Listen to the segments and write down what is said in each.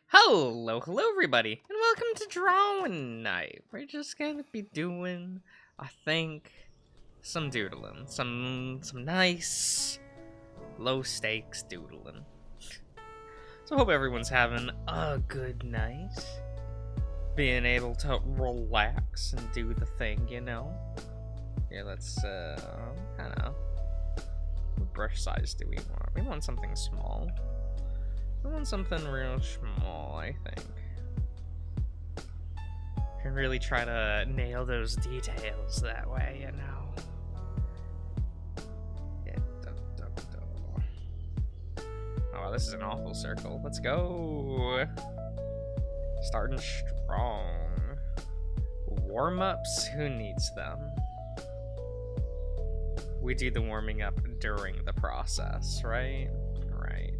Hello everybody, and welcome to Drawing Night. We're just gonna be doing, I think, some doodling. Some nice, low-stakes doodling. So I hope everyone's having a good night. Being able to relax and do the thing, you know? Here, let's, I don't know. What brush size do we want? We want something small. I want something real small, I think. Can really try to nail those details that way, you know. Yeah, oh, this is an awful circle. Let's go. Starting strong. Warm-ups, who needs them? We do the warming up during the process, right? Right.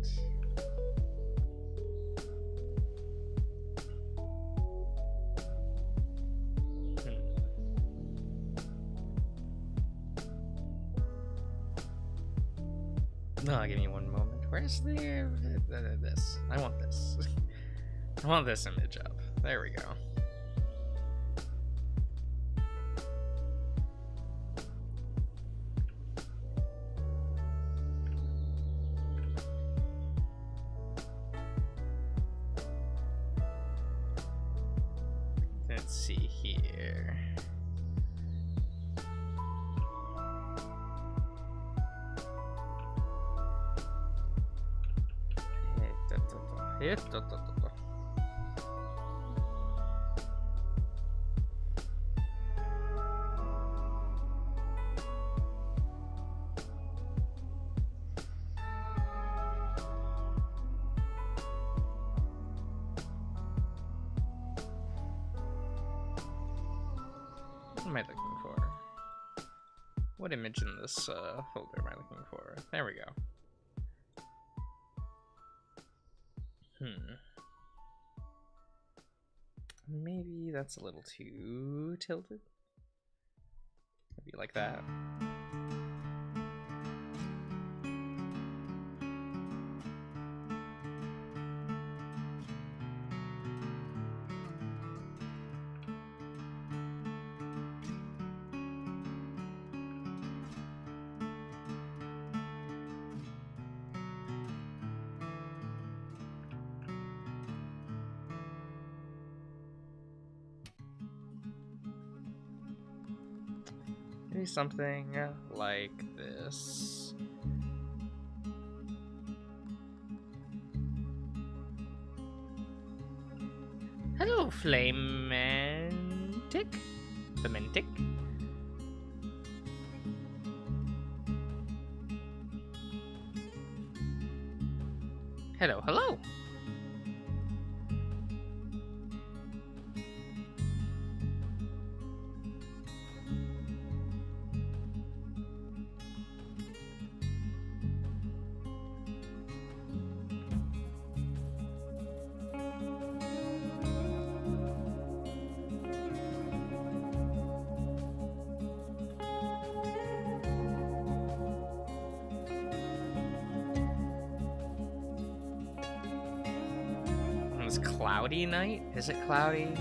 No, give me one moment. Where's this? I want this. I want this image up. There we go. Let's see here. What am I looking for? What image in this folder am I looking for? There we go. Maybe that's a little too tilted. Maybe like that. Maybe something like this. Hello, Flamantic. Flamantic. Hello, hello. It's cloudy night? Is it cloudy?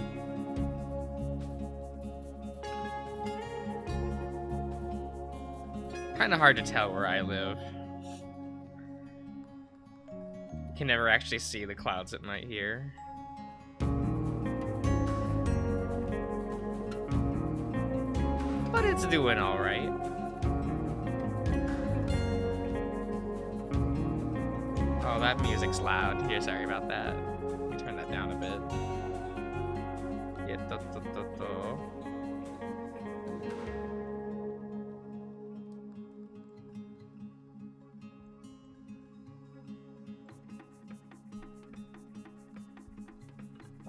Kind of hard to tell where I live. You can never actually see the clouds at night here. But it's doing all right. Oh, that music's loud. Here, sorry about that. Turn that down a bit. Yeah,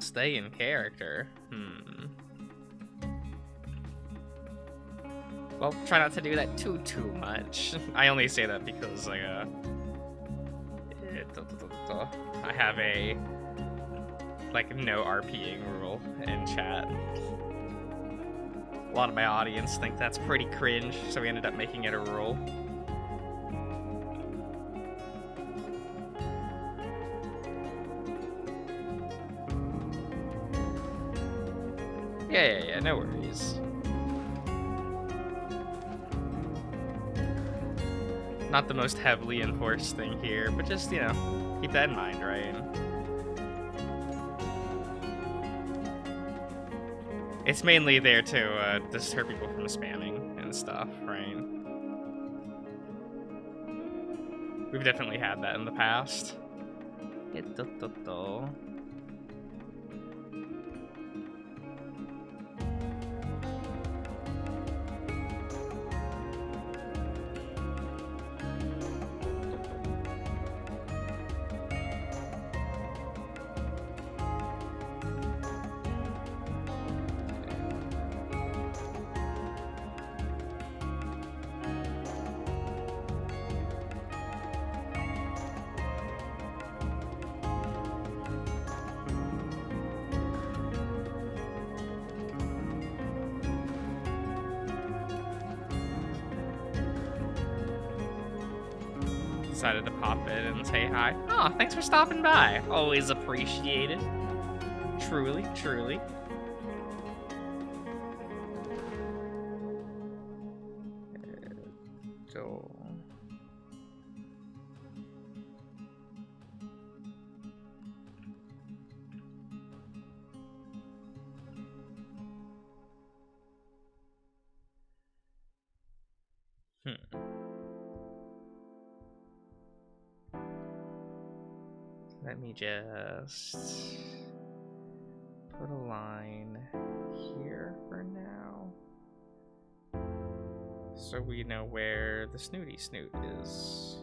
Stay in character. Well, try not to do that too much. I only say that because I have a no RPing rule in chat. A lot of my audience think that's pretty cringe, so we ended up making it a rule. Yeah, no worries. Not the most heavily enforced thing here, but just, you know, keep that in mind, right? It's mainly there to deter people from spamming and stuff, right? We've definitely had that in the past. Decided to pop in and say hi. Oh, thanks for stopping by. Always appreciated. Truly, truly. So... Let me just put a line here for now, so we know where the snooty snoot is.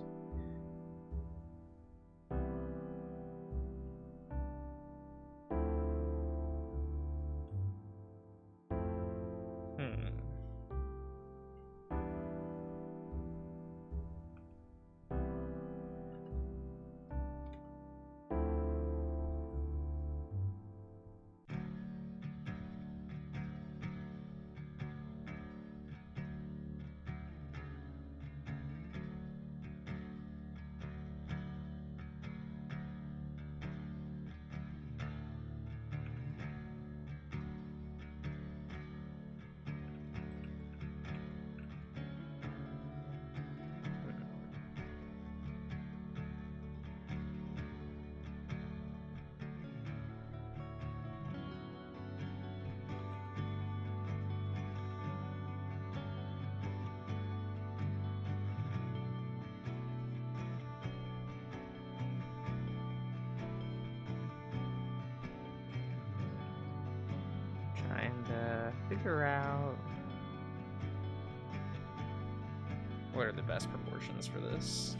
Trying to figure out what are the best proportions for this.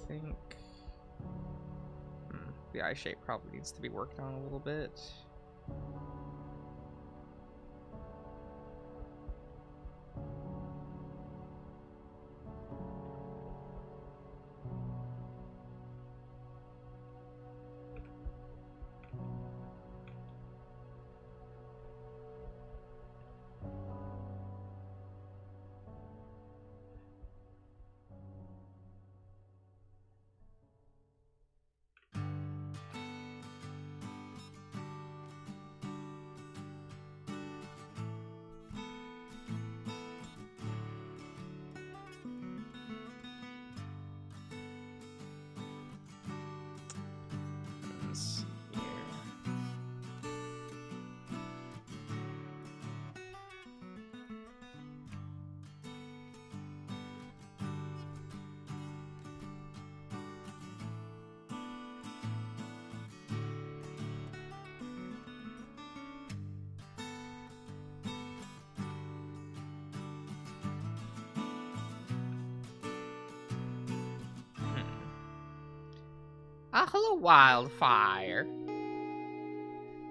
I think the eye shape probably needs to be worked on a little bit. Ah, hello, Wildfire.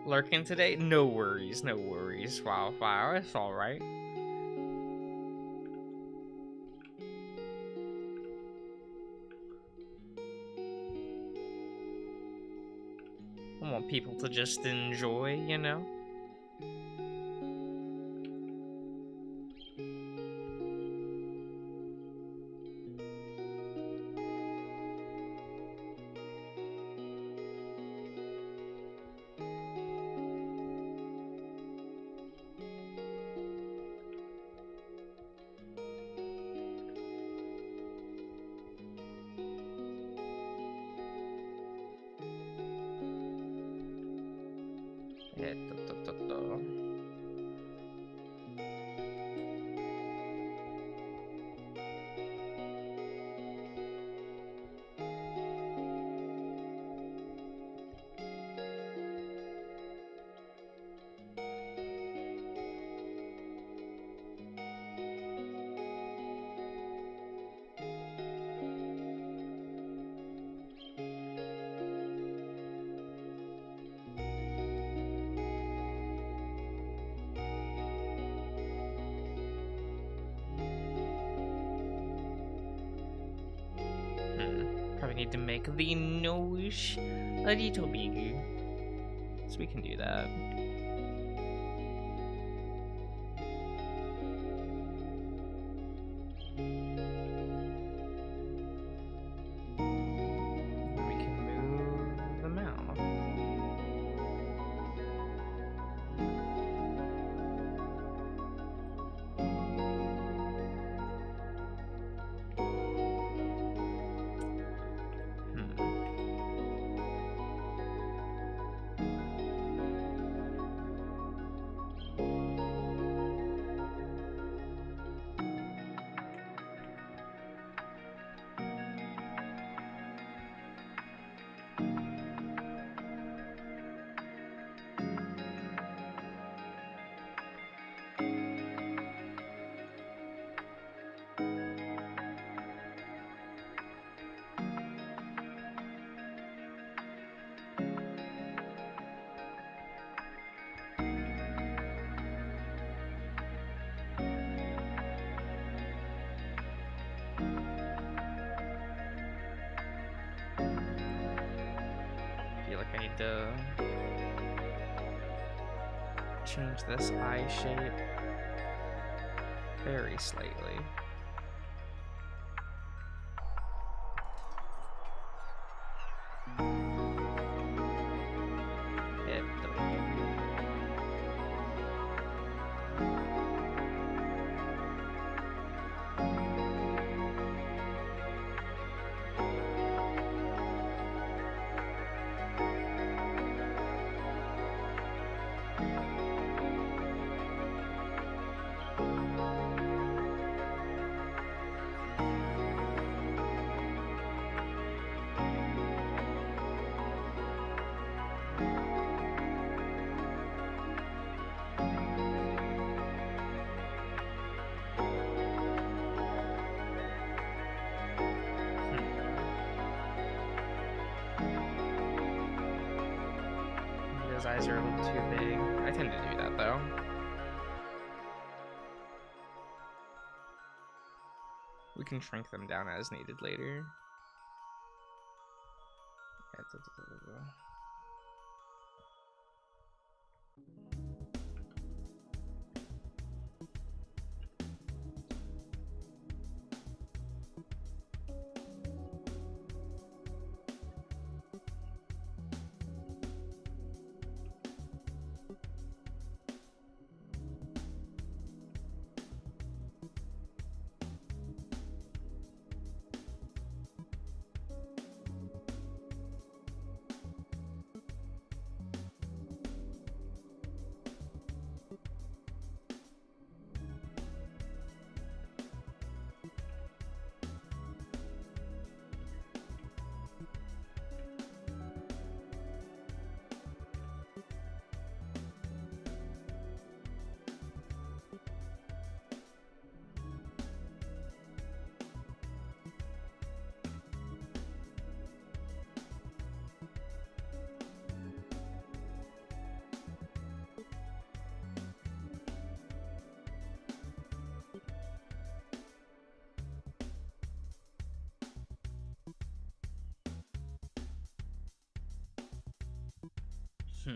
Lurking today? No worries, Wildfire. It's alright. I want people to just enjoy, you know? Probably need to make the nose a little bigger. So we can do that. We can move the mouth. I feel like I need to change this eye shape very slightly. His eyes are a little too big. I tend to do that though. We can shrink them down as needed later. Hmm.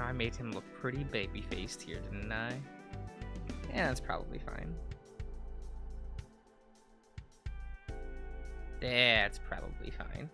I made him look pretty baby-faced here, didn't I? Yeah, that's probably fine. That's probably fine.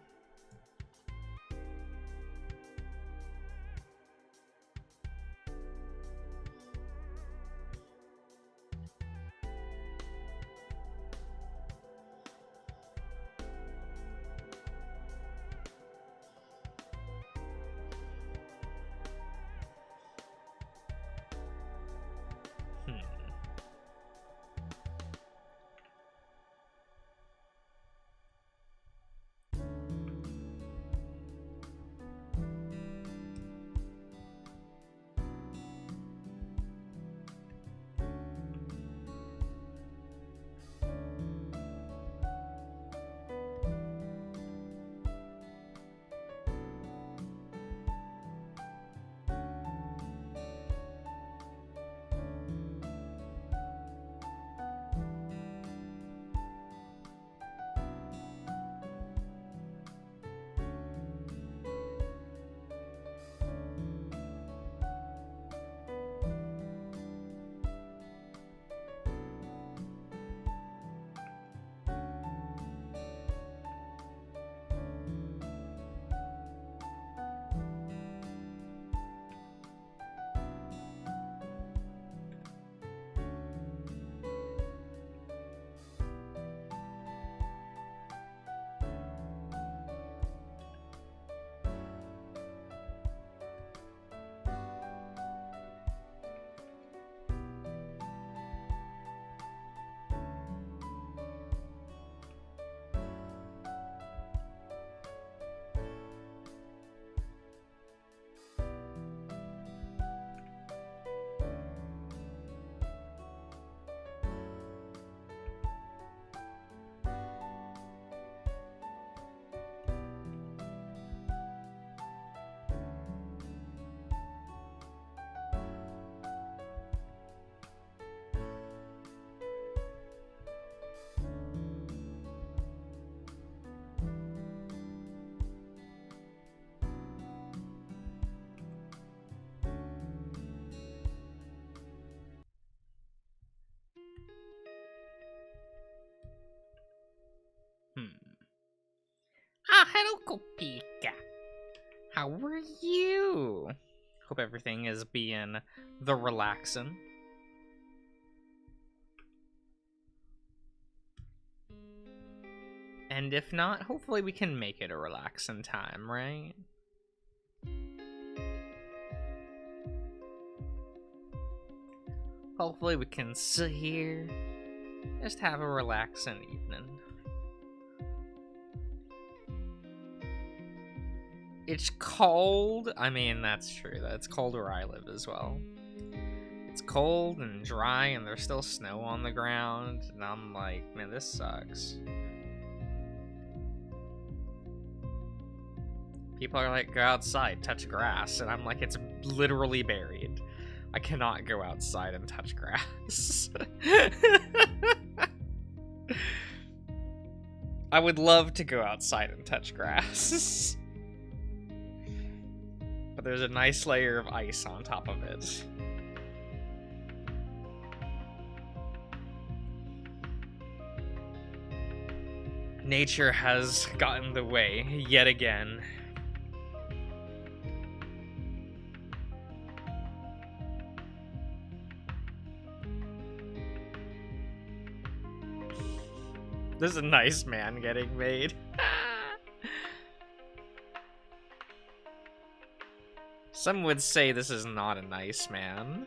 Ah, hello, Kopika. How are you? Hope everything is being the relaxing. And if not, hopefully we can make it a relaxing time, right? Hopefully we can sit here, just have a relaxing evening. It's cold. I mean, that's true. That's cold where I live as well. It's cold and dry and there's still snow on the ground, and I'm like, man, this sucks. People are like, go outside, touch grass, and I'm like, it's literally buried. I cannot go outside and touch grass. I would love to go outside and touch grass. But there's a nice layer of ice on top of it. Nature has gotten in the way yet again. This is a nice man getting made. Some would say this is not a nice man.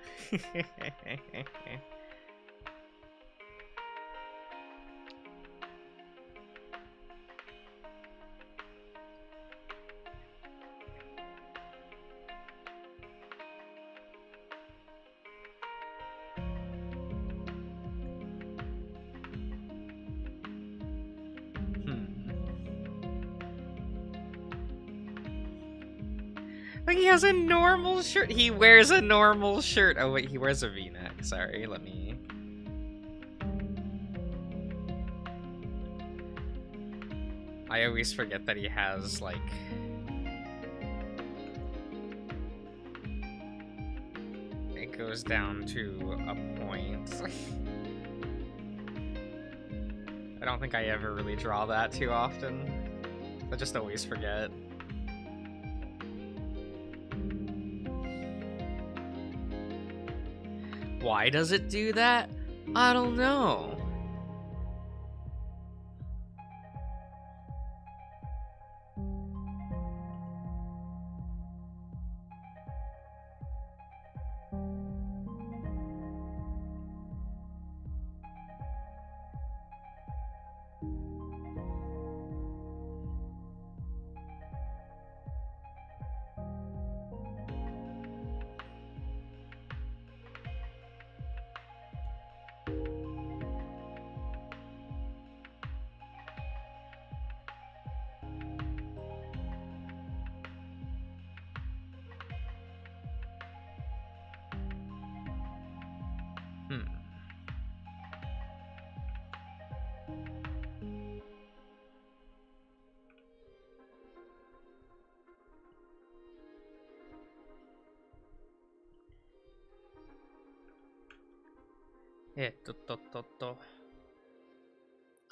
Like, he has a normal shirt. He wears a normal shirt. Oh, wait, he wears a V-neck. Sorry, let me... I always forget that he has, like... It goes down to a point. I don't think I ever really draw that too often. I just always forget. Why does it do that? I don't know.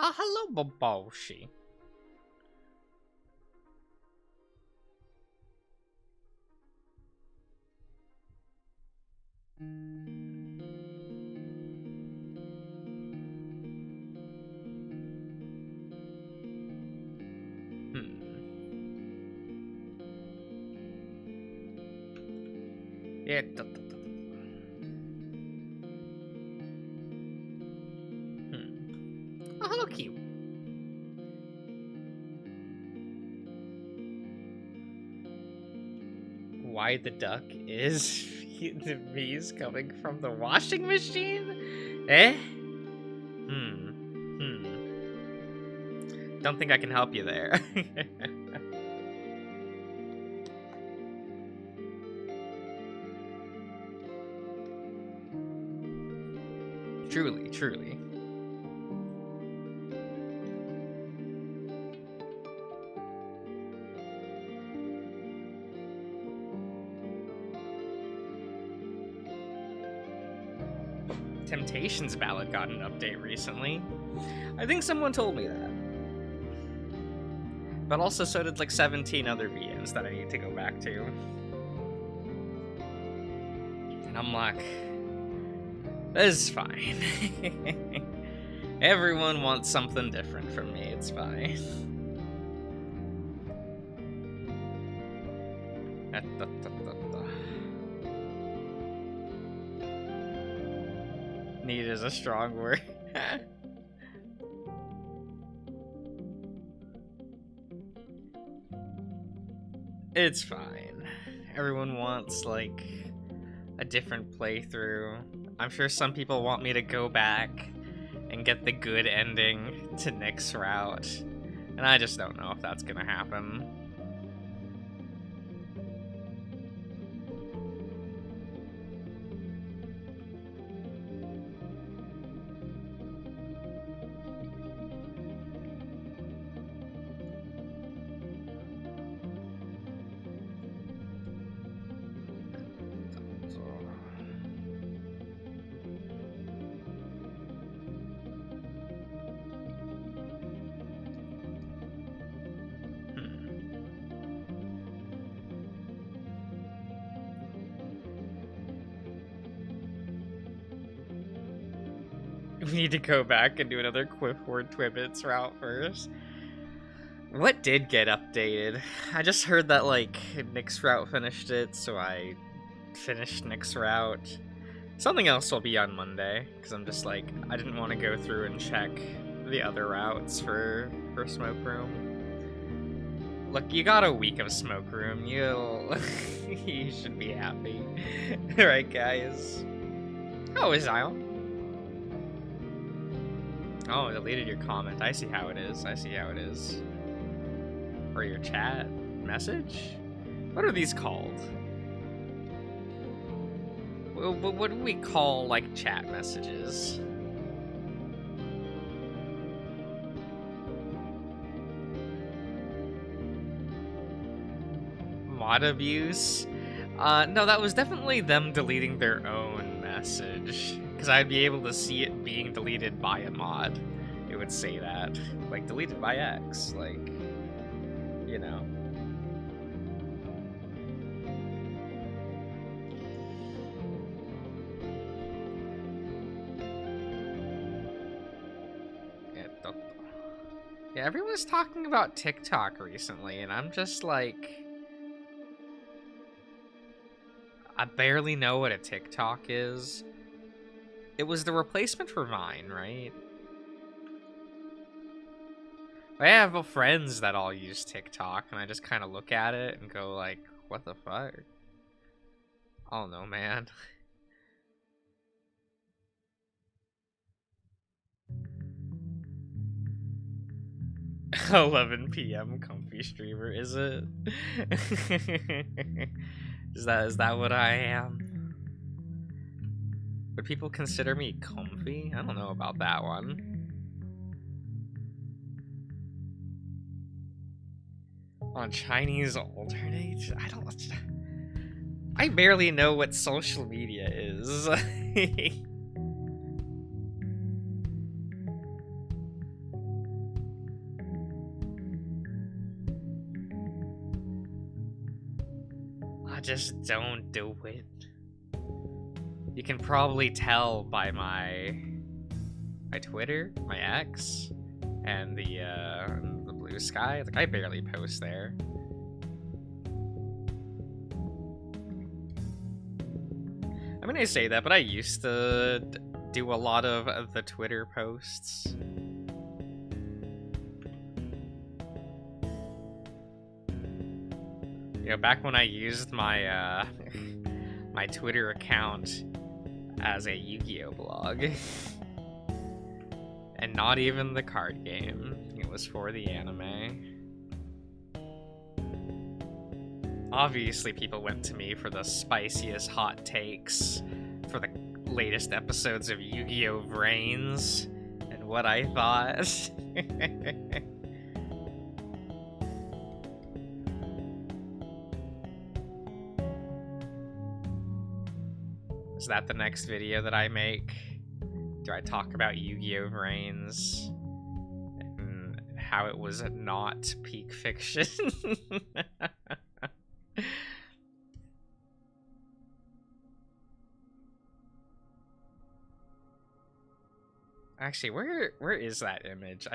Ah, hello, Boboshi. Yeah. Oh, hello, cute. Why the duck is the bees coming from the washing machine? Eh? Don't think I can help you there. Truly, truly. Temptations ballad got an update recently. I think someone told me that. But also so did like 17 other VNs that I need to go back to. And I'm like, this is fine. Everyone wants something different from me, it's fine. Need is a strong word. It's fine. Everyone wants like a different playthrough. I'm sure some people want me to go back and get the good ending to Nick's route, and I just don't know if that's gonna happen. We need to go back and do another Quifford Twibbits route first. What did get updated? I just heard that, like, Nick's route finished it, so I finished Nick's route. Something else will be on Monday, because I'm just like, I didn't want to go through and check the other routes for Smoke Room. Look, you got a week of Smoke Room. You should be happy. Right, guys? Oh, is Zion? Oh, it deleted your comment. I see how it is. I see how it is. Or your chat message? What are these called? What do we call, like, chat messages? Mod abuse? No, that was definitely them deleting their own message. Because I'd be able to see it being deleted by a mod. It would say that. Like, deleted by X. Like, you know. Yeah, everyone's talking about TikTok recently, and I'm just like... I barely know what a TikTok is. It was the replacement for Vine, right? I have friends that all use TikTok, and I just kind of look at it and go like, what the fuck? I don't know, man. 11 p.m. comfy streamer, is it? Is that what I am? Would people consider me comfy? I don't know about that one. On Chinese alternate? I barely know what social media is. I just don't do it. You can probably tell by my Twitter, my X, and the blue sky. Like, I barely post there. I mean, I say that, but I used to do a lot of the Twitter posts. You know, back when I used my my Twitter account as a Yu-Gi-Oh blog. And not even the card game. It was for the anime. Obviously, people went to me for the spiciest hot takes for the latest episodes of Yu-Gi-Oh! Vrains and what I thought. Is that the next video that I make? Do I talk about Yu-Gi-Oh! Vrains and how it was not peak fiction? Actually, where is that image?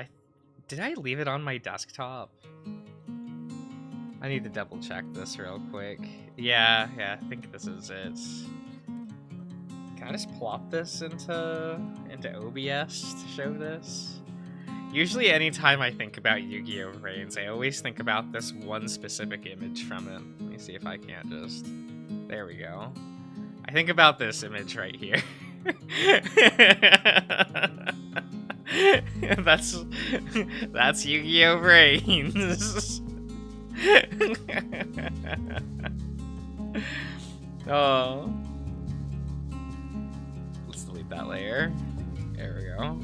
Did I leave it on my desktop? I need to double check this real quick. Yeah, I think this is it. Can I just plop this into OBS to show this? Usually anytime I think about Yu-Gi-Oh! Vrains, I always think about this one specific image from it. Let me see if I can't just... There we go. I think about this image right here. that's Yu-Gi-Oh! Brains. Oh. Let's delete that layer. There we go.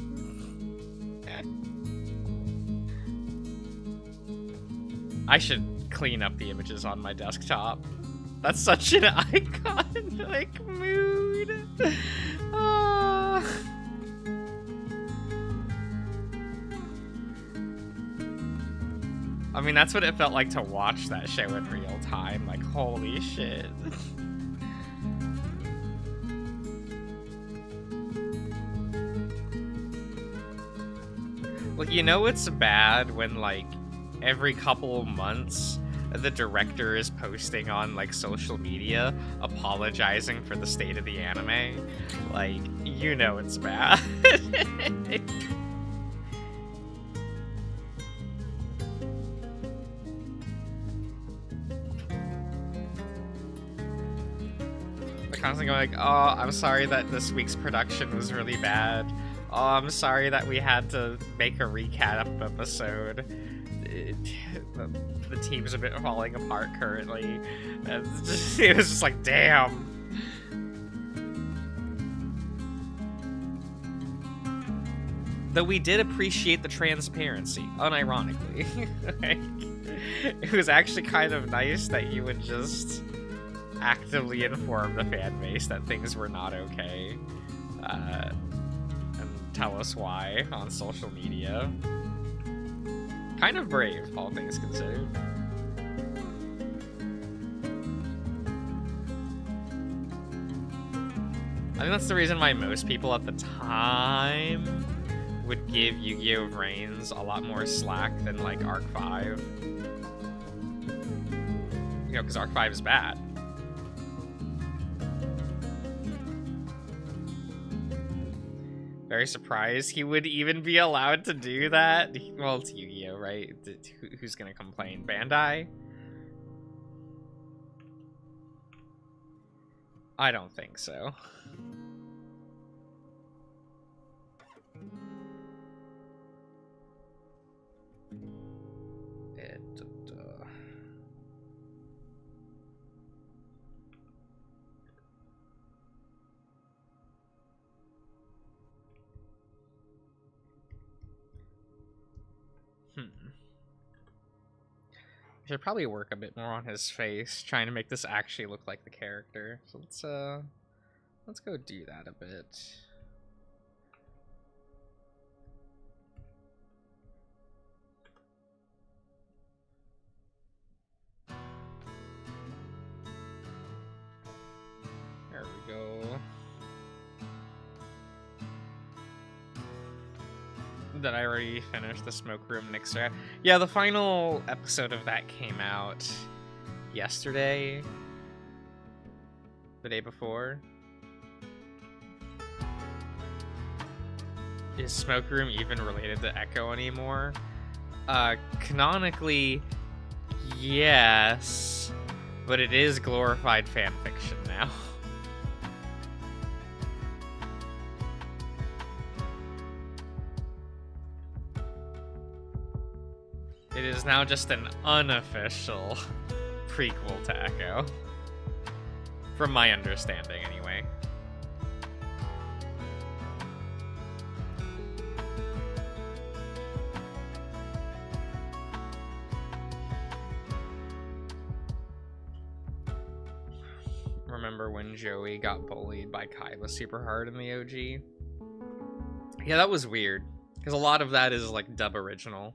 I should clean up the images on my desktop. That's such an iconic mood. I mean, that's what it felt like to watch that show in real time. Like, holy shit. Well, you know it's bad when, like, every couple of months, the director is posting on, like, social media, apologizing for the state of the anime. Like, you know it's bad. They're constantly going like, oh, I'm sorry that this week's production was really bad. Oh, I'm sorry that we had to make a recap episode. The team's a bit falling apart currently. And it was just like, damn. Though we did appreciate the transparency, unironically. Like, it was actually kind of nice that you would just actively inform the fan base that things were not okay. And tell us why on social media. Kind of brave, all things considered. I think that's the reason why most people at the time would give Yu-Gi-Oh! Brains a lot more slack than, like, Arc 5. You know, because Arc 5 is bad. Very surprised he would even be allowed to do that. Well, it's Yu-Gi-Oh, right? Who's gonna complain? Bandai? I don't think so. I should probably work a bit more on his face, trying to make this actually look like the character. So let's go do that a bit. There we go. Did I already finish the Smoke Room Nixer? Yeah, the final episode of that came out yesterday. The day before. Is Smoke Room even related to Echo anymore? Canonically, yes. But it is glorified fanfiction now. It is now just an unofficial prequel to Echo. From my understanding, anyway. Remember when Joey got bullied by Kaiba super hard in the OG? Yeah, that was weird. Because a lot of that is like dub original.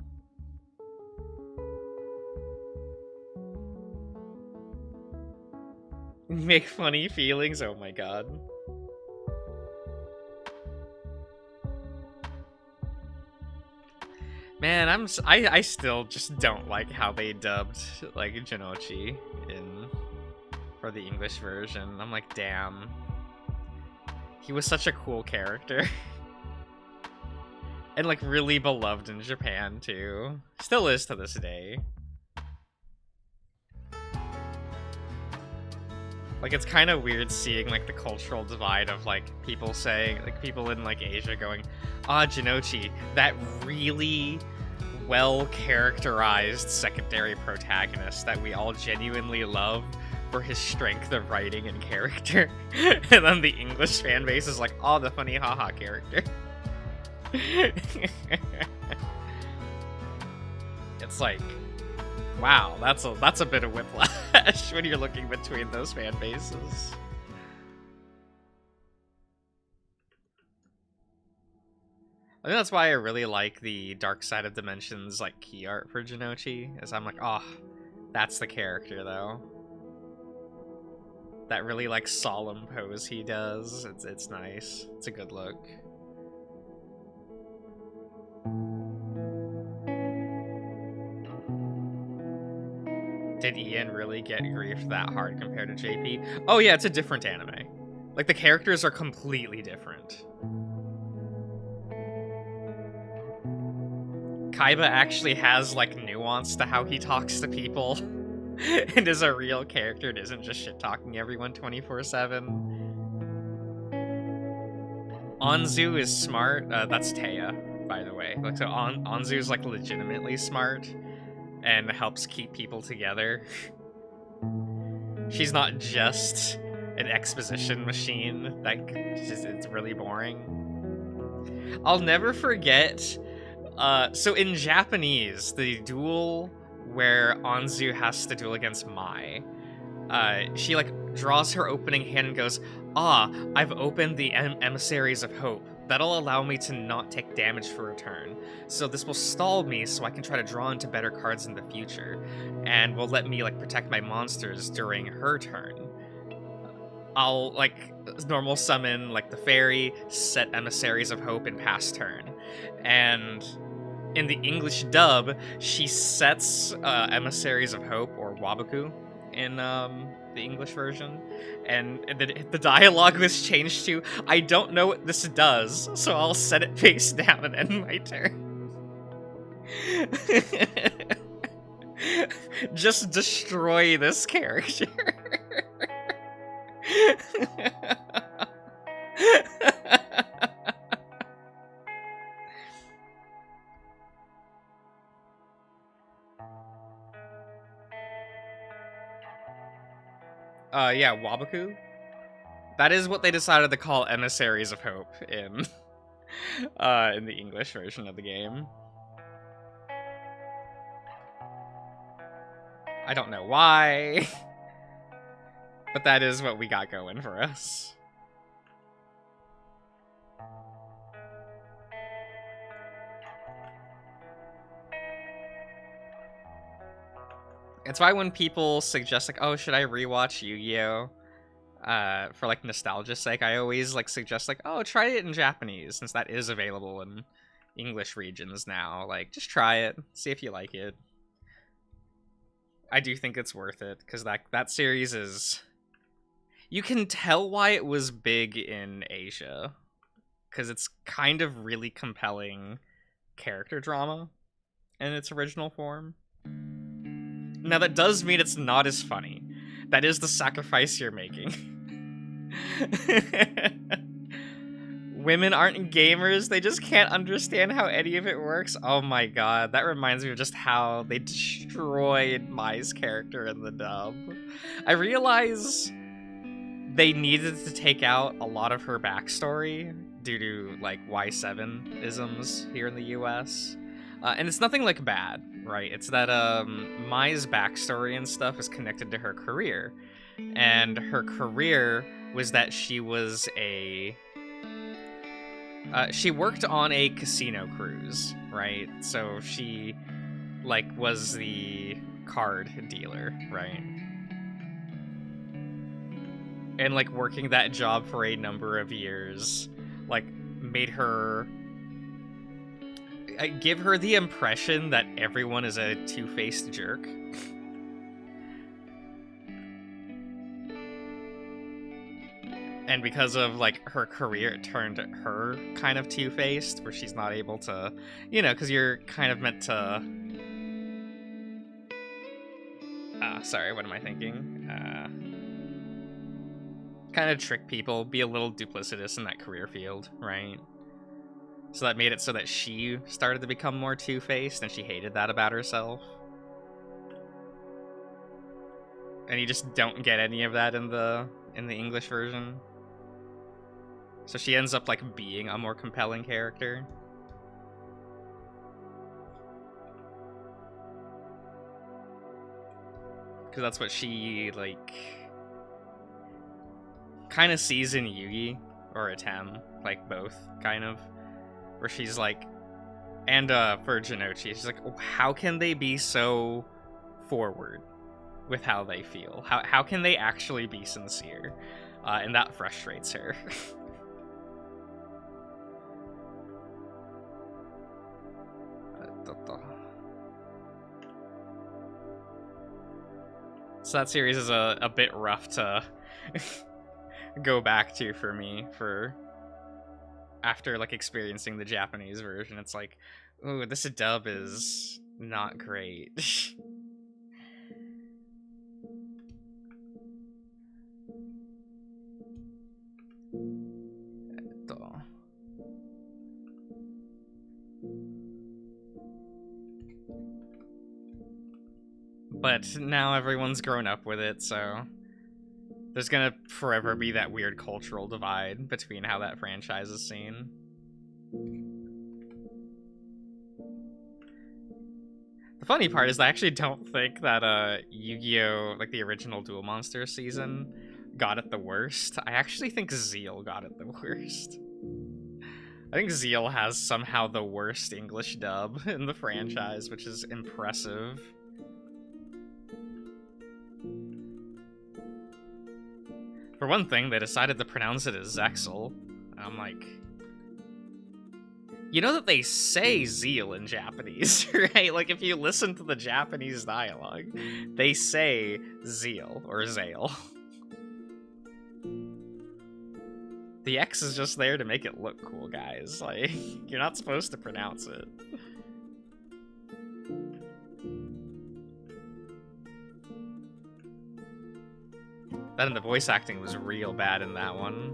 Make funny feelings? Oh my god. Man, I still just don't like how they dubbed like Jinochi for the English version. I'm like, damn. He was such a cool character. And like really beloved in Japan too. Still is to this day. Like, it's kind of weird seeing, like, the cultural divide of, like, people saying, like, people in, like, Asia going, ah, Jinochi, that really well-characterized secondary protagonist that we all genuinely love for his strength of writing and character. And then the English fan base is like, oh, the funny haha character. It's like, wow, that's a bit of whiplash when you're looking between those fan bases. I think that's why I really like the Dark Side of Dimensions like key art for Jinochi, is I'm like, oh, that's the character though. That really like solemn pose he does, it's nice. It's a good look. Did Ian really get griefed that hard compared to JP? Oh yeah, it's a different anime. Like, the characters are completely different. Kaiba actually has, like, nuance to how he talks to people. And is a real character and isn't just shit-talking everyone 24/7. Anzu is smart. That's Taya, by the way. Like, so Anzu's, like, legitimately smart and helps keep people together. She's not just an exposition machine. Like, it's really boring. I'll never forget. So in Japanese, the duel where Anzu has to duel against Mai, she like draws her opening hand and goes, "Ah, I've opened the Emissaries of Hope. That'll allow me to not take damage for a turn. So this will stall me so I can try to draw into better cards in the future, and will let me like protect my monsters during her turn. I'll like normal summon like the fairy, set Emissaries of Hope in past turn." And in the English dub, she sets Emissaries of Hope, or Waboku, in the English version, and the dialogue was changed to, "I don't know what this does, so I'll set it face down and end my turn." Just destroy this character. Yeah, Waboku. That is what they decided to call Emissaries of Hope in the English version of the game. I don't know why, but that is what we got going for us. It's why when people suggest like, oh, should I rewatch Yu-Gi-Oh? For like nostalgia's sake, I always like suggest like, oh, try it in Japanese, since that is available in English regions now. Like, just try it, see if you like it. I do think it's worth it, because that series is... You can tell why it was big in Asia, because it's kind of really compelling character drama in its original form. Now, that does mean it's not as funny. That is the sacrifice you're making. Women aren't gamers, they just can't understand how any of it works. Oh my god, that reminds me of just how they destroyed Mai's character in the dub. I realize they needed to take out a lot of her backstory due to, like, Y7 isms here in the US. And it's nothing, like, bad, right? It's that, Mai's backstory and stuff is connected to her career. And her career was that she was a... she worked on a casino cruise, right? So she, like, was the card dealer, right? And, like, working that job for a number of years, like, made her... give her the impression that everyone is a two-faced jerk. And because of, like, her career, it turned her kind of two-faced, where she's not able to, you know, because you're kind of meant to... sorry, what am I thinking? kind of trick people, be a little duplicitous in that career field, right? So that made it so that she started to become more two-faced, and she hated that about herself. And you just don't get any of that in the English version. So she ends up like being a more compelling character. Because that's what she like kind of sees in Yugi or Atem, like both kind of, where she's like, and for Jinochi, she's like, oh, how can they be so forward with how they feel? How can they actually be sincere? And that frustrates her. So that series is a bit rough to go back to for me, for after like experiencing the Japanese version. It's like, ooh, this dub is not great. But now everyone's grown up with it, so there's gonna forever be that weird cultural divide between how that franchise is seen. The funny part is I actually don't think that Yu-Gi-Oh! Like the original Duel Monsters season got it the worst. I actually think Zeal got it the worst. I think Zeal has somehow the worst English dub in the franchise, which is impressive. For one thing, they decided to pronounce it as Zexel. I'm like, you know that they say Zeal in Japanese, right? Like, if you listen to the Japanese dialogue, they say Zeal or Zale. The X is just there to make it look cool, guys. Like, you're not supposed to pronounce it. Then the voice acting was real bad in that one.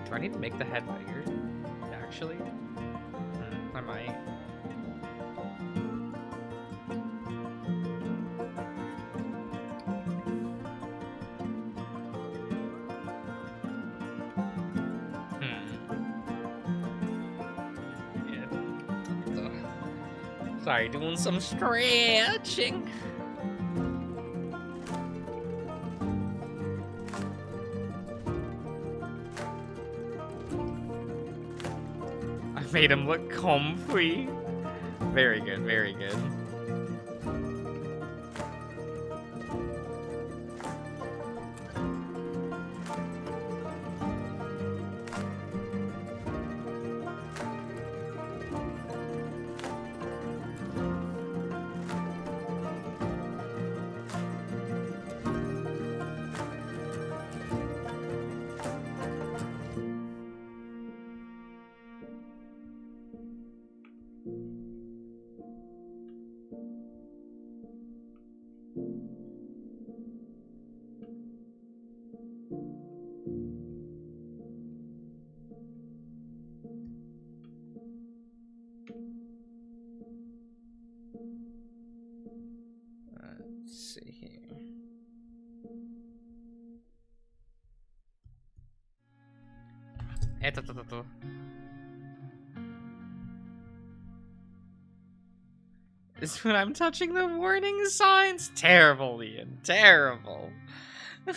Do I need to make the head bigger? Actually? I might. Yeah. Sorry, doing some stretching. Made him look comfy. Very good, very good. Let's see here. Is when I'm touching the warning signs. Terrible, Ian. Terrible. But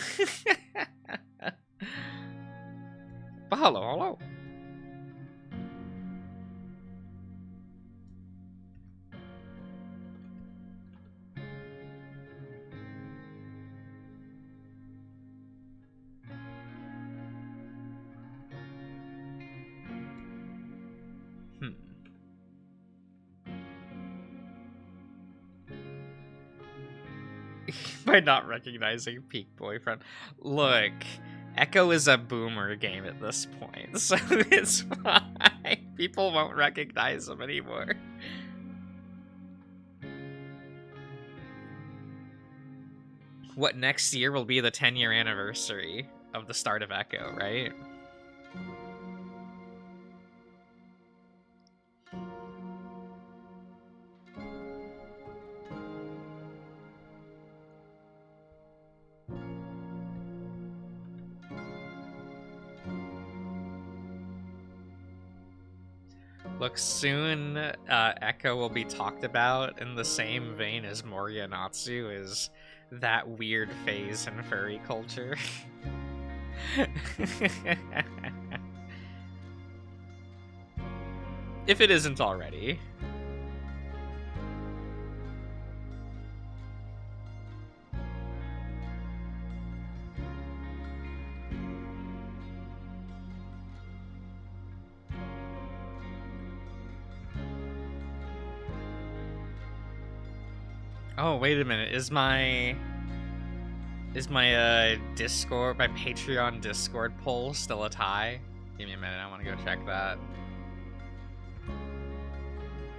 hello, hello. By not recognizing Peak Boyfriend. Look, Echo is a boomer game at this point, so it's fine. People won't recognize him anymore. What, next year will be the 10-year anniversary of the start of Echo, right? Look, soon Echo will be talked about in the same vein as Moria Natsu is that weird phase in furry culture. If it isn't already. Oh, wait a minute. Is my Discord, my Patreon Discord poll still a tie? Give me a minute, I want to go check that.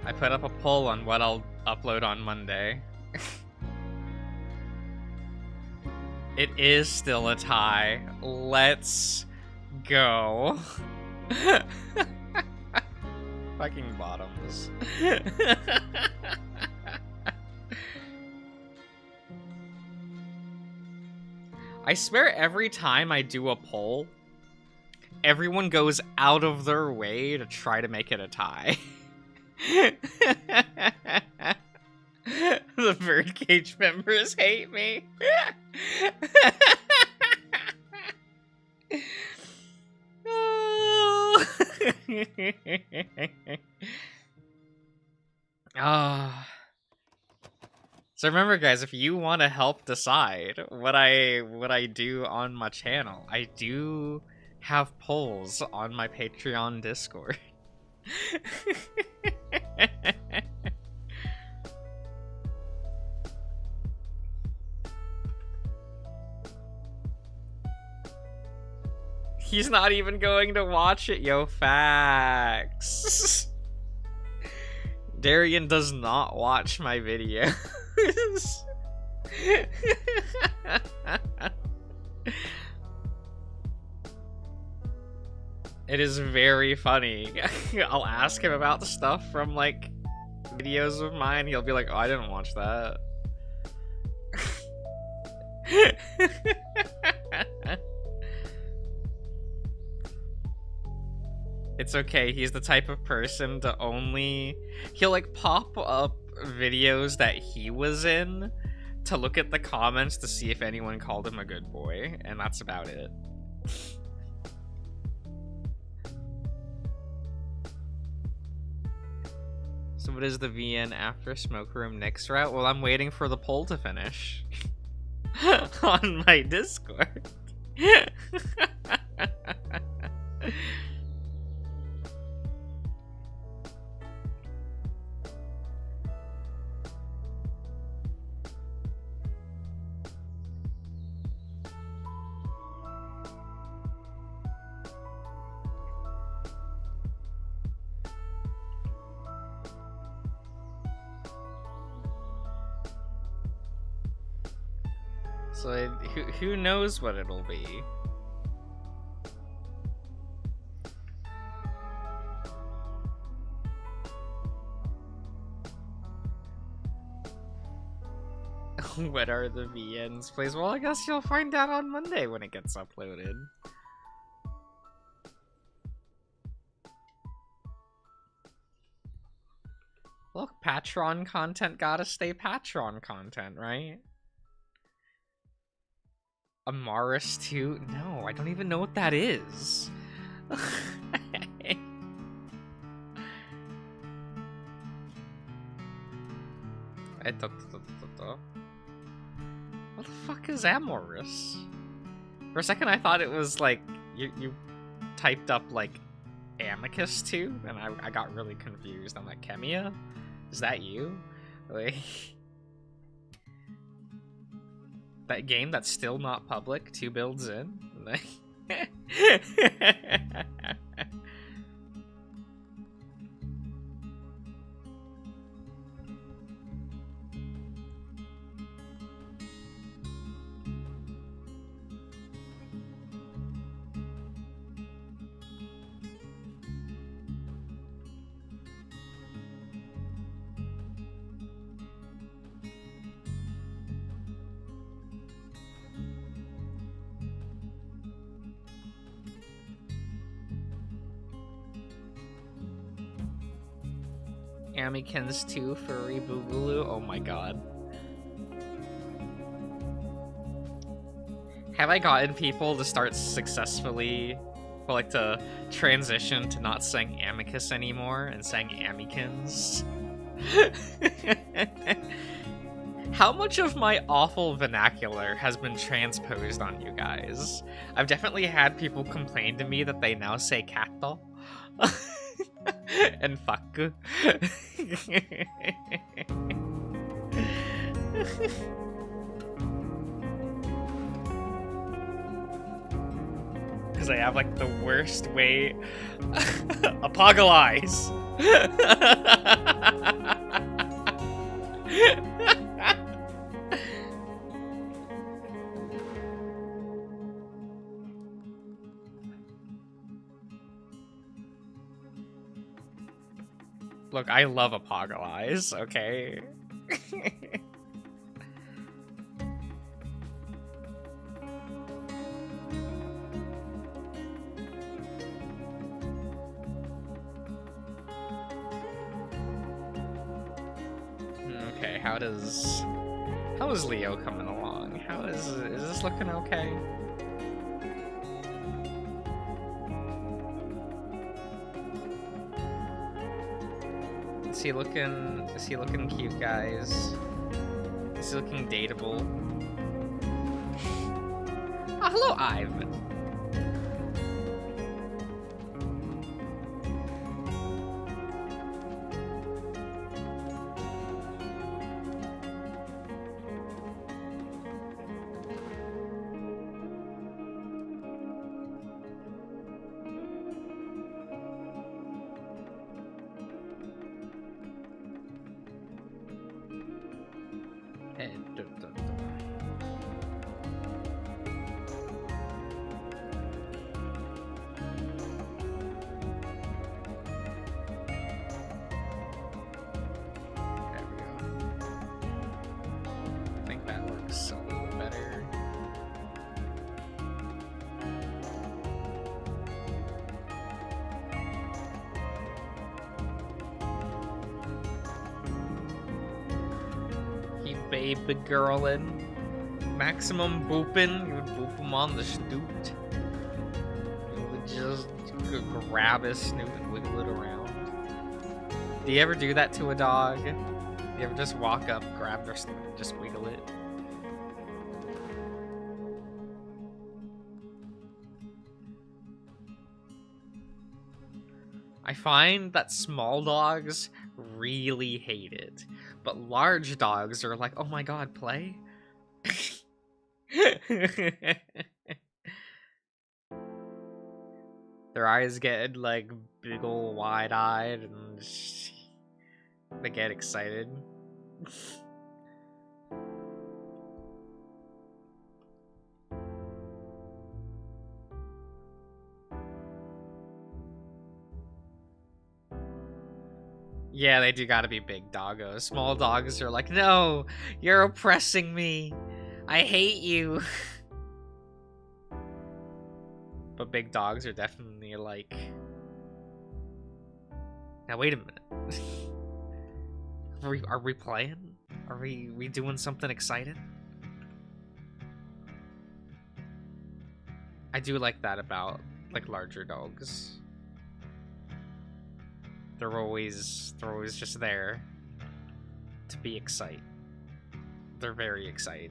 I put up a poll on what I'll upload on Monday. It is still a tie. Let's go. Fucking bottoms. I swear every time I do a poll, everyone goes out of their way to try to make it a tie. The Birdcage members hate me. Oh. So remember, guys, if you want to help decide what I do on my channel, I do have polls on my Patreon Discord. He's not even going to watch it, yo, facts. Darian does not watch my videos. It is very funny. I'll ask him about the stuff from, like, videos of mine. He'll be like, oh, I didn't watch that. It's okay, he's the type of person to only... He'll, like, pop up videos that he was in to look at the comments to see if anyone called him a good boy, and that's about it. So what is the VN after Smoke Room next route? Well, I'm waiting for the poll to finish. On my Discord. So who knows what it'll be? What are the VNs, please? Well, I guess you'll find out on Monday when it gets uploaded. Look, Patreon content gotta stay Patreon content, right? Amaris 2? No, I don't even know what that is. What the fuck is Amoris? For a second I thought it was like, you typed up like Amicus 2, and I got really confused. I'm like, Kemia? Is that you? Like, that game that's still not public, 2 builds in? Amikins 2, Furry Boogaloo. Oh my god. Have I gotten people to start successfully, well, like, to transition to not saying Amicus anymore and saying Amikins? How much of my awful vernacular has been transposed on you guys? I've definitely had people complain to me that they now say kato. And fuck. Because I have like the worst way. Apogolize. Look, I love Apogolize, okay? Okay, how is Leo coming along? Is this looking okay? Is he looking cute, guys? Is he looking dateable? Oh, hello, Ivan. Baby girlin', maximum boopin'. You would boop him on the snoot. You would just grab his snoot and wiggle it around. Do you ever do that to a dog? Do you ever just walk up, grab their snoot, and just wiggle it? I find that small dogs really hate it, but large dogs are like, oh my god, play? Their eyes get like big ol' wide-eyed and they get excited. Yeah, they do gotta be big doggos. Small dogs are like, no, you're oppressing me. I hate you. But big dogs are definitely like... Now wait a minute. Are we playing? Are we doing something exciting? I do like that about like larger dogs. They're always just there to be excited. They're very excited.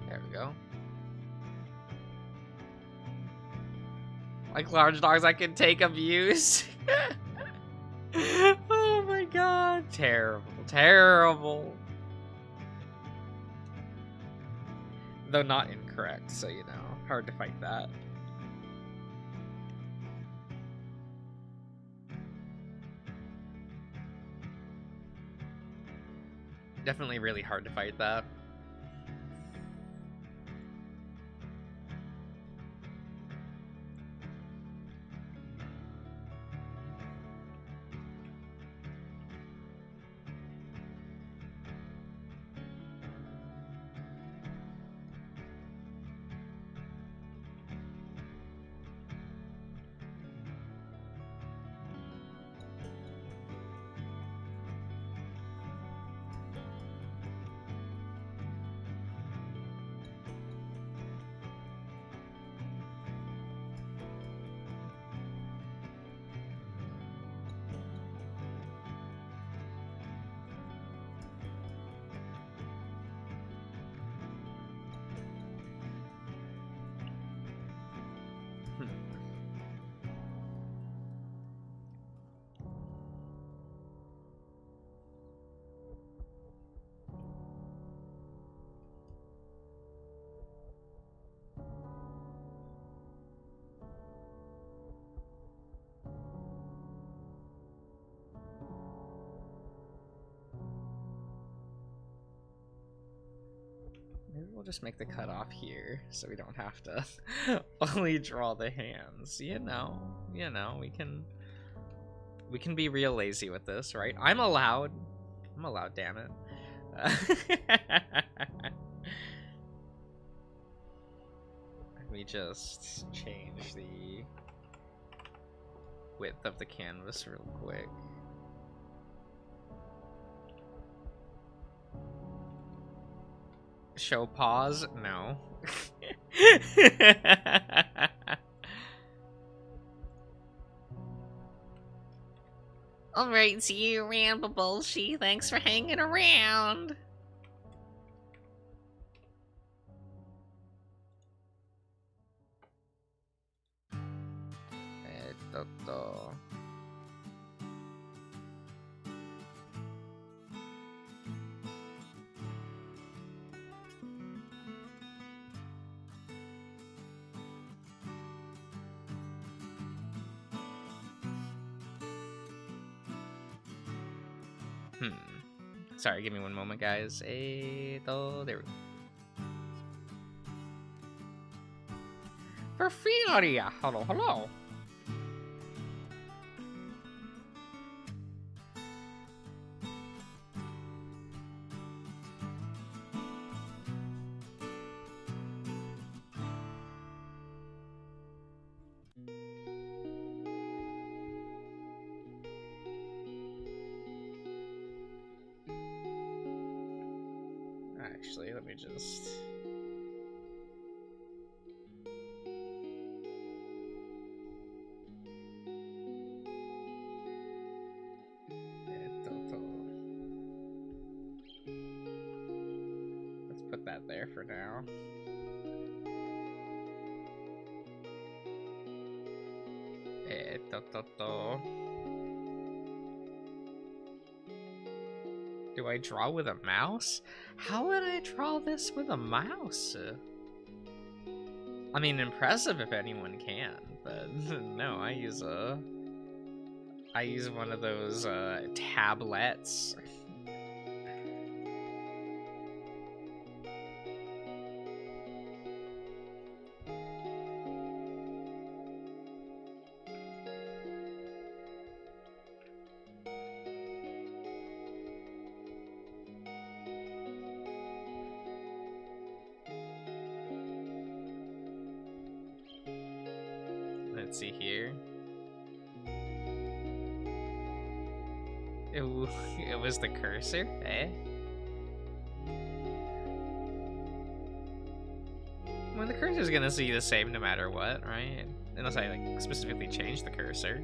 There we go. Like large dogs I can take abuse. Oh my god. Terrible. Terrible. Though not incorrect, so you know, hard to fight that. Definitely really hard to fight that. Maybe we'll just make the cutoff here so we don't have to only draw the hands. You know, we can be real lazy with this, right? I'm allowed, damn it. Let me just change the width of the canvas real quick. Show pause? No. Alright, see you around, Babulshi. Thanks for hanging around. Sorry, give me one moment, guys. There we go. Perfidia! Hello, hello. Actually, let me just... Let's put that there for now. Do I draw with a mouse? How would I draw this with a mouse? I mean, impressive if anyone can, but no, I use one of those tablets. Let's see here. It was the cursor, eh? Well, the cursor's gonna see the same no matter what, right? Unless I like specifically change the cursor.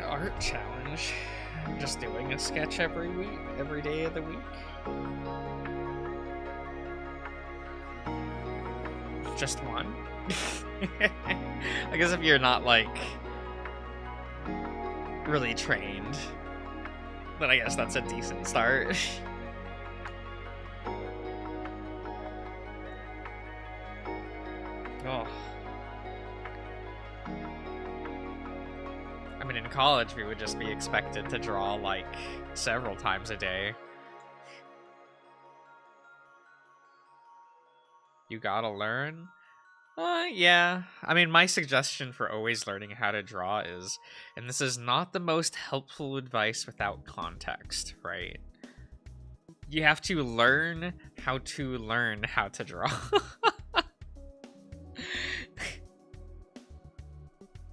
Art challenge. I'm just doing a sketch every day of the week. Just one? I guess if you're not like really trained, then I guess that's a decent start. Oh. I mean, in college, we would just be expected to draw, like, several times a day. You gotta learn? Yeah. I mean, my suggestion for always learning how to draw is, and this is not the most helpful advice without context, right? You have to learn how to draw.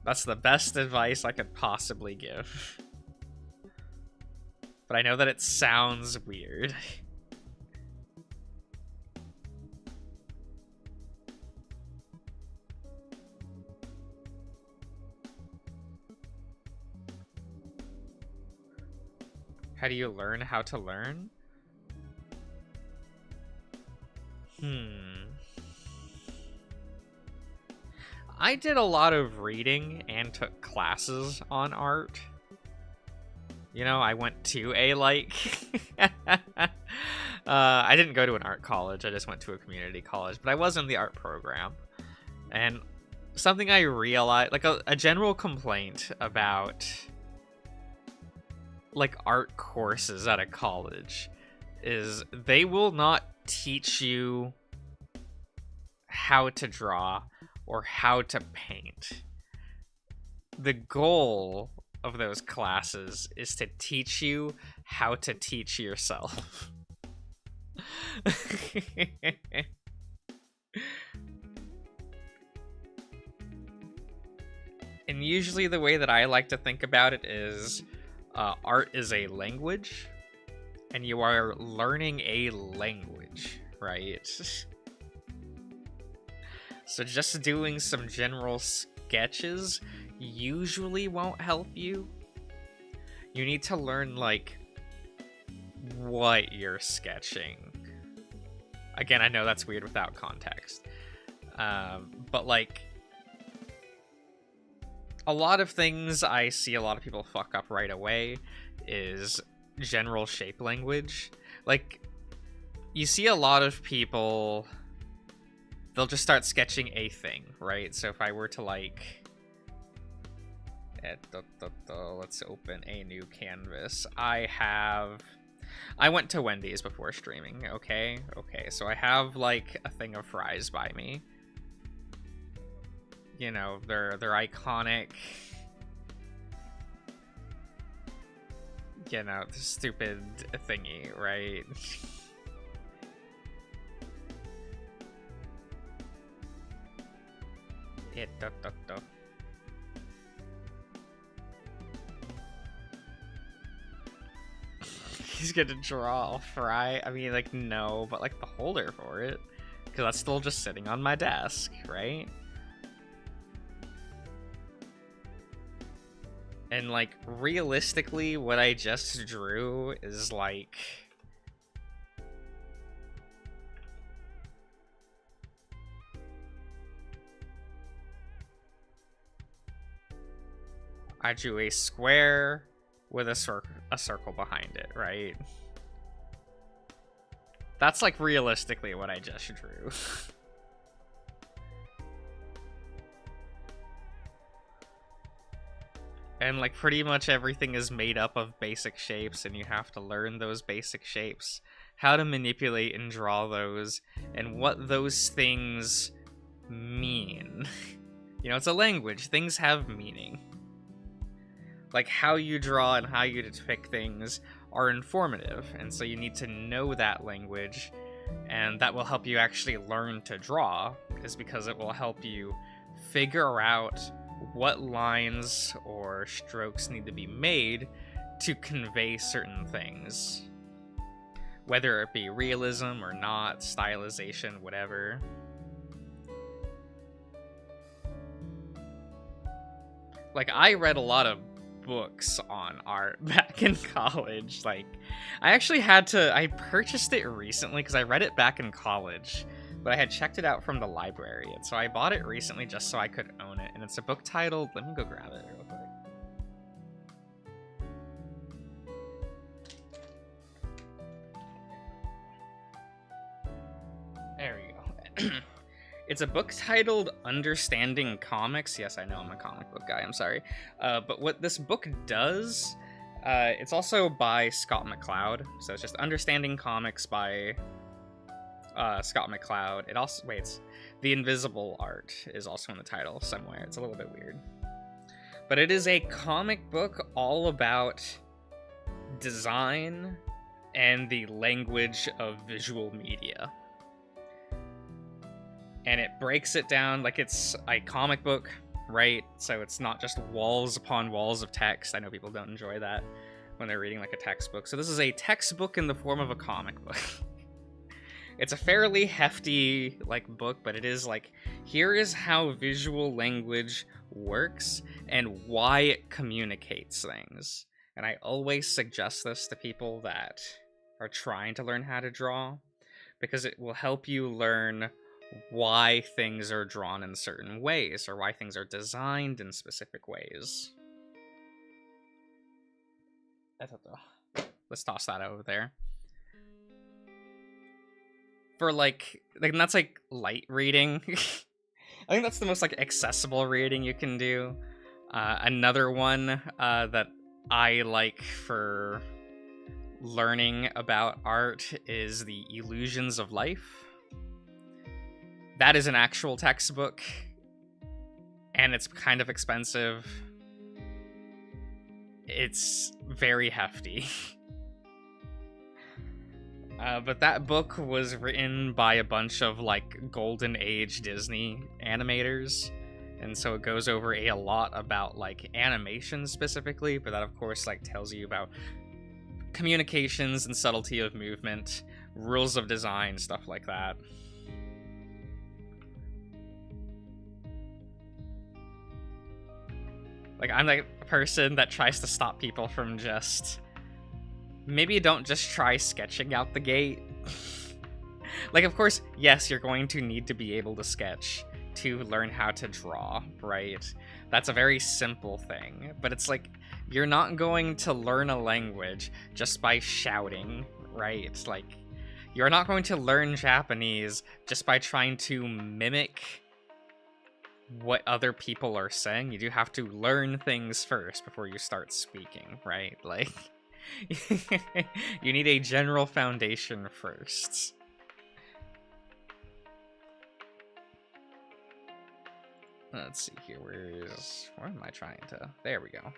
That's the best advice I could possibly give. But I know that it sounds weird. How do you learn how to learn? I did a lot of reading and took classes on art. You know, I went to a, like... I didn't go to an art college, I just went to a community college, but I was in the art program. And something I realized, like a general complaint about, like, art courses at a college is they will not teach you how to draw or how to paint. The goal of those classes is to teach you how to teach yourself. And usually the way that I like to think about it is art is a language, and you are learning a language, right? So just doing some general sketches usually won't help you. You need to learn, like, what you're sketching. Again, I know that's weird without context. But, like, a lot of things I see a lot of people fuck up right away is general shape language. Like, you see a lot of people... they'll just start sketching a thing, right? So if I were to, like, Let's open a new canvas. I went to Wendy's before streaming, okay? Okay, so I have, like, a thing of fries by me. You know, they're iconic. You know, the stupid thingy, right? He's gonna draw a fry. I mean, like, no, but like the holder for it, because that's still just sitting on my desk, right? And like, realistically, what I just drew is like, I drew a square with a circle behind it, right? That's like realistically what I just drew. And like pretty much everything is made up of basic shapes, and you have to learn those basic shapes, how to manipulate and draw those, and what those things mean. You know, it's a language. Things have meaning. Like, how you draw and how you depict things are informative, and so you need to know that language, and that will help you actually learn to draw, is because it will help you figure out what lines or strokes need to be made to convey certain things. Whether it be realism or not, stylization, whatever. Like, I read a lot of books on art back in college. Like, I purchased it recently because I read it back in college, but I had checked it out from the library, and so I bought it recently just so I could own it. And it's a book titled, let me go grab it real quick. There we go. It's a book titled Understanding Comics. Yes, I know I'm a comic book guy, I'm sorry. But what this book does, it's also by Scott McCloud. So it's just Understanding Comics by Scott McCloud. It also, The Invisible Art is also in the title somewhere. It's a little bit weird. But it is a comic book all about design and the language of visual media. And it breaks it down like it's a comic book, right? So it's not just walls upon walls of text. I know people don't enjoy that when they're reading like a textbook. So this is a textbook in the form of a comic book. It's a fairly hefty like book, but it is like, here is how visual language works and why it communicates things. And I always suggest this to people that are trying to learn how to draw, because it will help you learn why things are drawn in certain ways, or why things are designed in specific ways. Let's toss that over there. For like that's like light reading. I think that's the most like accessible reading you can do. Another one that I like for learning about art is The Illusions of Life. That is an actual textbook, and it's kind of expensive. It's very hefty. But that book was written by a bunch of like Golden Age Disney animators, and so it goes over a lot about like animation specifically, but that of course like tells you about communications and subtlety of movement, rules of design, stuff like that. Like, I'm like a person that tries to stop people from just... Maybe don't just try sketching out the gate. Like, of course, yes, you're going to need to be able to sketch to learn how to draw, right? That's a very simple thing. But it's like, you're not going to learn a language just by shouting, right? It's like, you're not going to learn Japanese just by trying to mimic what other people are saying. You do have to learn things first before you start speaking, right? Like, you need a general foundation first. Let's see here. Where am I trying to? There we go.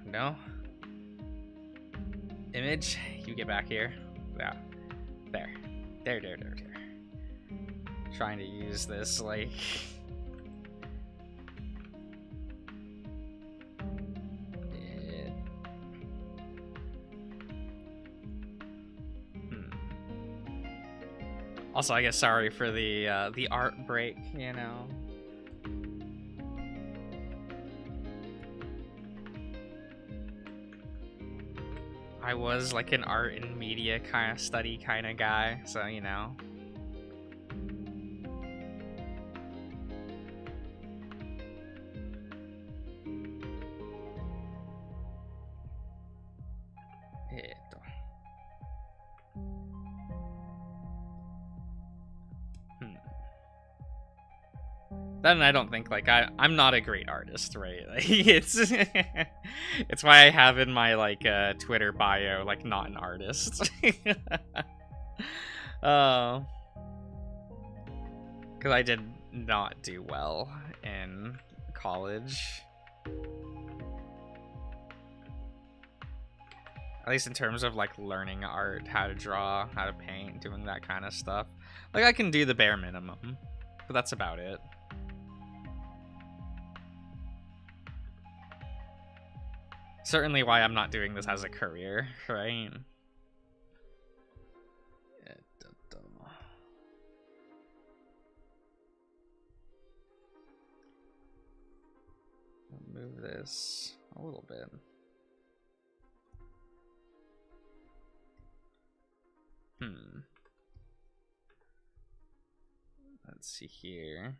No. Image, you get back here. Yeah. There. Trying to use this, like... Also, I guess sorry for the art break, you know. I was like an art and media kind of study kind of guy, so you know. Then I don't think like I'm not a great artist, right? Like, it's why I have in my like Twitter bio like not an artist. Because I did not do well in college. At least in terms of like learning art, how to draw, how to paint, doing that kind of stuff. Like I can do the bare minimum, but that's about it. Certainly why I'm not doing this as a career, right? Move this a little bit. Let's see here.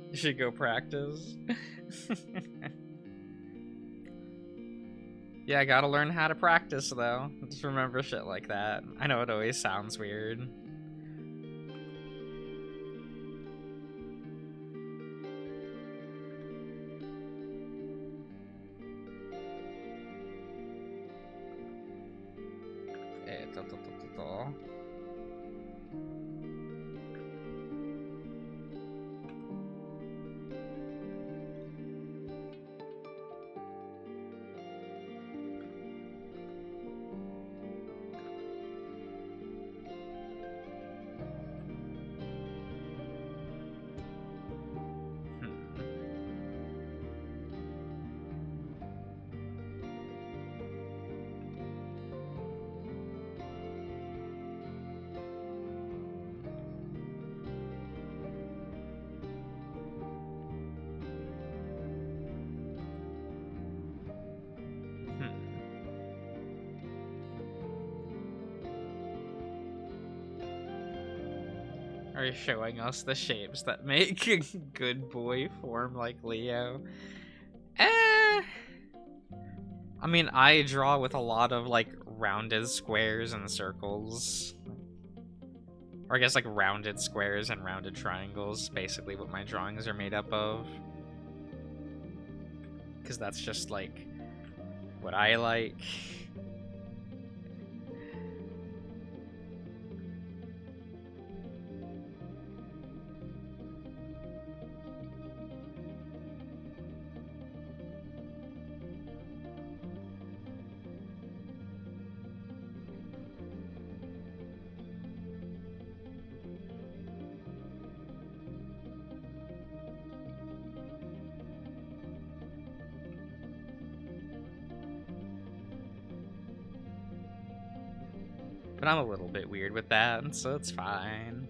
You should go practice. Yeah, I gotta learn how to practice, though. Just remember shit like that. I know it always sounds weird. Are you showing us the shapes that make a good boy form like Leo? I mean, I draw with a lot of like rounded squares and circles. Or I guess like rounded squares and rounded triangles, basically what my drawings are made up of. Because that's just like what I like. But I'm a little bit weird with that, so it's fine.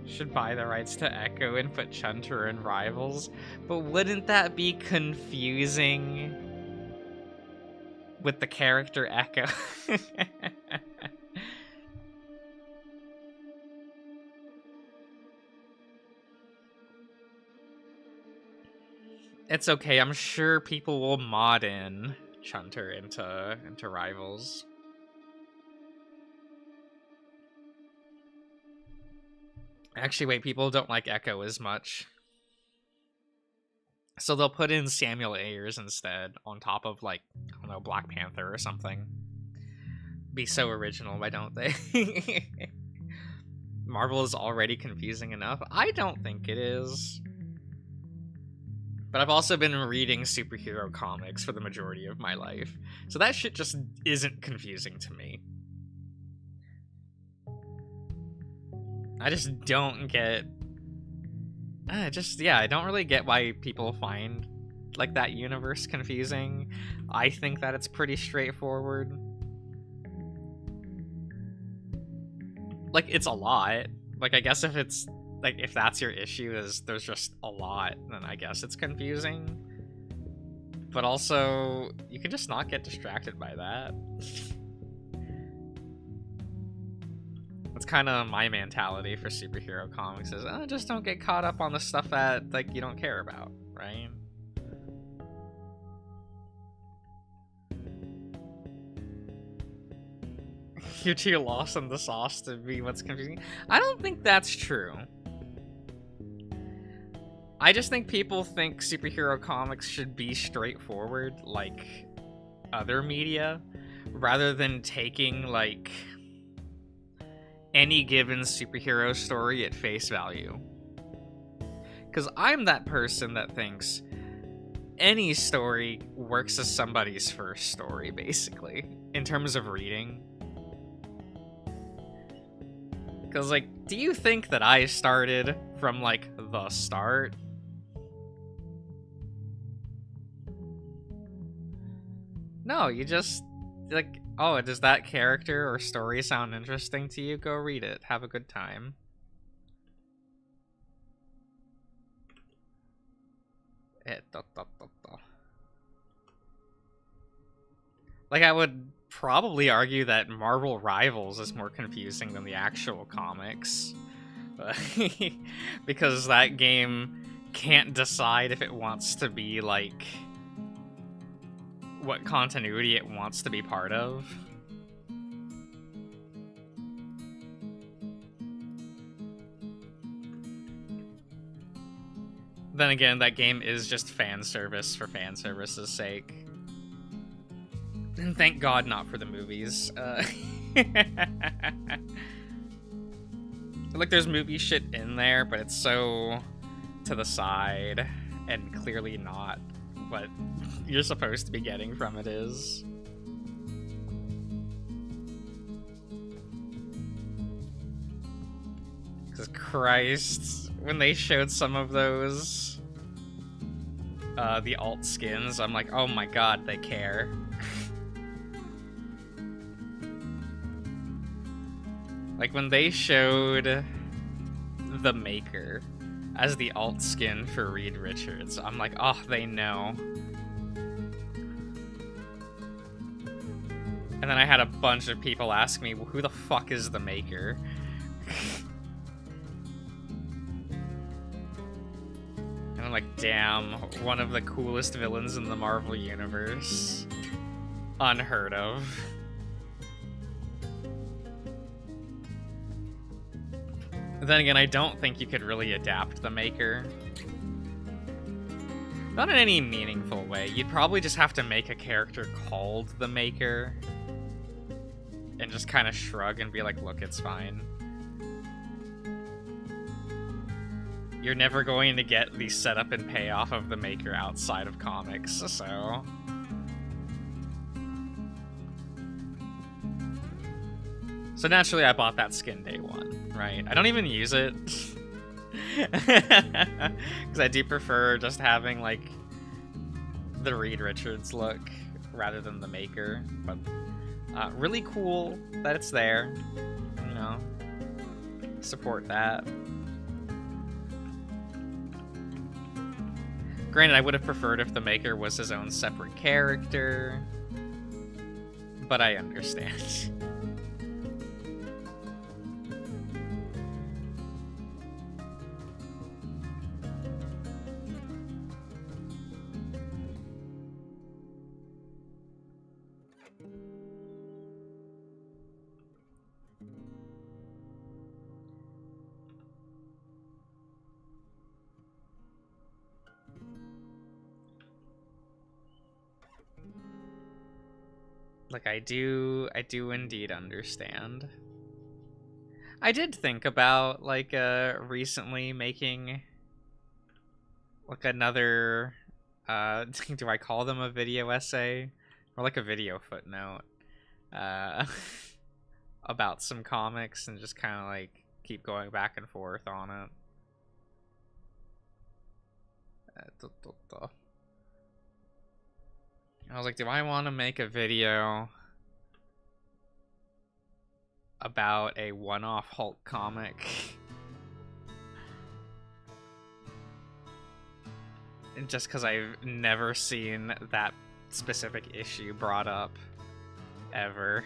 Should buy the rights to Echo and put Chunter in Rivals, but wouldn't that be confusing with the character Echo? It's okay, I'm sure people will mod in Chunter into Rivals. Actually, wait, people don't like Echo as much. So they'll put in Samuel Ayers instead, on top of, like, I don't know, Black Panther or something. Be so original, why don't they? Marvel is already confusing enough. I don't think it is. But I've also been reading superhero comics for the majority of my life. So that shit just isn't confusing to me. I just don't get... I don't really get why people find, like, that universe confusing. I think that it's pretty straightforward. Like, it's a lot. Like, I guess if it's... Like, if that's your issue, is there's just a lot, then I guess it's confusing. But also, you can just not get distracted by that. That's kind of my mentality for superhero comics is, just don't get caught up on the stuff that, like, you don't care about, right? You're too lost in the sauce to be what's confusing. I don't think that's true. I just think people think superhero comics should be straightforward, like other media, rather than taking, like, any given superhero story at face value. Because I'm that person that thinks any story works as somebody's first story, basically, in terms of reading. Because, like, do you think that I started from, like, the start? No, you just, like, oh, does that character or story sound interesting to you? Go read it. Have a good time. Like, I would probably argue that Marvel Rivals is more confusing than the actual comics. Because that game can't decide if it wants to be, like, what continuity it wants to be part of. Then again, that game is just fan service for fan service's sake. And thank God not for the movies. Like, there's movie shit in there, but it's so to the side and clearly not what you're supposed to be getting from it is. Because Christ, when they showed some of those, the alt skins, I'm like, oh my god, they care. Like, when they showed the Maker as the alt skin for Reed Richards, I'm like, oh, they know. And then I had a bunch of people ask me, well, who the fuck is the Maker? And I'm like, damn, one of the coolest villains in the Marvel Universe. Unheard of. Then again, I don't think you could really adapt the Maker. Not in any meaningful way. You'd probably just have to make a character called the Maker. And just kind of shrug and be like, look, it's fine. you're never going to get the setup and payoff of the maker outside of comics, so... So naturally, I bought that skin day one, right? I don't even use it. Because I do prefer just having, like, the Reed Richards look rather than the maker. But really cool that it's there. You know, support that. Granted, I would have preferred if the maker was his own separate character. But I understand. Like, I do indeed understand. I did think about, like, recently making, like, another, do I call them a video essay? Or, like, a video footnote, about some comics and just kind of, like, keep going back and forth on it. I was like, do I want to make a video about a one-off Hulk comic? And just because I've never seen that specific issue brought up ever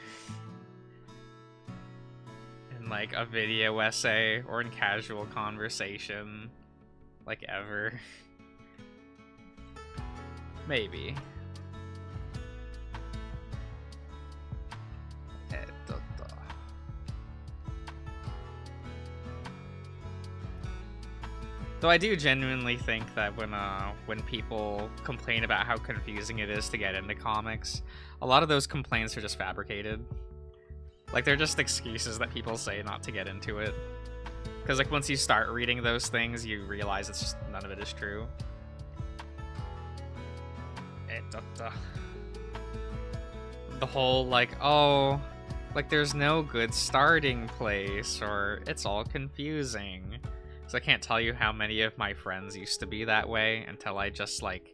in, like, a video essay or in casual conversation, like, ever. Maybe. Though I do genuinely think that when people complain about how confusing it is to get into comics, a lot of those complaints are just fabricated. Like, they're just excuses that people say not to get into it. Because, like, once you start reading those things, you realize it's just none of it is true. The whole, like, oh, like, there's no good starting place, or it's all confusing. So I can't tell you how many of my friends used to be that way until I just, like,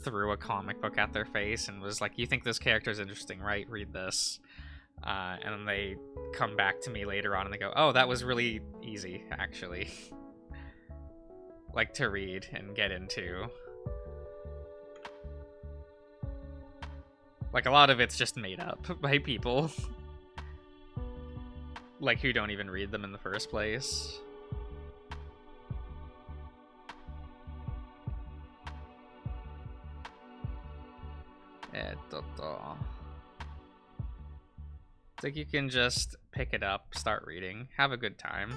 threw a comic book at their face and was like, you think this character's interesting, right? Read this. And then they come back to me later on and they go, oh, that was really easy, actually. Like, to read and get into. Like, a lot of it's just made up by people. Like, who don't even read them in the first place. It's like you can just pick it up, start reading, have a good time.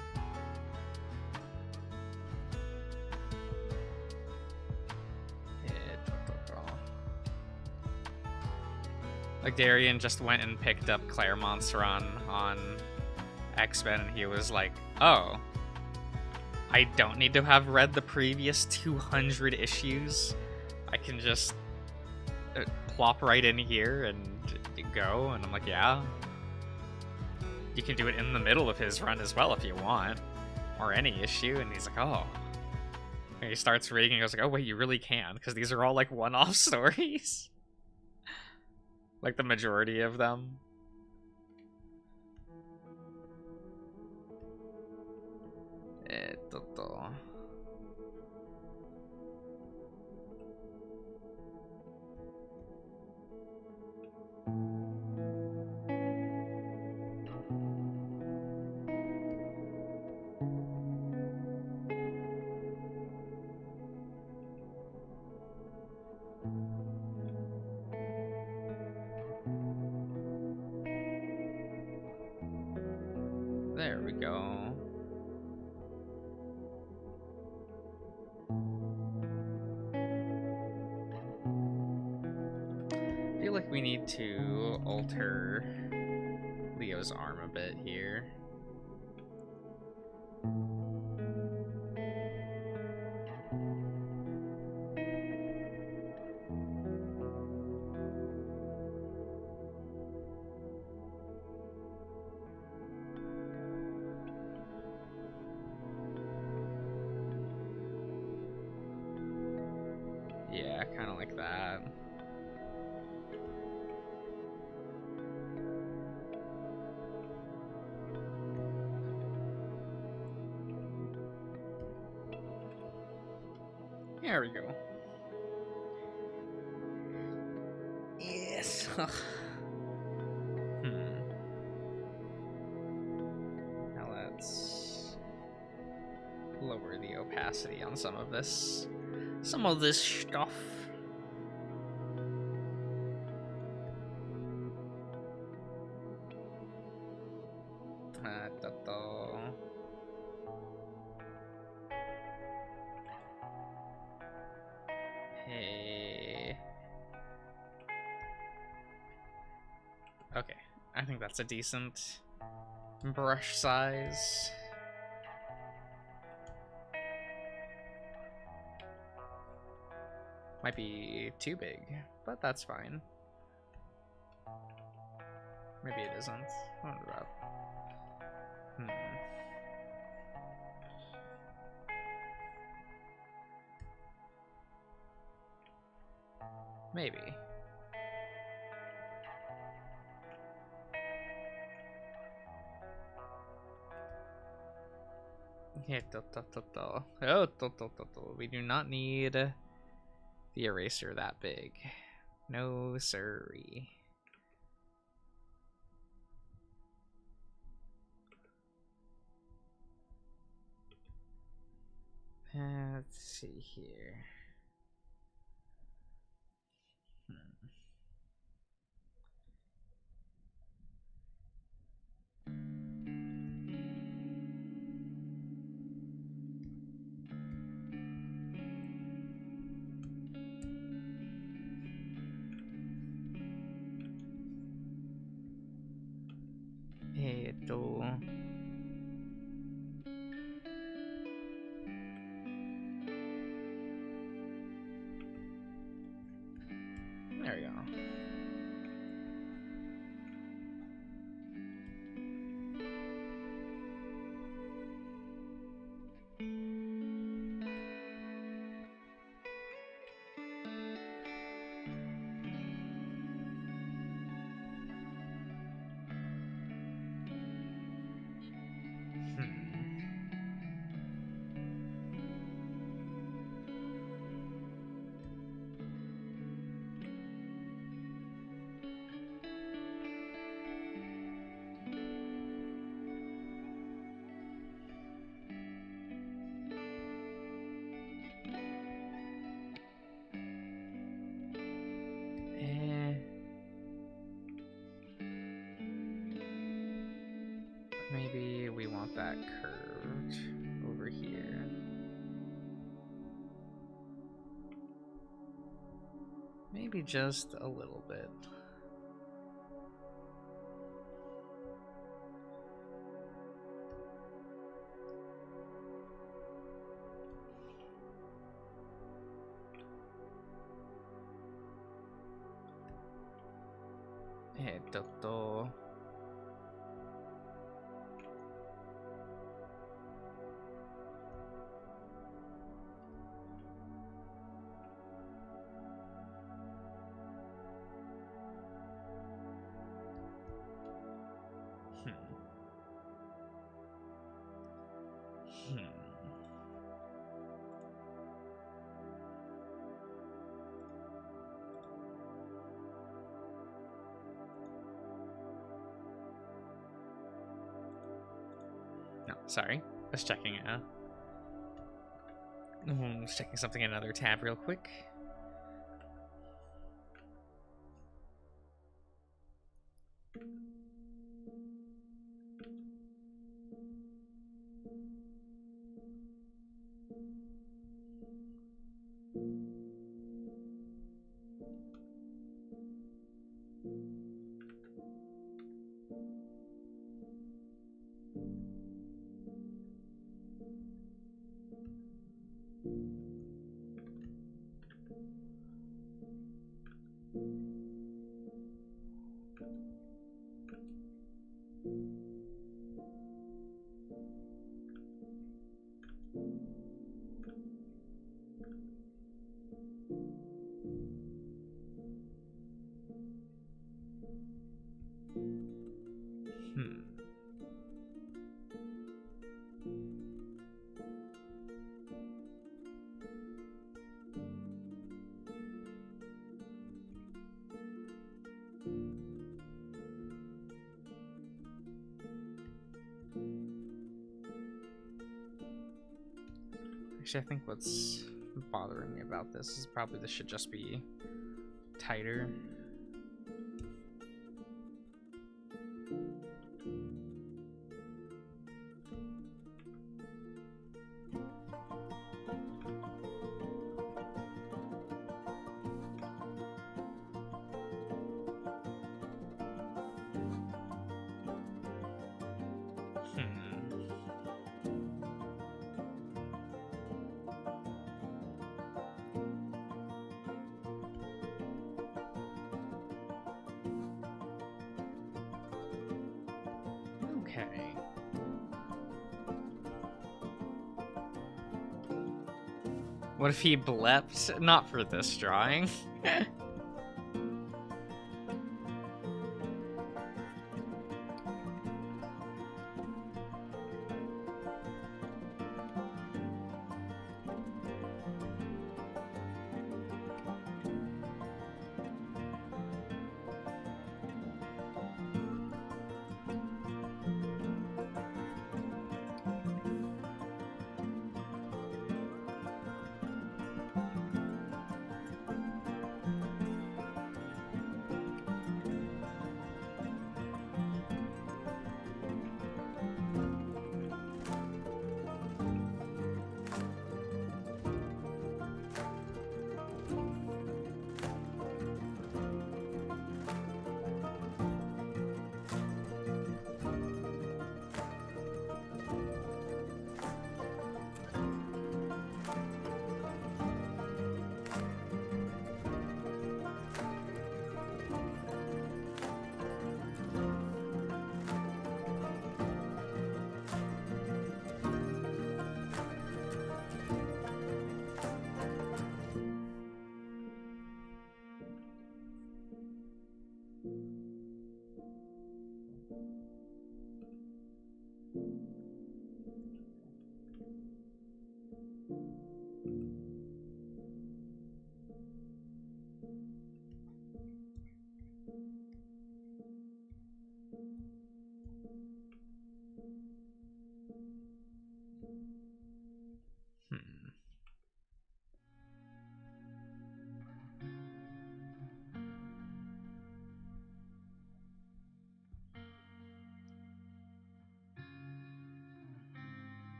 Like, Darian just went and picked up Claremont's run on X-Men, and he was like, oh, I don't need to have read the previous 200 issues. I can just plop right in here and go. And I'm like, yeah. You can do it in the middle of his run as well if you want. Or any issue. And he's like, oh. And he starts reading and goes like, oh wait, you really can. Because these are all like one-off stories. Like the majority of them. There we go. I feel like we need to alter Leo's arm a bit here. kind of like that. There we go. Yes. Now let's lower the opacity on some of this stuff. Hey. Okay, I think that's a decent brush size. Might be too big, but that's fine. Maybe it isn't. I wonder about. Maybe. Yeah, we do not need the eraser that big. No siree. Let's see here. There we go. Maybe we want that curved over here. Maybe just a little bit. No, sorry. I was checking checking something in another tab real quick. Actually, I think what's bothering me about this is probably this should just be tighter. Okay. What if he blept? Not for this drawing.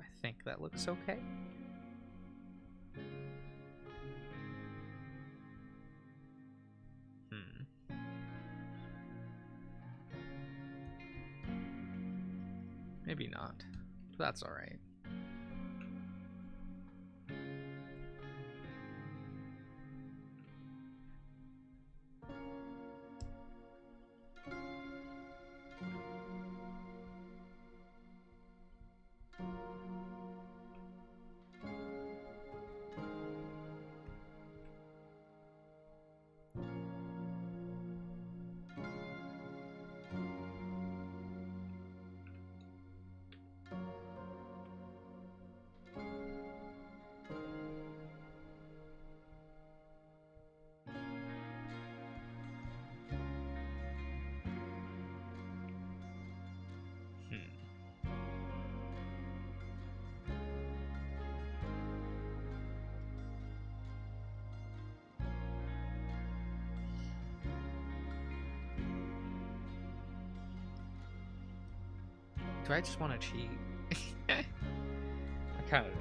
I think that looks okay. Maybe not. But that's all right. Do I just want to cheat? I kind of do.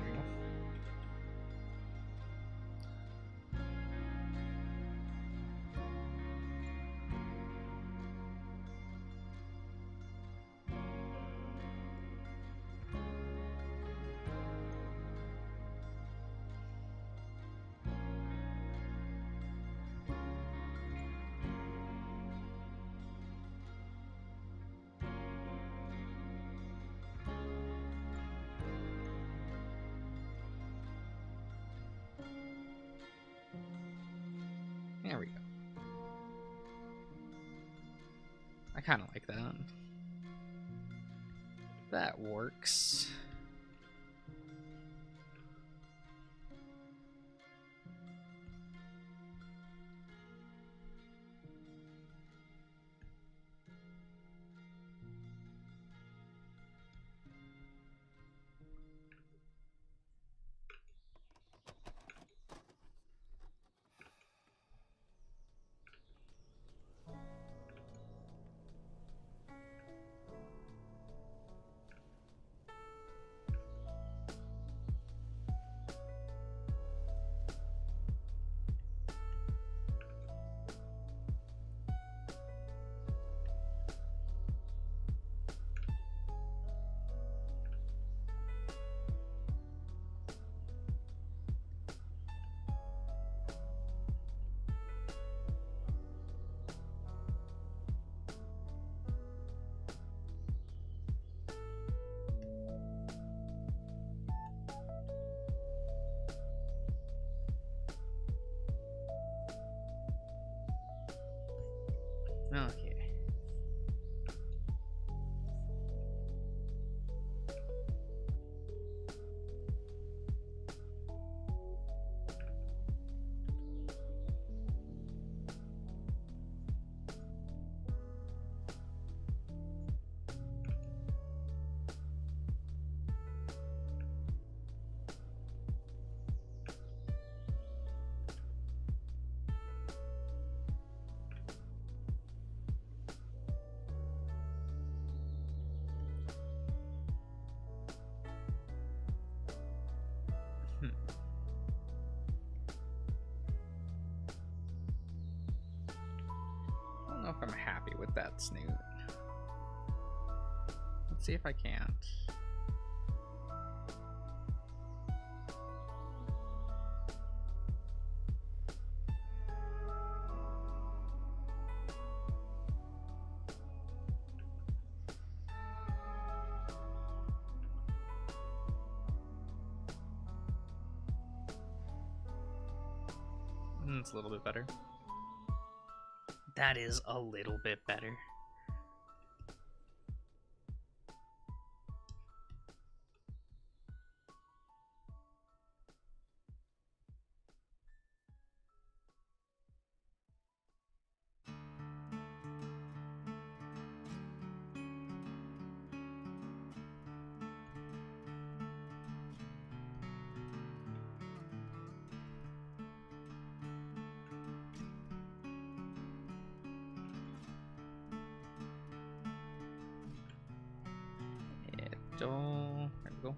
There we go. I kind of like that. That works. Okay. I don't know if I'm happy with that snoot. Let's see if I can't. It's a little bit better. That is a little bit better. There we go.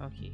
Okay.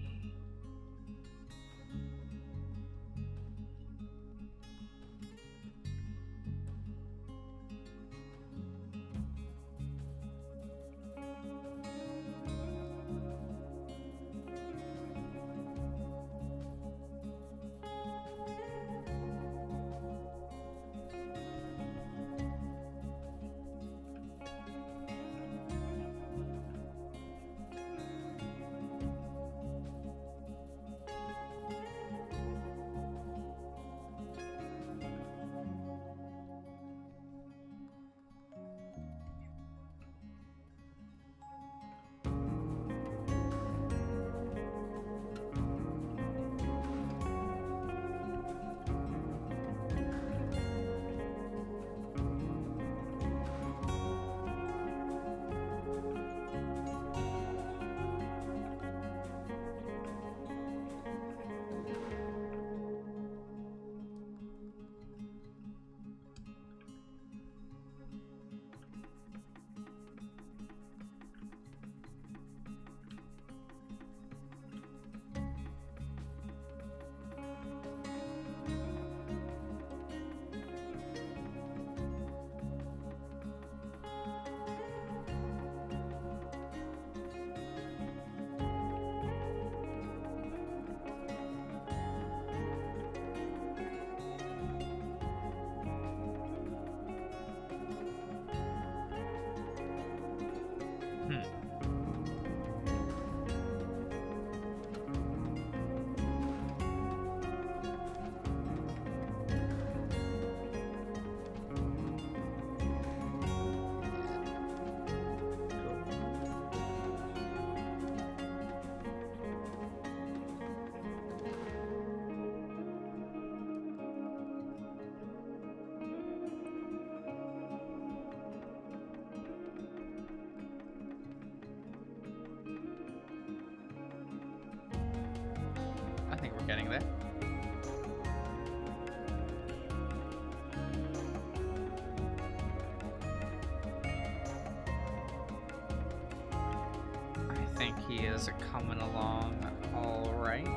getting there. I think he is coming along all right.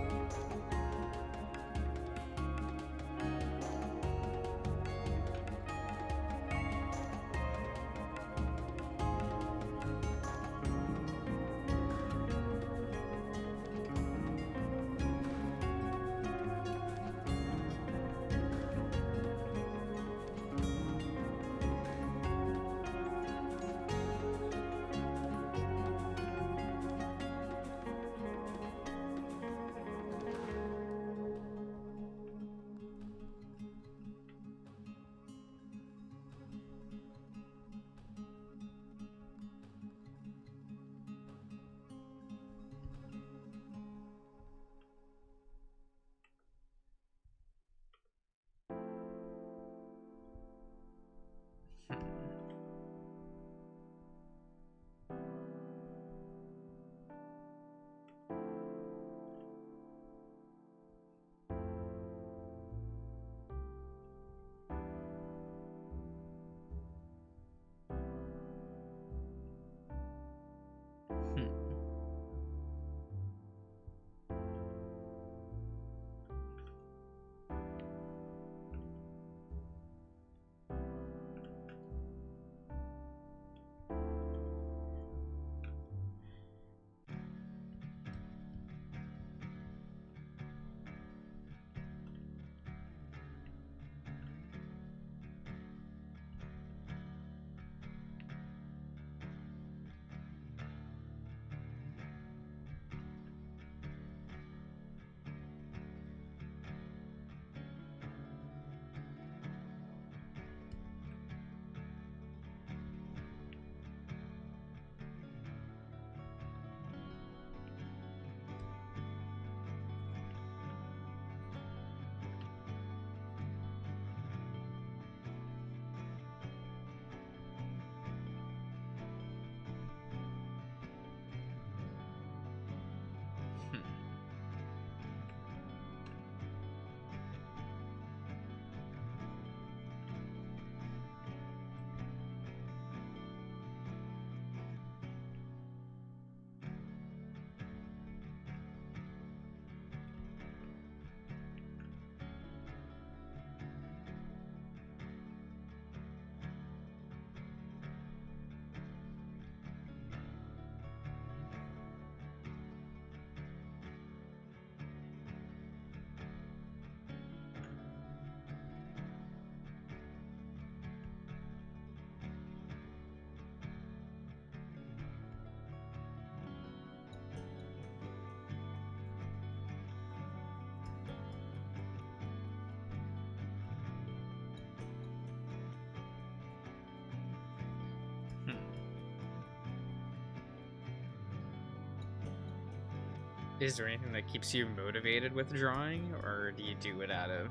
Is there anything that keeps you motivated with drawing, or do you do it out of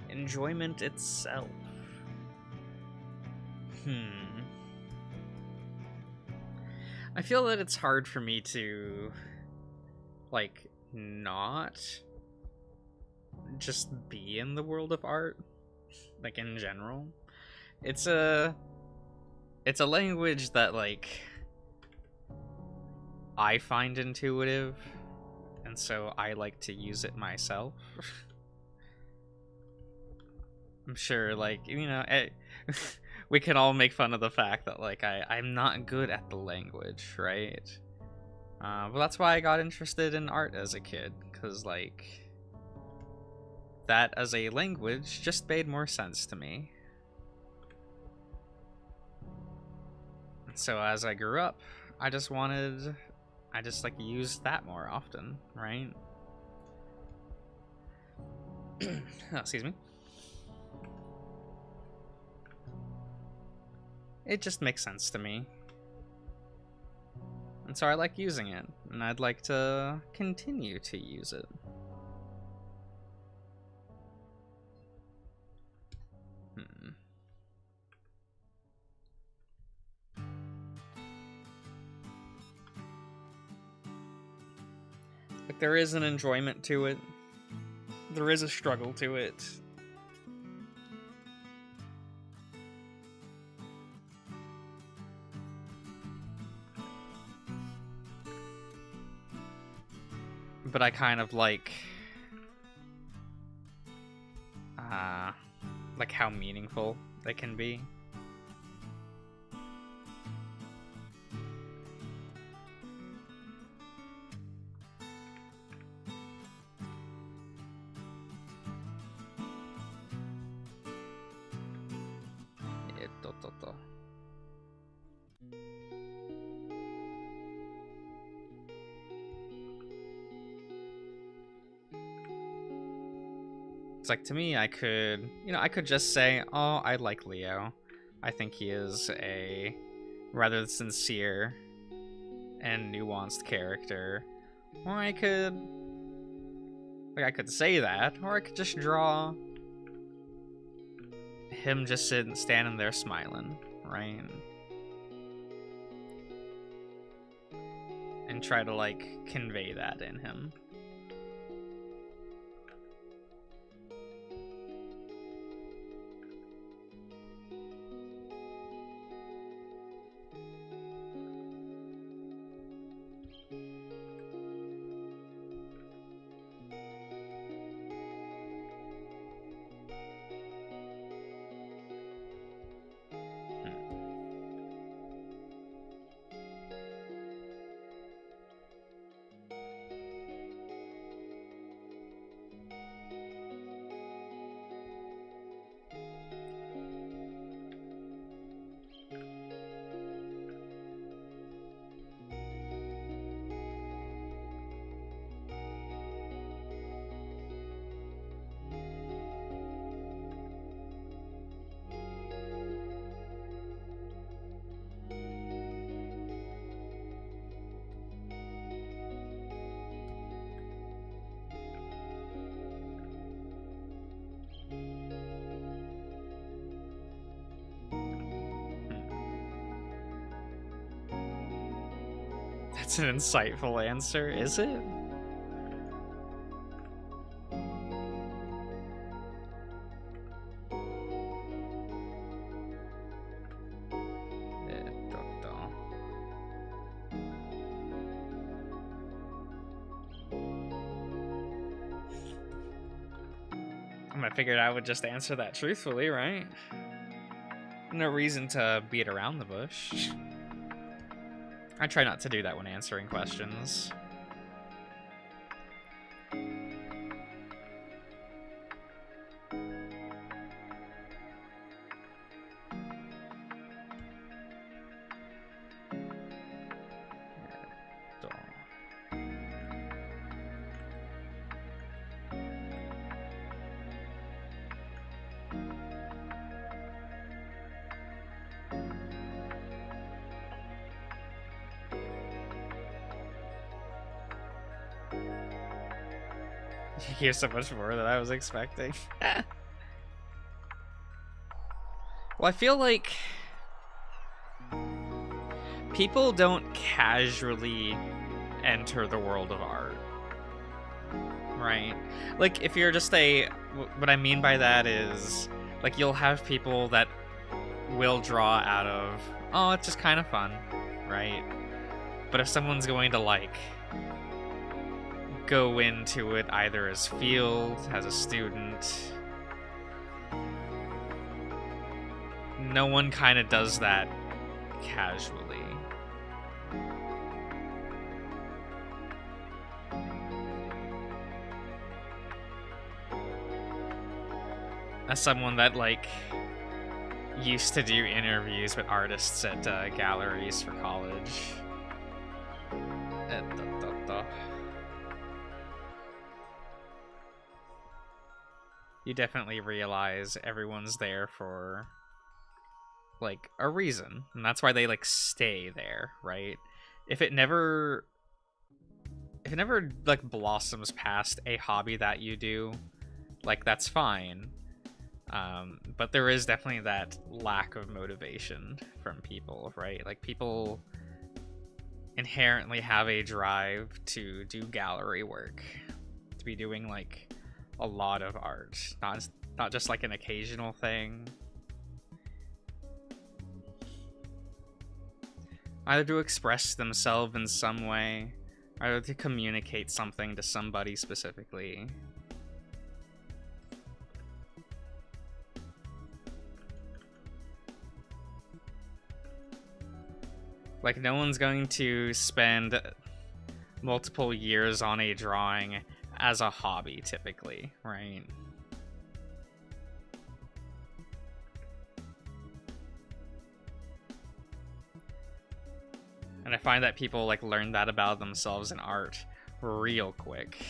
enjoyment itself? I feel that it's hard for me to, like, not just be in the world of art, like, in general. It's a language that, like, I find intuitive, and so I like to use it myself. I'm sure, like, you know, we can all make fun of the fact that, like, I'm not good at the language, right? But that's why I got interested in art as a kid, because, like, that as a language just made more sense to me. So as I grew up, I just like use that more often, right? Oh, excuse me. It just makes sense to me. And so I like using it, and I'd like to continue to use it. Like, there is an enjoyment to it, There is a struggle to it. But I kind of like how meaningful they can be. It's like, to me, I could just say, oh, I like Leo. I think he is a rather sincere and nuanced character. Or I could say that, or I could just draw him just standing there smiling, right? And try to, like, convey that in him. That's an insightful answer, is it? I figured I would just answer that truthfully, right? No reason to beat around the bush. I try not to do that when answering questions. You hear so much more than I was expecting. Well, I feel like people don't casually enter the world of art, right? Like, if you're just what I mean by that is, like, you'll have people that will draw out of, oh, it's just kind of fun, right? But if someone's going to, like, go into it either as field, as a student, no one kind of does that casually. As someone that, like, used to do interviews with artists at galleries for college. You definitely realize everyone's there for, like, a reason. And that's why they, like, stay there, right? If it never, like, blossoms past a hobby that you do, like, that's fine. But there is definitely that lack of motivation from people, right? Like, people inherently have a drive to do gallery work, to be doing, like, a lot of art, not just like an occasional thing. Either to express themselves in some way, either to communicate something to somebody specifically. Like, no one's going to spend multiple years on a drawing as a hobby, typically, right? And I find that people, like, learn that about themselves in art real quick.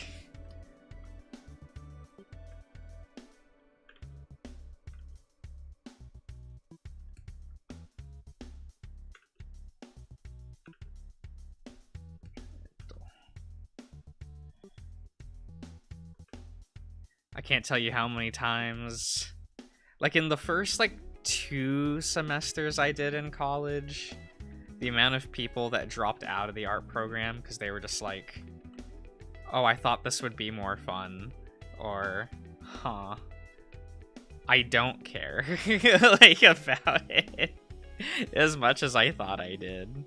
I can't tell you how many times, like, in the first, like, 2 semesters I did in college, the amount of people that dropped out of the art program because they were just like, oh, I thought this would be more fun, or, huh, I don't care, like, about it as much as I thought I did.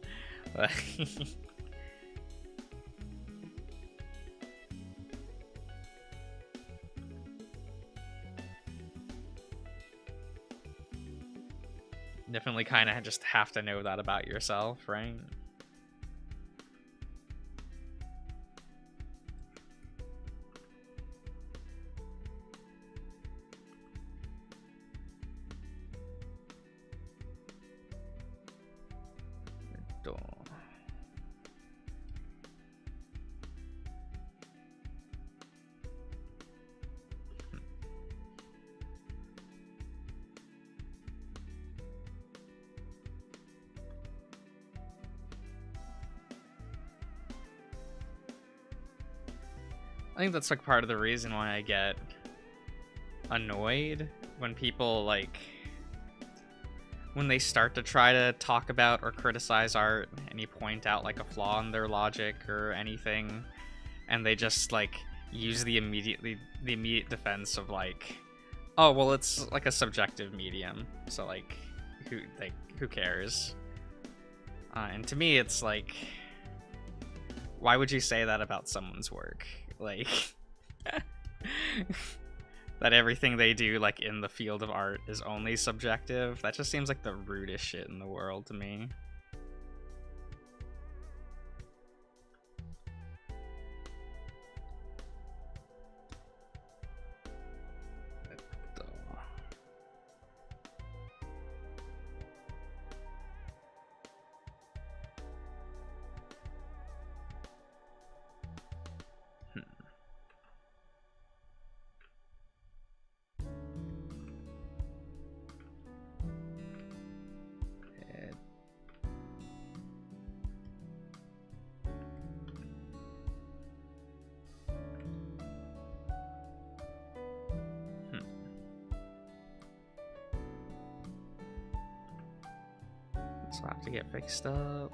Definitely kind of just have to know that about yourself, right? I think that's like part of the reason why I get annoyed when people, like, when they start to try to talk about or criticize art and you point out like a flaw in their logic or anything, and they just like use the immediate defense of like, oh well, it's like a subjective medium, so like who cares? And to me it's like, why would you say that about someone's work? Like, that everything they do, like, in the field of art is only subjective? That just seems like the rudest shit in the world to me. So I have to get fixed up.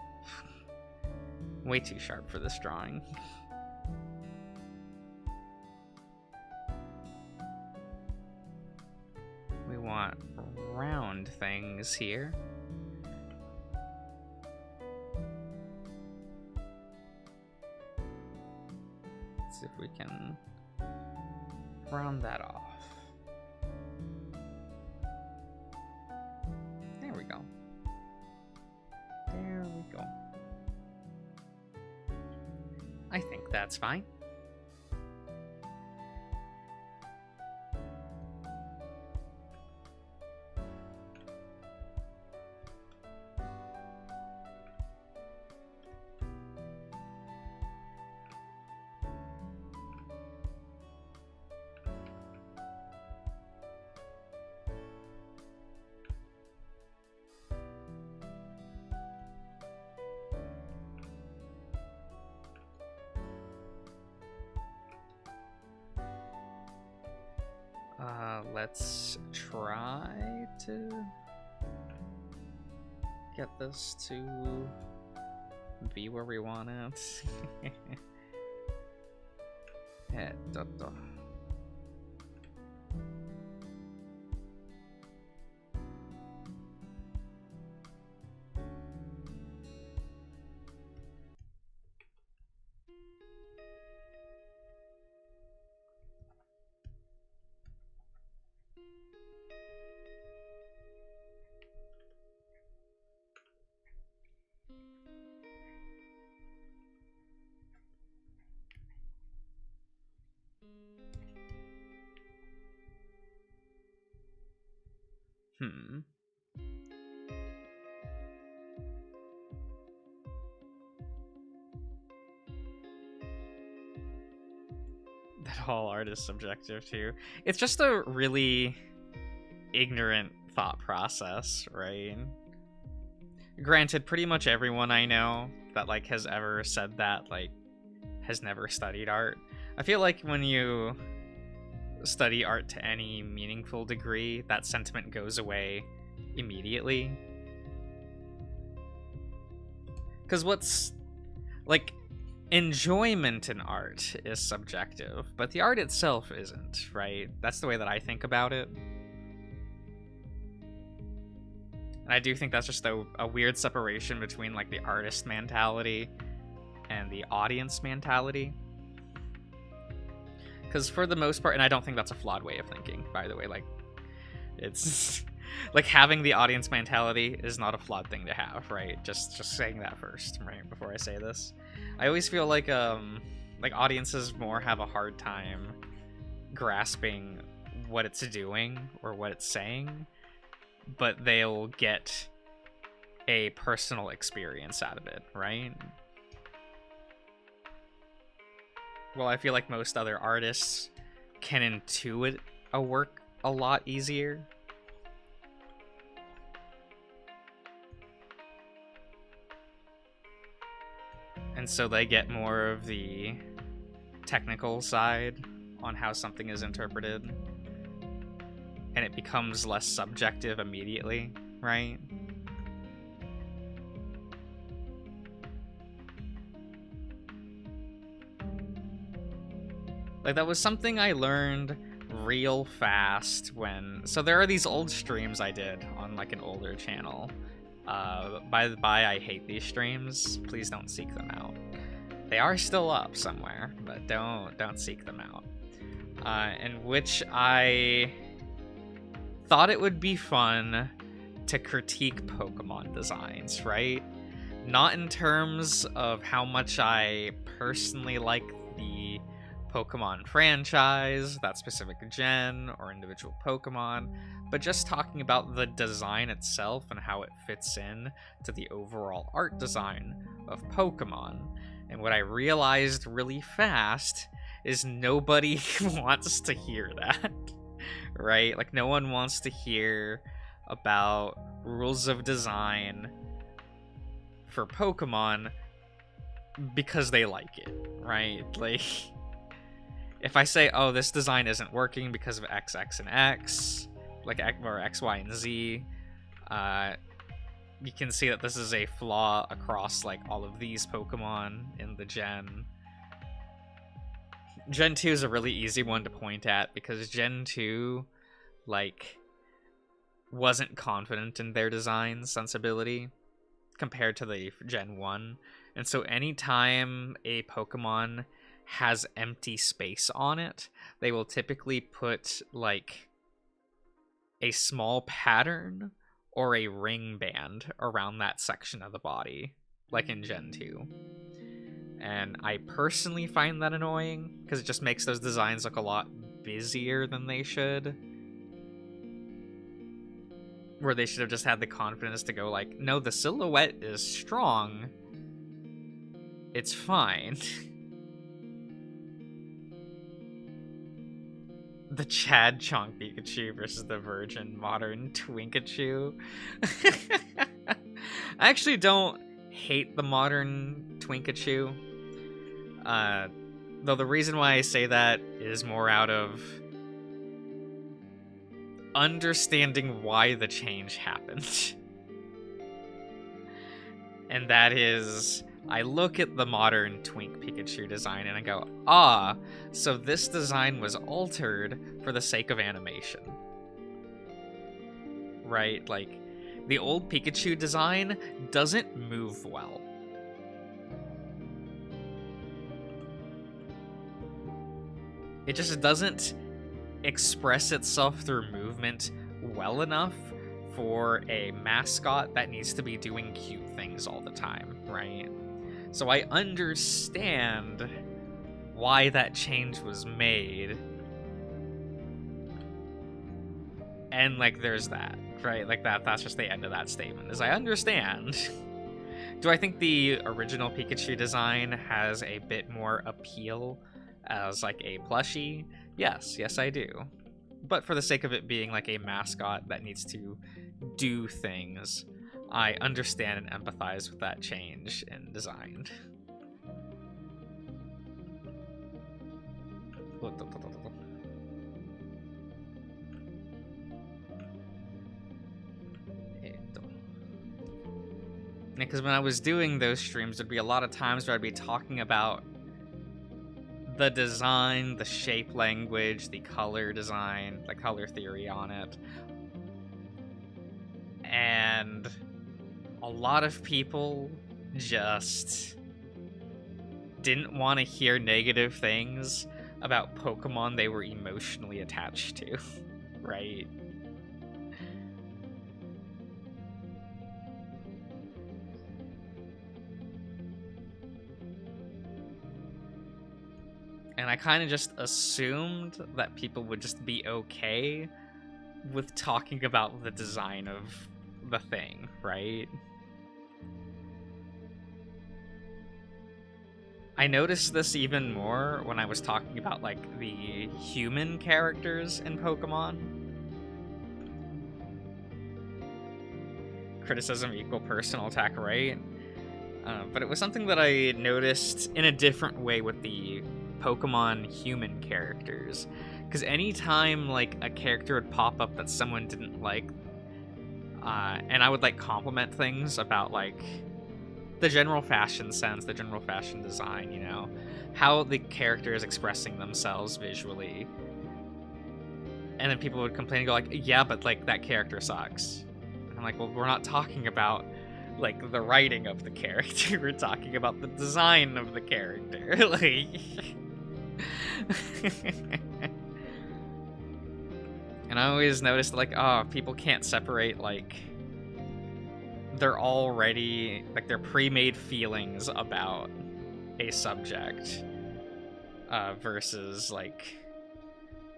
Way too sharp for this drawing. We want round things here. Let's see if we can round that off. There we go. There we go. I think that's fine. Let's try to get this to be where we want it. That all art is subjective too. It's just a really ignorant thought process, right? Granted, pretty much everyone I know that like has ever said that like has never studied art. I feel like when you study art to any meaningful degree, that sentiment goes away immediately. Because what's like enjoyment in art is subjective, but the art itself isn't, right? That's the way that I think about it. And I do think that's just a weird separation between like the artist mentality and the audience mentality. Because for the most part, and I don't think that's a flawed way of thinking, by the way, like, it's like having the audience mentality is not a flawed thing to have, right? Just saying that first, right, before I say this. I always feel like audiences more have a hard time grasping what it's doing or what it's saying, but they'll get a personal experience out of it, right? Well, I feel like most other artists can intuit a work a lot easier. And so they get more of the technical side on how something is interpreted. And it becomes less subjective immediately, right? Like, that was something I learned real fast when... So there are these old streams I did on, like, an older channel. By I hate these streams. Please don't seek them out. They are still up somewhere, but don't seek them out. In which I thought it would be fun to critique Pokemon designs, right? Not in terms of how much I personally like the Pokemon franchise, that specific gen, or individual Pokemon, but just talking about the design itself and how it fits in to the overall art design of Pokemon. And what I realized really fast is nobody wants to hear that, right? Like, no one wants to hear about rules of design for Pokemon because they like it, right? Like, if I say, oh, this design isn't working because of X, X, and X, like, or X, Y, and Z, you can see that this is a flaw across, like, all of these Pokemon in the gen. Gen 2 is a really easy one to point at because Gen 2, like, wasn't confident in their design sensibility compared to the Gen 1. And so anytime a Pokemon has empty space on it, they will typically put, like, a small pattern or a ring band around that section of the body, like in Gen 2. And I personally find that annoying, because it just makes those designs look a lot busier than they should. Where they should have just had the confidence to go like, no, the silhouette is strong. It's fine. The Chad Chonk Pikachu versus the Virgin Modern Twinkachoo. I actually don't hate the modern Twinkachoo. Though the reason why I say that is more out of understanding why the change happened. And that is, I look at the modern Twink Pikachu design and I go, ah, so this design was altered for the sake of animation. Right? Like, the old Pikachu design doesn't move well. It just doesn't express itself through movement well enough for a mascot that needs to be doing cute things all the time, right? So I understand why that change was made. And, like, there's that, right? Like, that's just the end of that statement, is I understand. Do I think the original Pikachu design has a bit more appeal as, like, a plushie? Yes, I do. But for the sake of it being, like, a mascot that needs to do things, I understand and empathize with that change in design. Because when I was doing those streams, there'd be a lot of times where I'd be talking about the design, the shape language, the color design, the color theory on it. And a lot of people just didn't want to hear negative things about Pokemon they were emotionally attached to, right? And I kind of just assumed that people would just be okay with talking about the design of the thing, right? I noticed this even more when I was talking about, like, the human characters in Pokemon. Criticism equal personal attack, right? But it was something that I noticed in a different way with the Pokemon human characters. Because anytime, like, a character would pop up that someone didn't like, and I would, like, compliment things about, like, the general fashion sense, the general fashion design, you know, how the character is expressing themselves visually. And then people would complain and go, like, yeah, but, like, that character sucks. And I'm like, well, we're not talking about, like, the writing of the character. We're talking about the design of the character. Like... And I always noticed, like, oh, people can't separate, like, they're already, like, their pre-made feelings about a subject versus, like,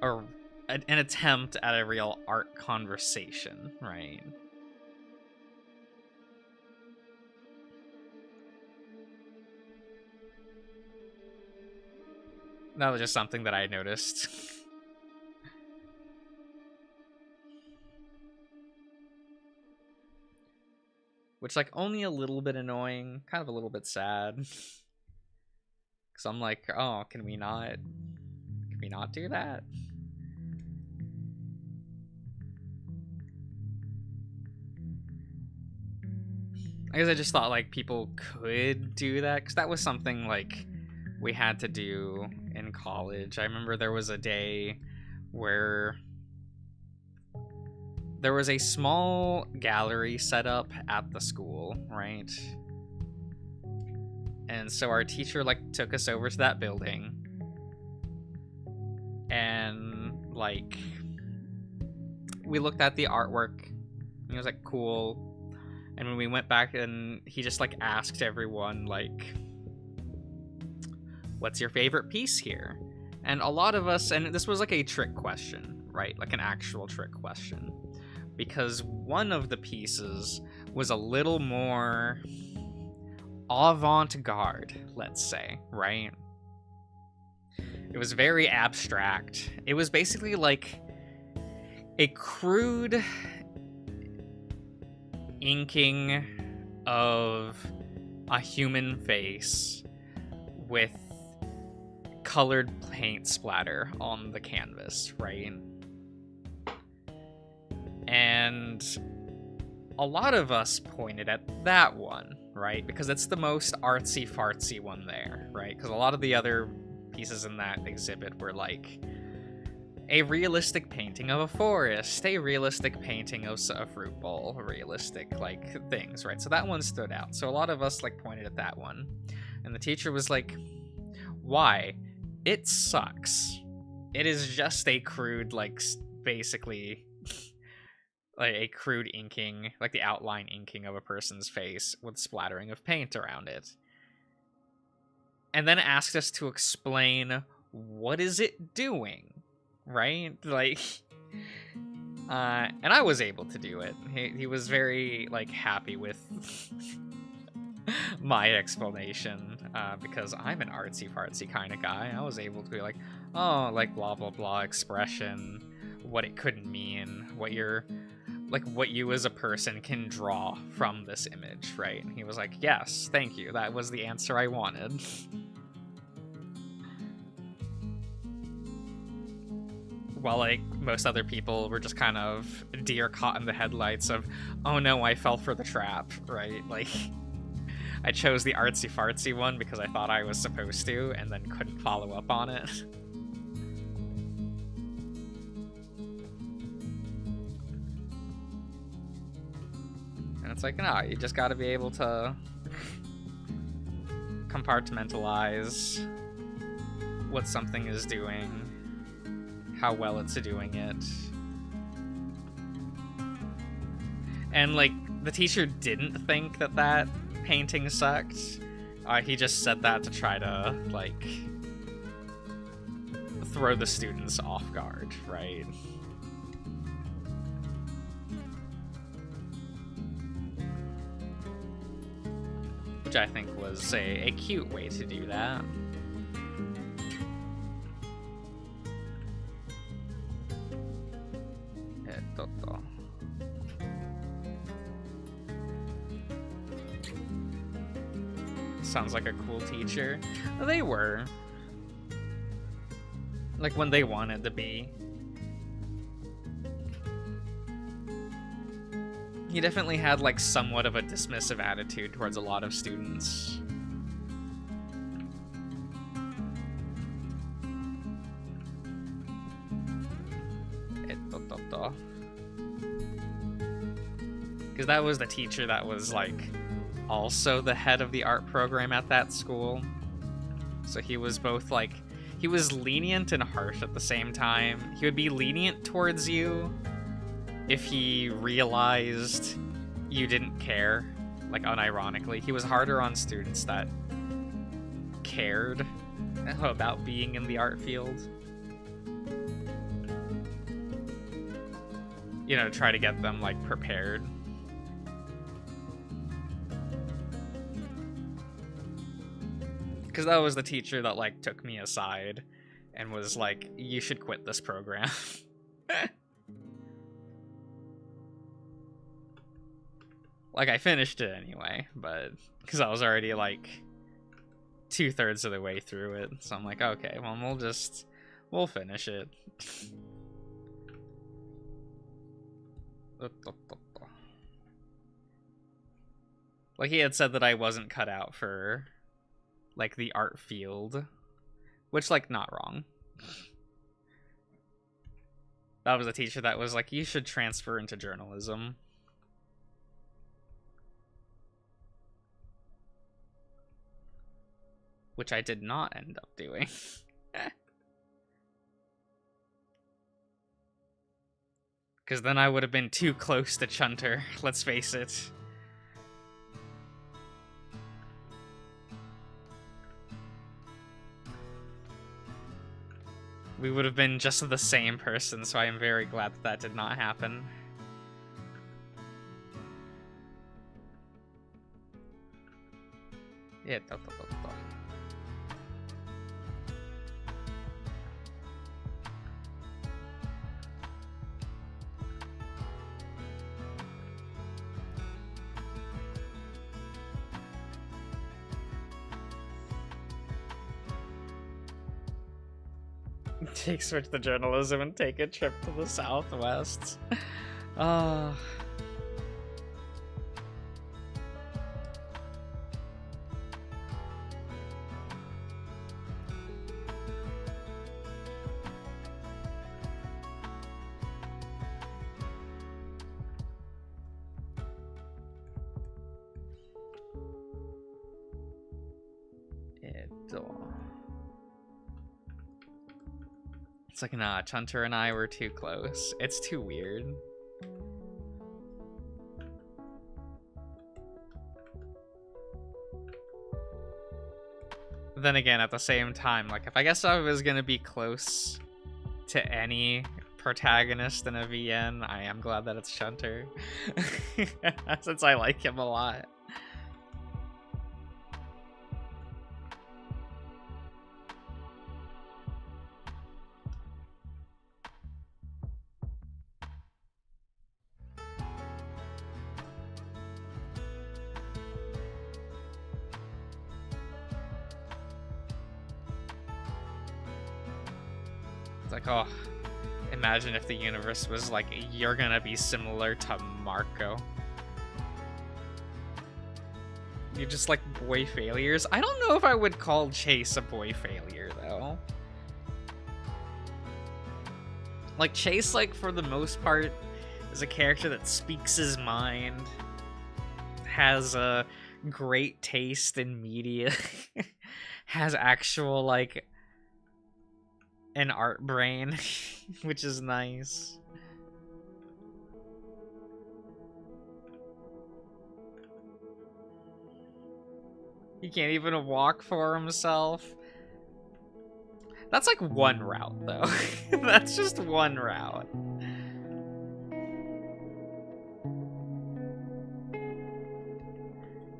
an attempt at a real art conversation, right? That was just something that I noticed. Which, like, only a little bit annoying, kind of a little bit sad. Because I'm like, oh, can we not do that? I guess I just thought, like, people could do that, because that was something, like, we had to do in college. I remember there was a day where there was a small gallery set up at the school, right? And so our teacher, like, took us over to that building. And, like, we looked at the artwork. And it was, like, cool. And when we went back, and he just, like, asked everyone, like, what's your favorite piece here? And a lot of us, and this was, like, a trick question, right? Like, an actual trick question. Because one of the pieces was a little more avant-garde, let's say, right? It was very abstract. It was basically like a crude inking of a human face with colored paint splatter on the canvas, right? And a lot of us pointed at that one, right? Because it's the most artsy-fartsy one there, right? Because a lot of the other pieces in that exhibit were like a realistic painting of a forest, a realistic painting of a fruit bowl, realistic, like, things, right? So that one stood out. So a lot of us, like, pointed at that one. And the teacher was like, why? It sucks. It is just a crude, like, basically... like a crude inking, like the outline inking of a person's face with splattering of paint around it. And then asked us to explain what is it doing, right? Like, And I was able to do it. He was very, like, happy with my explanation, because I'm an artsy-fartsy kind of guy. I was able to be like, oh, like, blah, blah, blah, expression, what it could mean, what you as a person can draw from this image, right? And he was like, yes, thank you, that was the answer I wanted. While, like, most other people were just kind of deer caught in the headlights of, oh no, I fell for the trap, right? Like, I chose the artsy-fartsy one because I thought I was supposed to, and then couldn't follow up on it. And it's like, no, you just gotta be able to compartmentalize what something is doing, how well it's doing it. And, like, the teacher didn't think that painting sucked. He just said that to try to, like, throw the students off guard, right? Which I think was a cute way to do that. Sounds like a cool teacher. They were. Like, when they wanted to be. He definitely had, like, somewhat of a dismissive attitude towards a lot of students. Because that was the teacher that was, like, also the head of the art program at that school. So he was both, like, he was lenient and harsh at the same time. He would be lenient towards you if he realized you didn't care, like, unironically. He was harder on students that cared about being in the art field. You know, try to get them, like, prepared. Because that was the teacher that, like, took me aside and was like, you should quit this program. Like, I finished it anyway, but because I was already, like, 2/3 of the way through it. So I'm like, okay, well, we'll finish it. Like, he had said that I wasn't cut out for, like, the art field, which, like, not wrong. That was a teacher that was like, you should transfer into journalism. Which I did not end up doing. Because then I would have been too close to Chunter, let's face it. We would have been just the same person, so I am very glad that that did not happen. Yeah, switch the journalism and take a trip to the Southwest. It's like, nah, Chunter and I were too close. It's too weird. Then again, at the same time, like, if I guess I was gonna be close to any protagonist in a VN, I am glad that it's Shunter. Since I like him a lot. It's like, oh, imagine if the universe was like, you're gonna be similar to Marco. You're just like boy failures. I don't know if I would call Chase a boy failure though. Like Chase, like for the most part, is a character that speaks his mind, has a great taste in media, has actual like an art brain, which is nice. He can't even walk for himself. That's like one route though. That's just one route.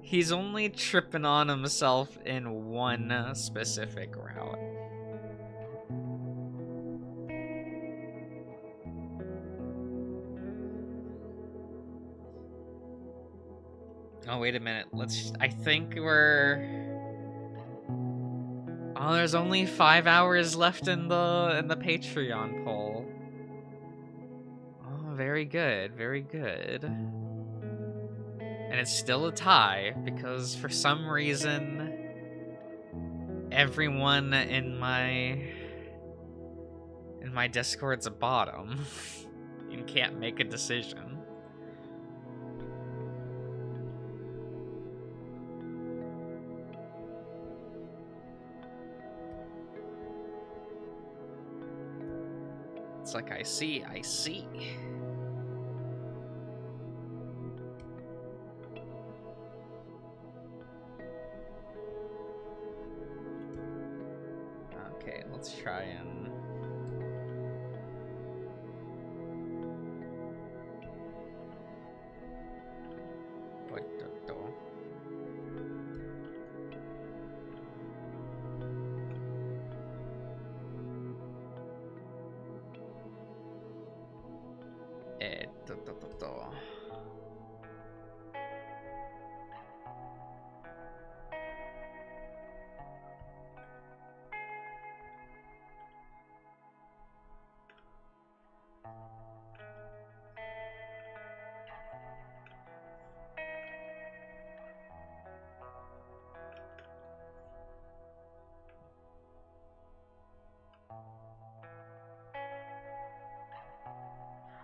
He's only tripping on himself in one specific route. Oh, wait a minute. I think we're... Oh, there's only 5 hours left in the Patreon poll. Oh, very good, very good. And it's still a tie, because for some reason, everyone in my Discord's a bottom and can't make a decision. It's like, I see. Okay, let's try and...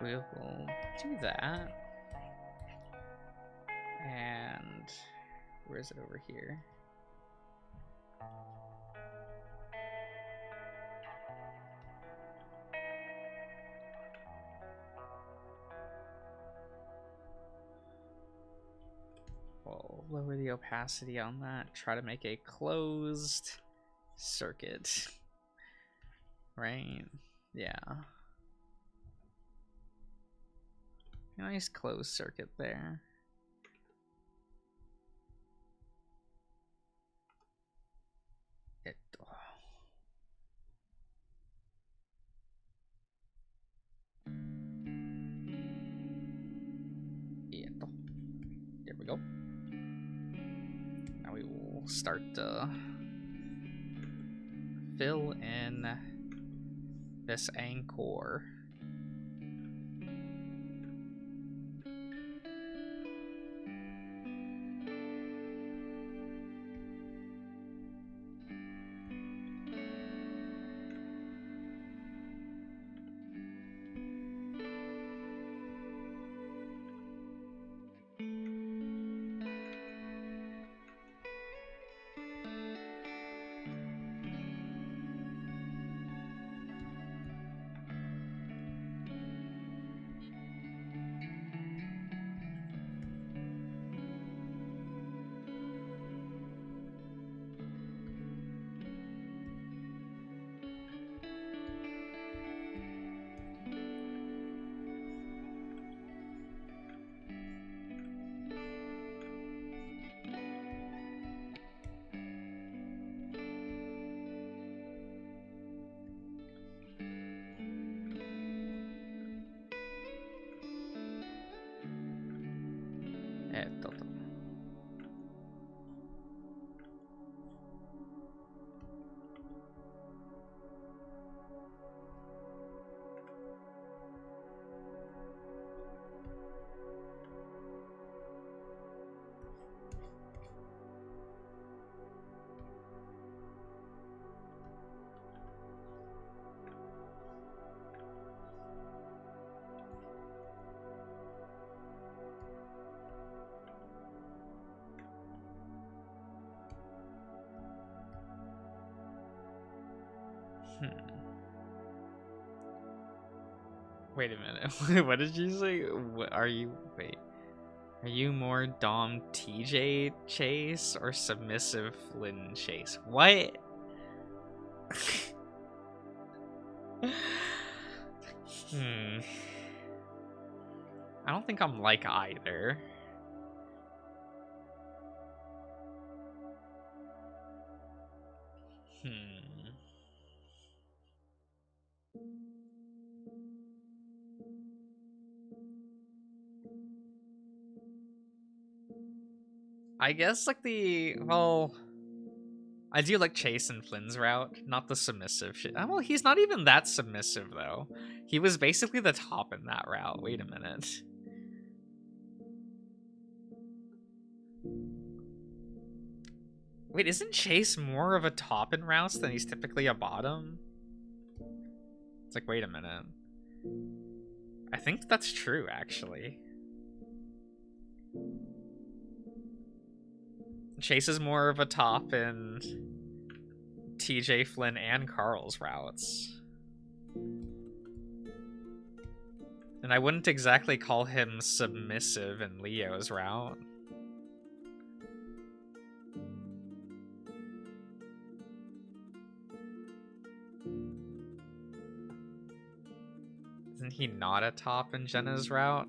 We will do that. And where is it over here? We'll lower the opacity on that. Try to make a closed circuit. Right? Yeah. Nice closed circuit there. There we go. Now we will start to fill in this anchor. Hmm. Wait a minute. What did you say? What are you? Wait. Are you more Dom TJ Chase or submissive Flynn Chase? What? Hmm. I don't think I'm like either. Hmm. I guess like well, I do like Chase and Flynn's route, not the submissive shit. Well, he's not even that submissive though. He was basically the top in that route. Wait a minute. Wait, isn't Chase more of a top in routes than he's typically a bottom? It's like, wait a minute. I think that's true, actually. Chase is more of a top in TJ, Flynn, and Carl's routes. And I wouldn't exactly call him submissive in Leo's route. Isn't he not a top in Jenna's route?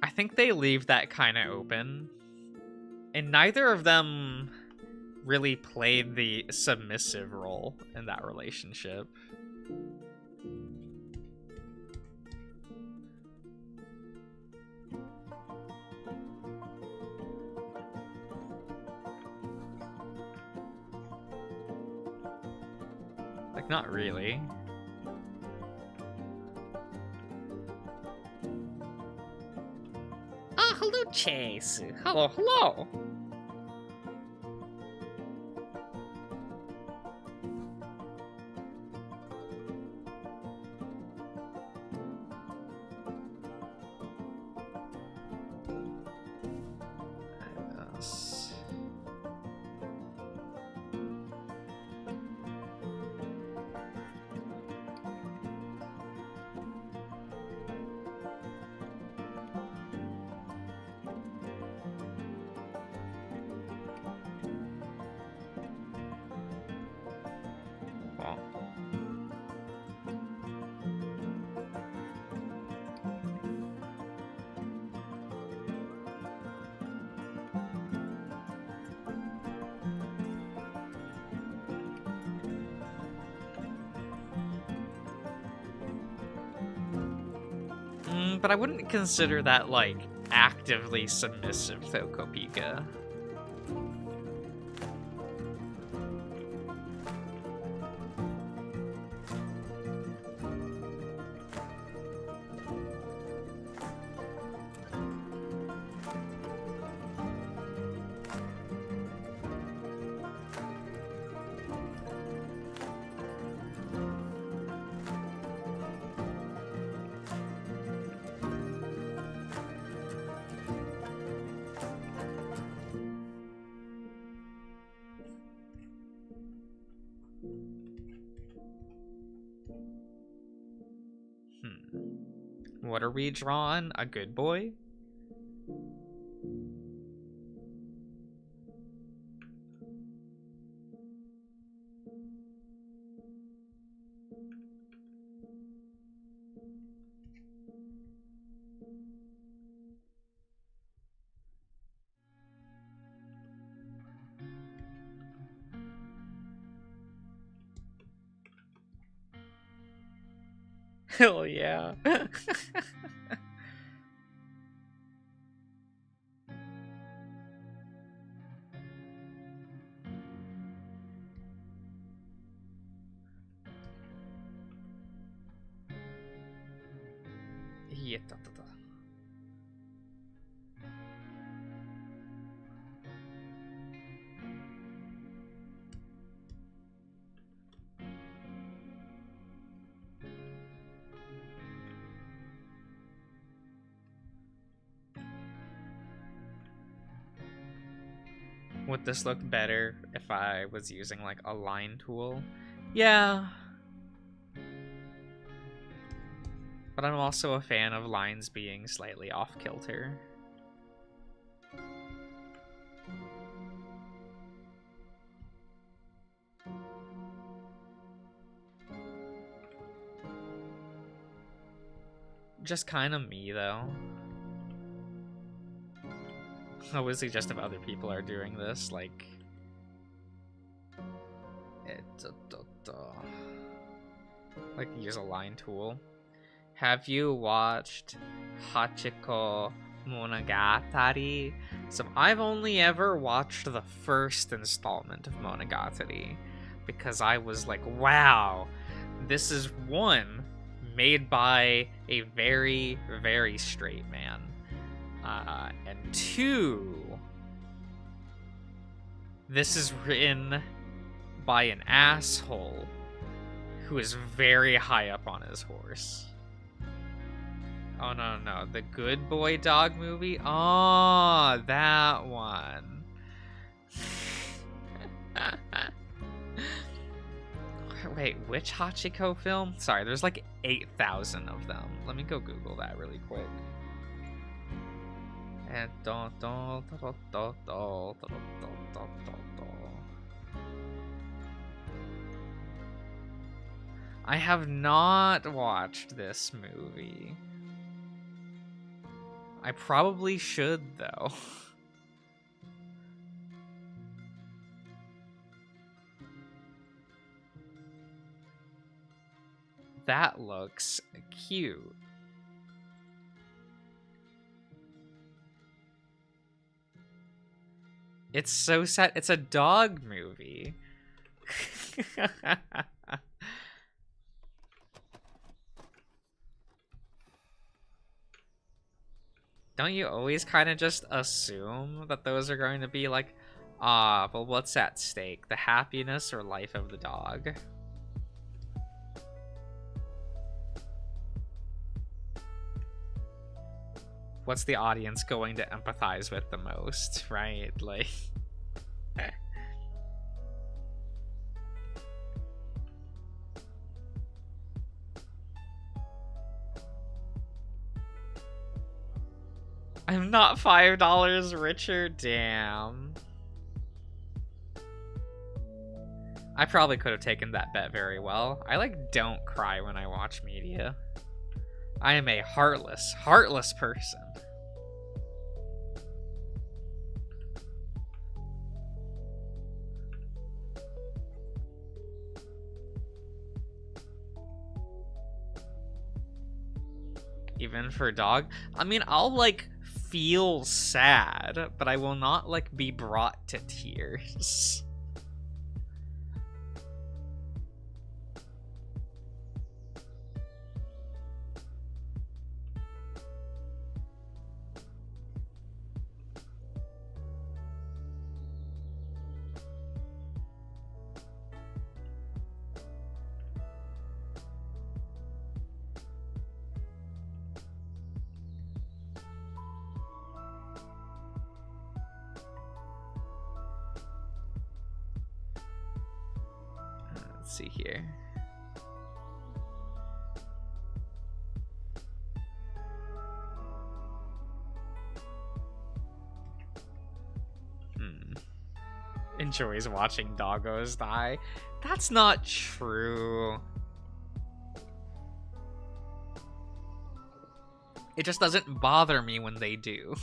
I think they leave that kind of open. And neither of them really played the submissive role in that relationship. Like, not really. Ah, hello, Chase. Hello, hello. Yes. Well. But I wouldn't consider that, like, actively submissive, though, Kopika. What are we drawing? A good boy? Hell yeah. Yeah, Would this look better if I was using like a line tool? Yeah. But I'm also a fan of lines being slightly off kilter. Just kind of me, though. I would suggest if other people are doing this, like... like, use a line tool. Have you watched Hachiko Monogatari? So I've only ever watched the first installment of Monogatari because I was like, wow, this is one made by a very, very straight man. And two, this is written by an asshole who is very high up on his horse. Oh, no. The Good Boy Dog movie? Oh, that one. Wait, which Hachiko film? Sorry, there's like 8,000 of them. Let me go Google that really quick. And I have not watched this movie. I probably should, though. That looks cute. It's so sad. It's a dog movie. Don't you always kind of just assume that those are going to be like, well, what's at stake? The happiness or life of the dog? What's the audience going to empathize with the most, right? Like... I'm not $5 richer, damn. I probably could have taken that bet very well. I like don't cry when I watch media. I am a heartless person. Even for a dog? I mean, I'll like feel sad, but I will not like be brought to tears. Let's see here. Enjoys watching doggos die. That's not true. It just doesn't bother me when they do.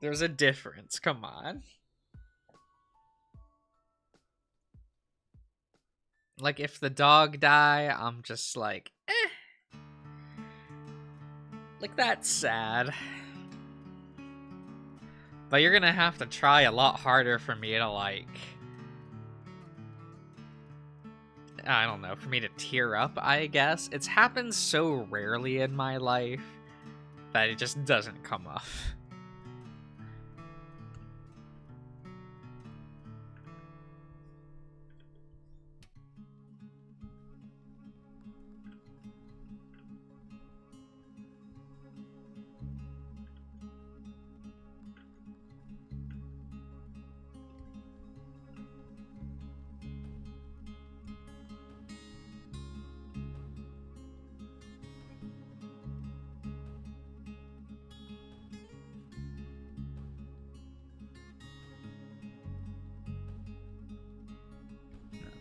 There's a difference, come on. Like, if the dog die, I'm just like, eh. Like, that's sad. But you're gonna have to try a lot harder for me to, like... I don't know, for me to tear up, I guess. It's happened so rarely in my life that it just doesn't come off.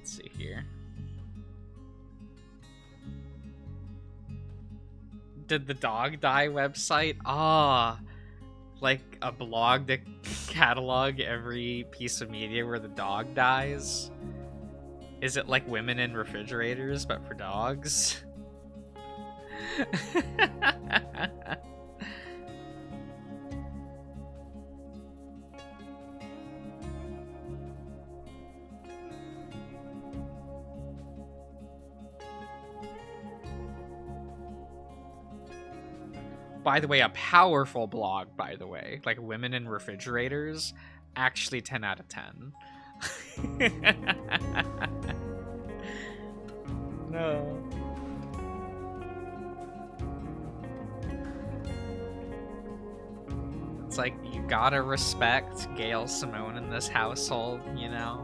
Let's see here. Did the dog die website? Ah, like a blog to catalog every piece of media where the dog dies? Is it like Women in Refrigerators, but for dogs? By the way, a powerful blog, by the way. Like Women in Refrigerators, actually 10 out of 10. No. It's like, you gotta respect Gail Simone in this household, you know?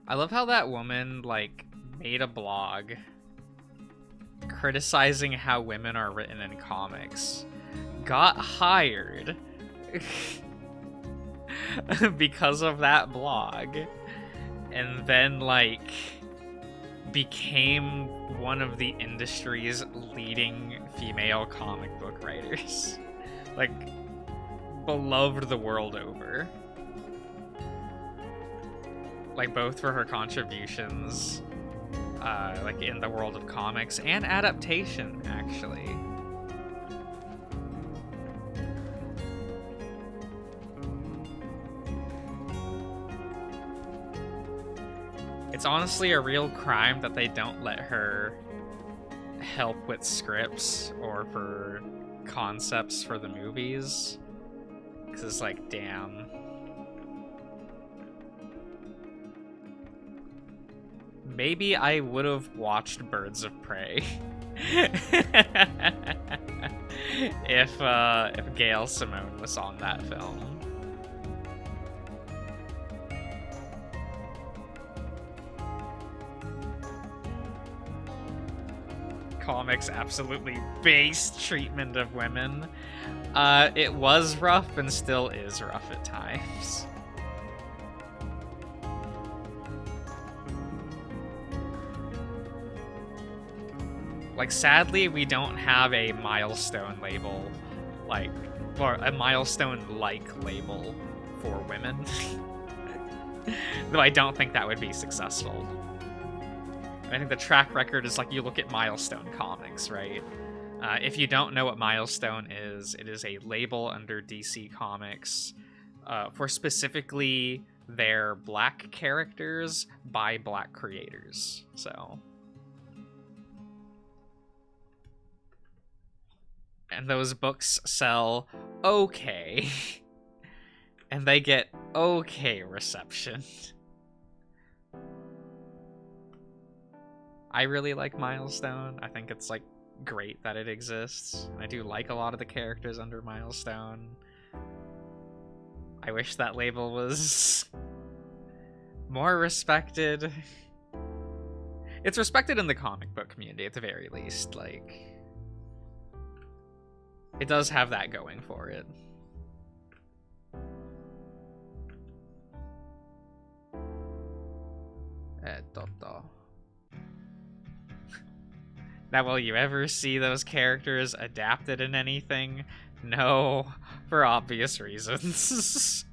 I love how that woman, like, made a blog criticizing how women are written in comics, got hired because of that blog, and then, like, became one of the industry's leading female comic book writers. Like, beloved the world over. Like, both for her contributions, like, in the world of comics, and adaptation, actually. It's honestly a real crime that they don't let her help with scripts or for concepts for the movies. Because it's like, damn. Maybe I would have watched Birds of Prey if Gail Simone was on that film. Comics absolutely based treatment of women. It was rough and still is rough at times. Like, sadly, we don't have a milestone label, like, or a milestone-like label for women. Though I don't think that would be successful. I think the track record is, like, you look at Milestone Comics, right? If you don't know what Milestone is, it is a label under DC Comics for specifically their black characters by black creators, so... And those books sell okay. And they get okay reception. I really like Milestone. I think it's, like, great that it exists. I do like a lot of the characters under Milestone. I wish that label was more respected. It's respected in the comic book community, at the very least, like... It does have that going for it. Now, will you ever see those characters adapted in anything? No, for obvious reasons.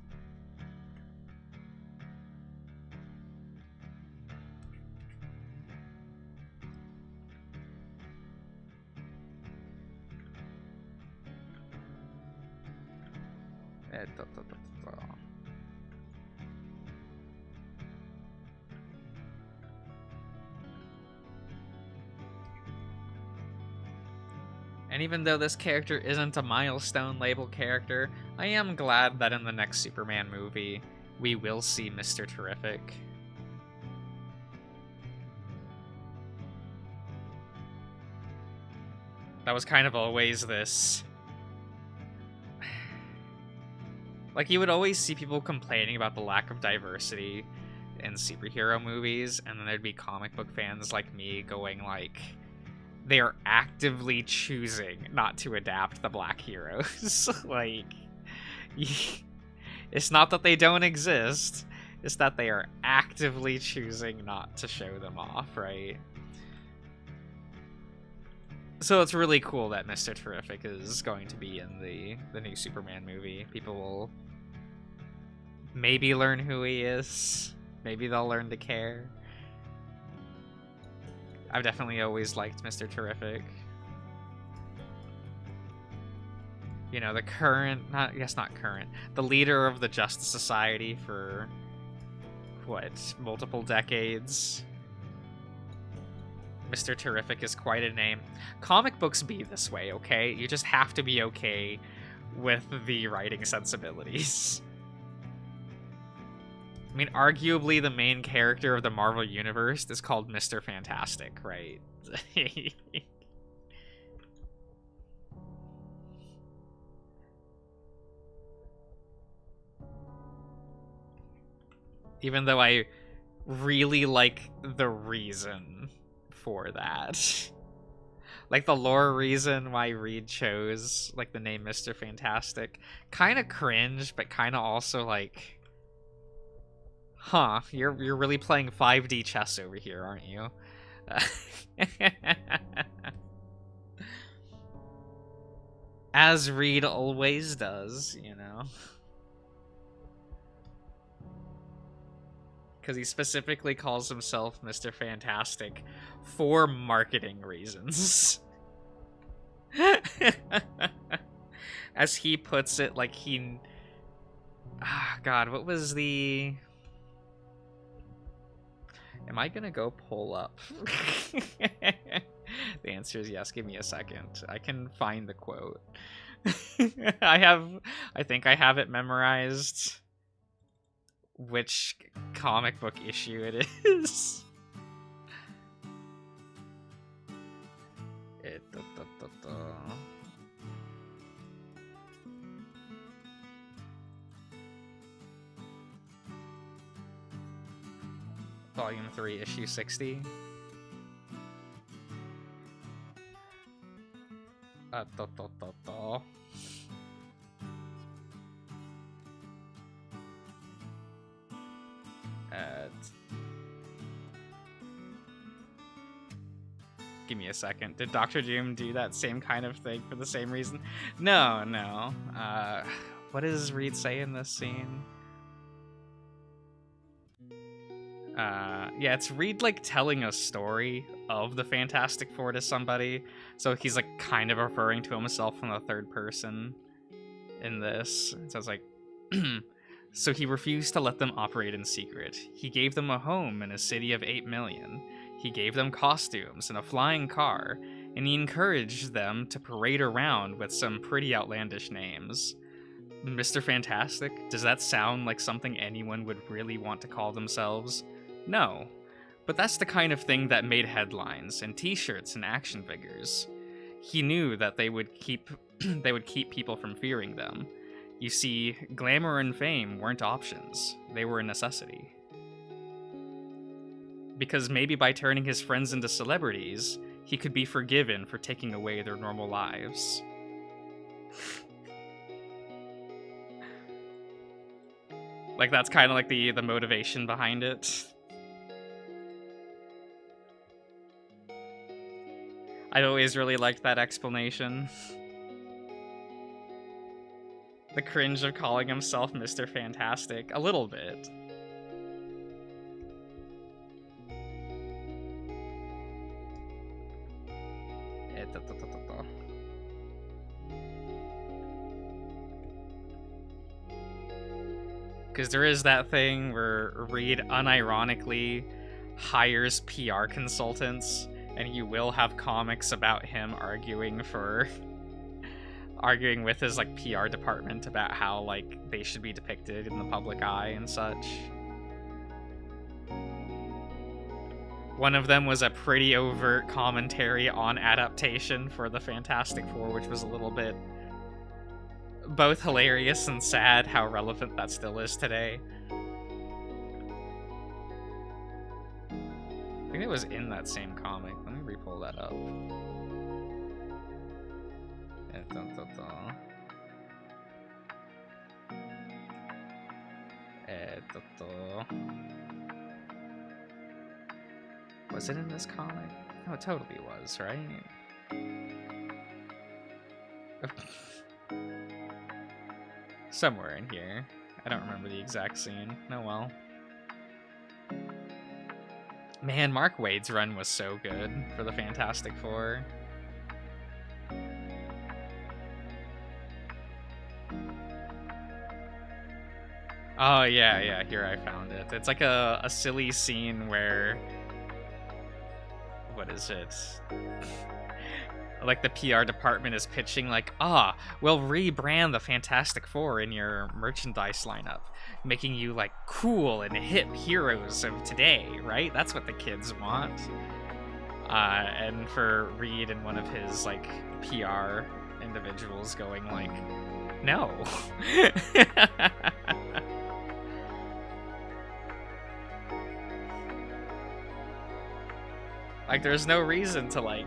And even though this character isn't a milestone label character, I am glad that in the next Superman movie, we will see Mr. Terrific. That was kind of always this... Like, you would always see people complaining about the lack of diversity in superhero movies, and then there'd be comic book fans like me going like, they are actively choosing not to adapt the black heroes. Like, it's not that they don't exist, it's that they are actively choosing not to show them off, right? So it's really cool that Mr. Terrific is going to be in the new Superman movie. People will maybe learn who he is. Maybe they'll learn to care. I've definitely always liked Mr. Terrific. You know, the current, not current, the leader of the Justice Society for, what, multiple decades. Mr. Terrific is quite a name. Comic books be this way, okay? You just have to be okay with the writing sensibilities. I mean, arguably the main character of the Marvel Universe is called Mr. Fantastic, right? Even though I really like the reason for that. Like, the lore reason why Reed chose, like, the name Mr. Fantastic. Kind of cringe, but kind of also, like... Huh, you're really playing 5D chess over here, aren't you? As Reed always does, you know? Because he specifically calls himself Mr. Fantastic for marketing reasons. As he puts it, like he... God, what was the... Am I gonna go pull up? The answer is yes. Give me a second. I can find the quote. I think I have it memorized. Which comic book issue it is. Volume 3, issue 60. Give me a second. Did Dr. Doom do that same kind of thing for the same reason? No. What does Reed say in this scene? Yeah, it's Reed, like, telling a story of the Fantastic Four to somebody. So he's, like, kind of referring to himself from the third person in this. So it's like, so he refused to let them operate in secret. He gave them a home in a city of 8 million. He gave them costumes and a flying car, and he encouraged them to parade around with some pretty outlandish names. Mr. Fantastic? Does that sound like something anyone would really want to call themselves? No. But that's the kind of thing that made headlines and t-shirts and action figures. He knew that they would keep people from fearing them. You see, glamour and fame weren't options. They were a necessity. Because maybe by turning his friends into celebrities, he could be forgiven for taking away their normal lives. Like, that's kind of like the motivation behind it. I've always really liked that explanation. The cringe of calling himself Mr. Fantastic. A little bit. Because there is that thing where Reed unironically hires PR consultants, and you will have comics about him arguing with his, like, PR department about how, like, they should be depicted in the public eye and such. One of them was a pretty overt commentary on adaptation for the Fantastic Four, which was a little bit both hilarious and sad how relevant that still is today. think it was in that same comic. Let me re-pull that up. Was it in this comic? Oh, it totally was, right? Somewhere in here. I don't remember the exact scene. Oh well. Man, Mark Waid's run was so good for the Fantastic Four. Oh, yeah, here I found it. It's like a silly scene where... What is it? Like the PR department is pitching like, we'll rebrand the Fantastic Four in your merchandise lineup, making you like cool and hip heroes of today, right? That's what the kids want. And for Reed and one of his like PR individuals going like, no. Like, there's no reason to like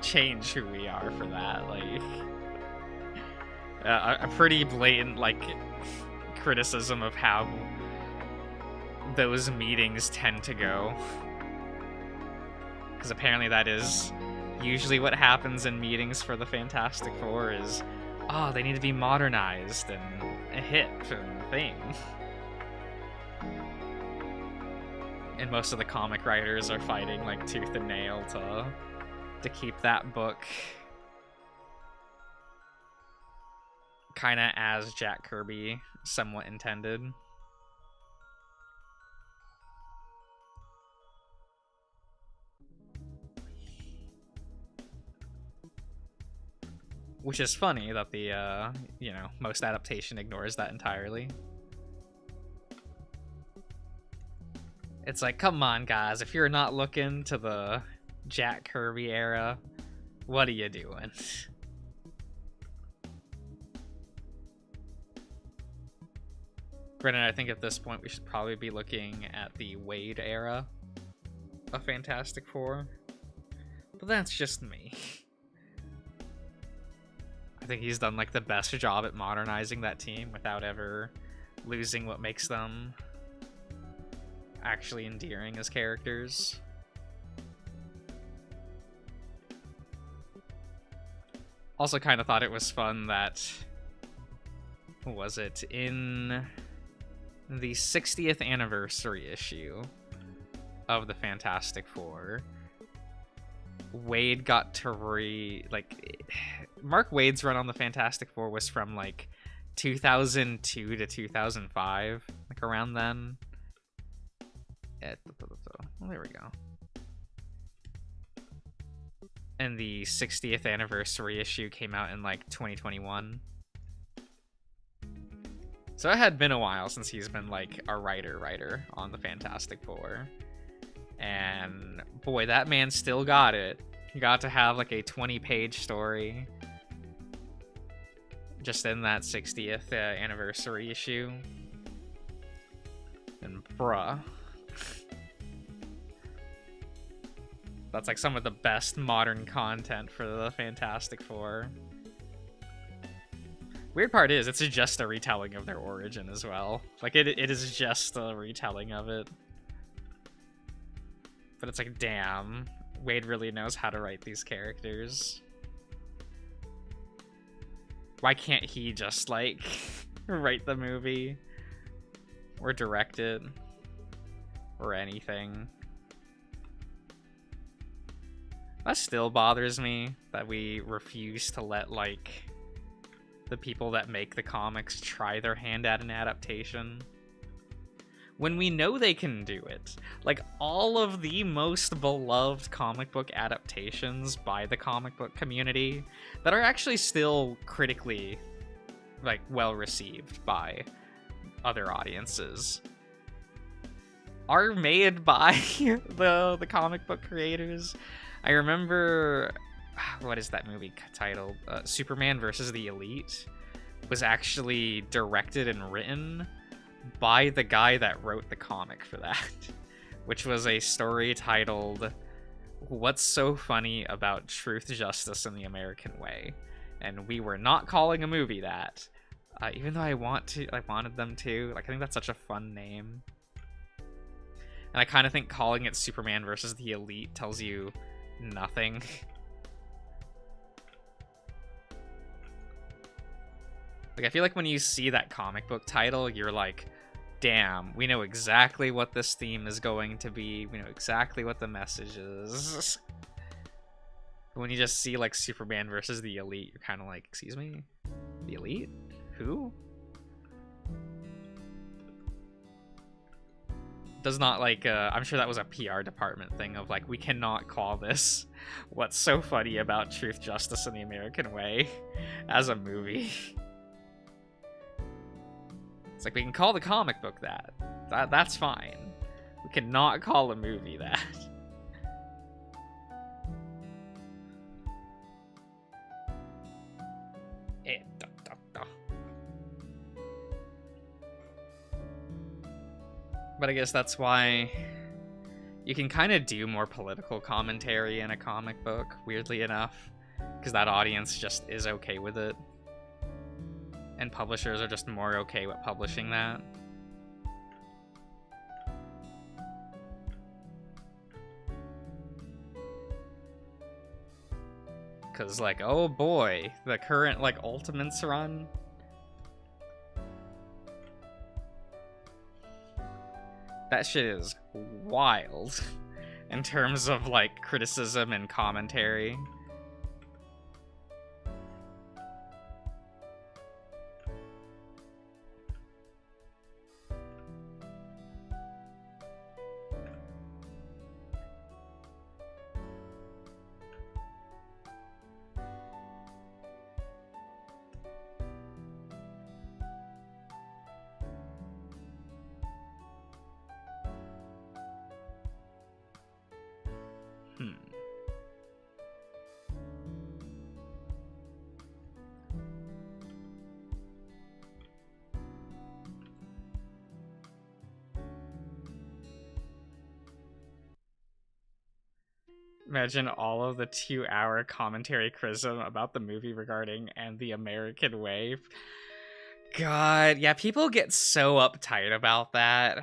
change who we are for that. Like, a pretty blatant like criticism of how those meetings tend to go, because apparently that is usually what happens in meetings for the Fantastic Four is, they need to be modernized and hip and thing. And most of the comic writers are fighting like tooth and nail to keep that book kind of as Jack Kirby somewhat intended. Which is funny that the, most adaptation ignores that entirely. It's like, come on, guys, if you're not looking to the Jack Kirby era, what are you doing? Brennan, I think at this point we should probably be looking at the Waid era of Fantastic Four. But that's just me. I think he's done like the best job at modernizing that team without ever losing what makes them actually endearing as characters. Also kind of thought it was fun that, what was it, in the 60th anniversary issue of the Fantastic Four, Waid got to Mark Waid's run on the Fantastic Four was from like 2002 to 2005, like around then. Well, there we go. And the 60th anniversary issue came out in like 2021. So it had been a while since he's been like a writer on the Fantastic Four. And boy, that man still got it. He got to have like a 20-page story just in that 60th anniversary issue. And bruh. That's like some of the best modern content for the Fantastic Four. Weird part is, it's just a retelling of their origin as well. Like, it is just a retelling of it. But it's like, damn, Waid really knows how to write these characters. Why can't he just, like, write the movie? Or direct it? Or anything? That still bothers me, that we refuse to let, like, the people that make the comics try their hand at an adaptation. When we know they can do it. Like, all of the most beloved comic book adaptations by the comic book community that are actually still critically, like, well received by other audiences are made by the comic book creators. I remember, what is that movie titled? Superman versus the Elite was actually directed and written by the guy that wrote the comic for that, which was a story titled "What's So Funny About Truth, Justice, and the American Way?" And we were not calling a movie that, even though I wanted them to. Like, I think that's such a fun name. And I kind of think calling it Superman versus the Elite tells you nothing. Like, I feel like when you see that comic book title, you're like, damn, we know exactly what this theme is going to be. We know exactly what the message is. But when you just see, like, Superman versus the Elite, you're kind of like, excuse me? The Elite? Who? Does not, like, I'm sure that was a PR department thing of, like, we cannot call this What's So Funny About Truth, Justice, and the American Way as a movie. It's like, we can call the comic book that. That's fine. We cannot call a movie that. But I guess that's why you can kind of do more political commentary in a comic book, weirdly enough, because that audience just is okay with it. And publishers are just more okay with publishing that. Because, like, oh boy, the current, like, Ultimates run. That shit is wild in terms of, like, criticism and commentary. Imagine all of the 2-hour commentary criticism about the movie regarding And the American Way. God, yeah, people get so uptight about that.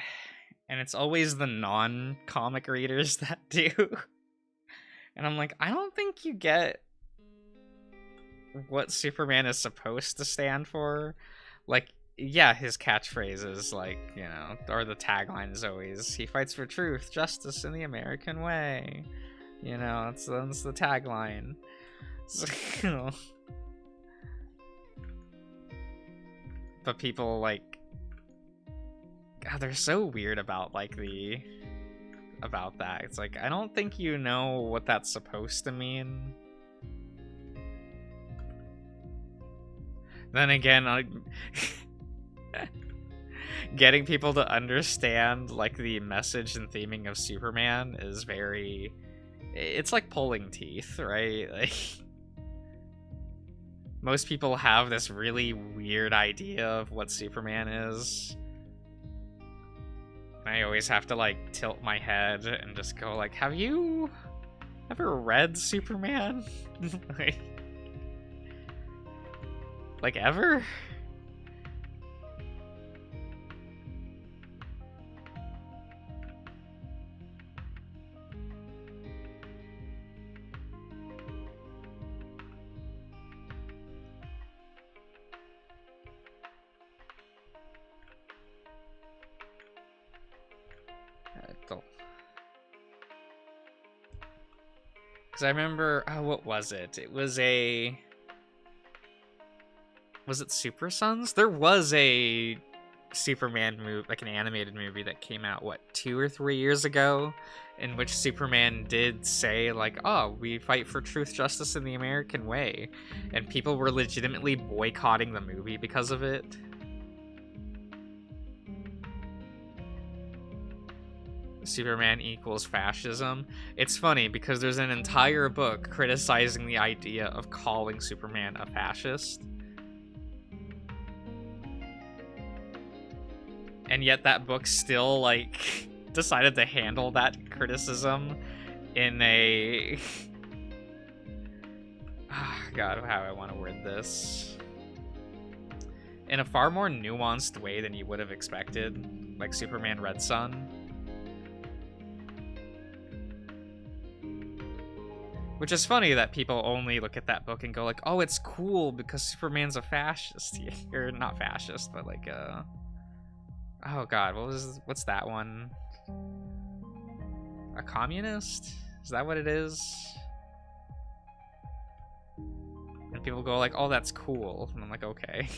And it's always the non-comic readers that do. And I'm like, I don't think you get what Superman is supposed to stand for. Like, yeah, his catchphrase is like, you know, or the tagline is always, he fights for truth, justice, and the American way. You know, that's the tagline. So, but people, like, God, they're so weird about, like, about that. It's like, I don't think you know what that's supposed to mean. Then again, getting people to understand, like, the message and theming of Superman is very... It's like pulling teeth, right? Like, most people have this really weird idea of what Superman is. And I always have to, like, tilt my head and just go, like, have you ever read Superman? like ever? Because I remember, oh, what was it? It was a... Was it Super Sons? There was a Superman movie, like an animated movie that came out, what, 2 or 3 years ago? In which Superman did say, like, oh, we fight for truth, justice, and the American way. And people were legitimately boycotting the movie because of it. Superman equals fascism. It's funny because there's an entire book criticizing the idea of calling Superman a fascist. And yet that book still, like, decided to handle that criticism in a... God, how I want to word this. In a far more nuanced way than you would have expected, like Superman Red Sun. Which is funny that people only look at that book and go like, oh, it's cool because Superman's a fascist. Or not fascist, but like, oh god, what's that one? A communist? Is that what it is? And people go like, oh, that's cool. And I'm like, okay.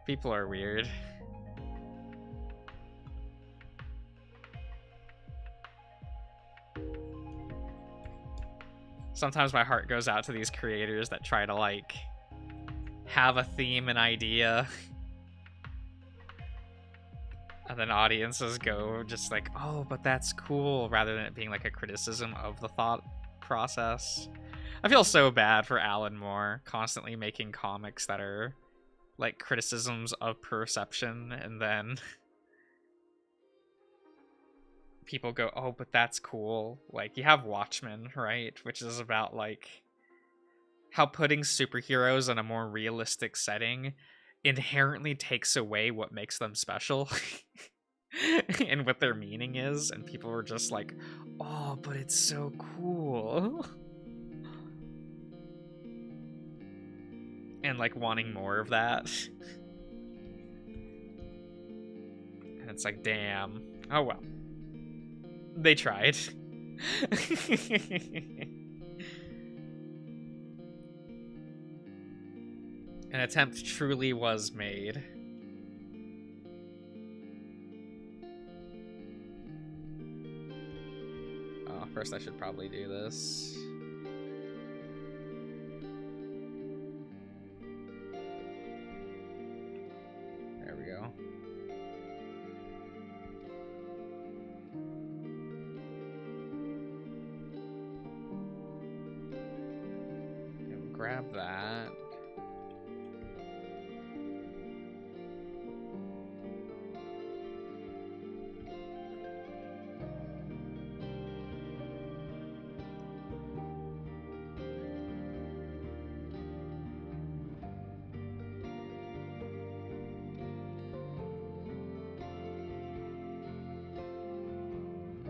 People are weird. Sometimes my heart goes out to these creators that try to like have a theme and idea. And then audiences go just like, oh, but that's cool, rather than it being like a criticism of the thought process. I feel so bad for Alan Moore constantly making comics that are like criticisms of perception, and then people go, oh, but that's cool. Like, you have Watchmen, right? Which is about like how putting superheroes in a more realistic setting inherently takes away what makes them special and what their meaning is, and people were just like, oh, but it's so cool. And like wanting more of that. And it's like, damn. Oh well. They tried. An attempt truly was made. Oh, first I should probably do this. There we go. Okay, we'll grab that.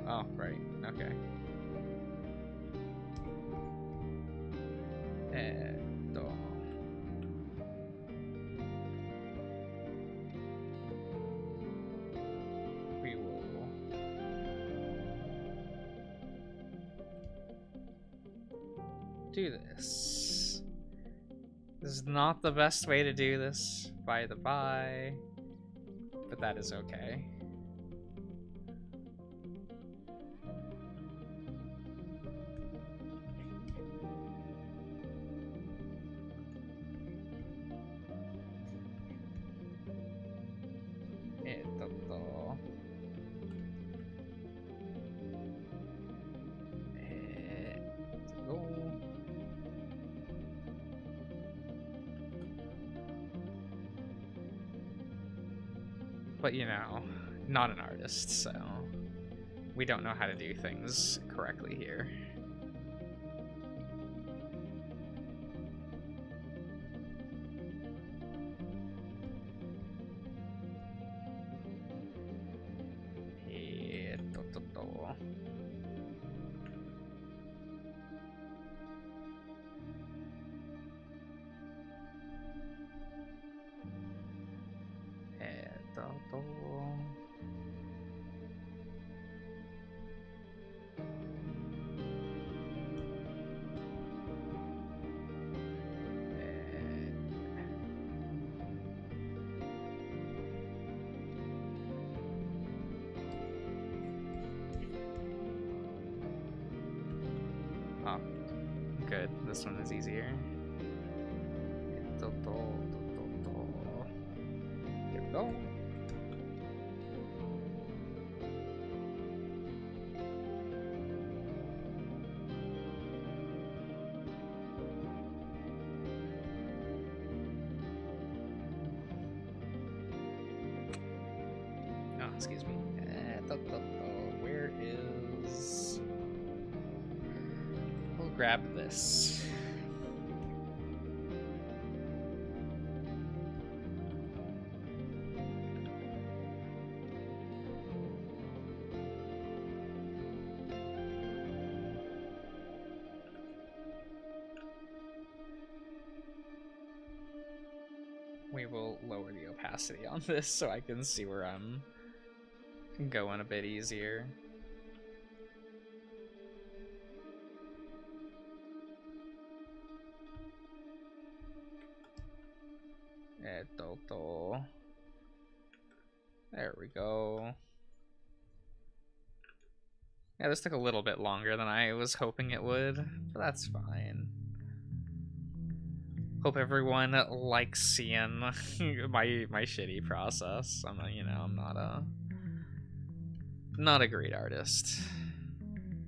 Oh, right. Okay. We will do this. This is not the best way to do this, by the by, but that is okay. But you know, not an artist, so we don't know how to do things correctly here. Oh, good. This one is easier. There we go. Oh, excuse me. grab this. We will lower the opacity on this so I can see where I'm going a bit easier. There we go. Yeah, this took a little bit longer than I was hoping it would, but that's fine. Hope everyone likes seeing my shitty process. I'm not a great artist,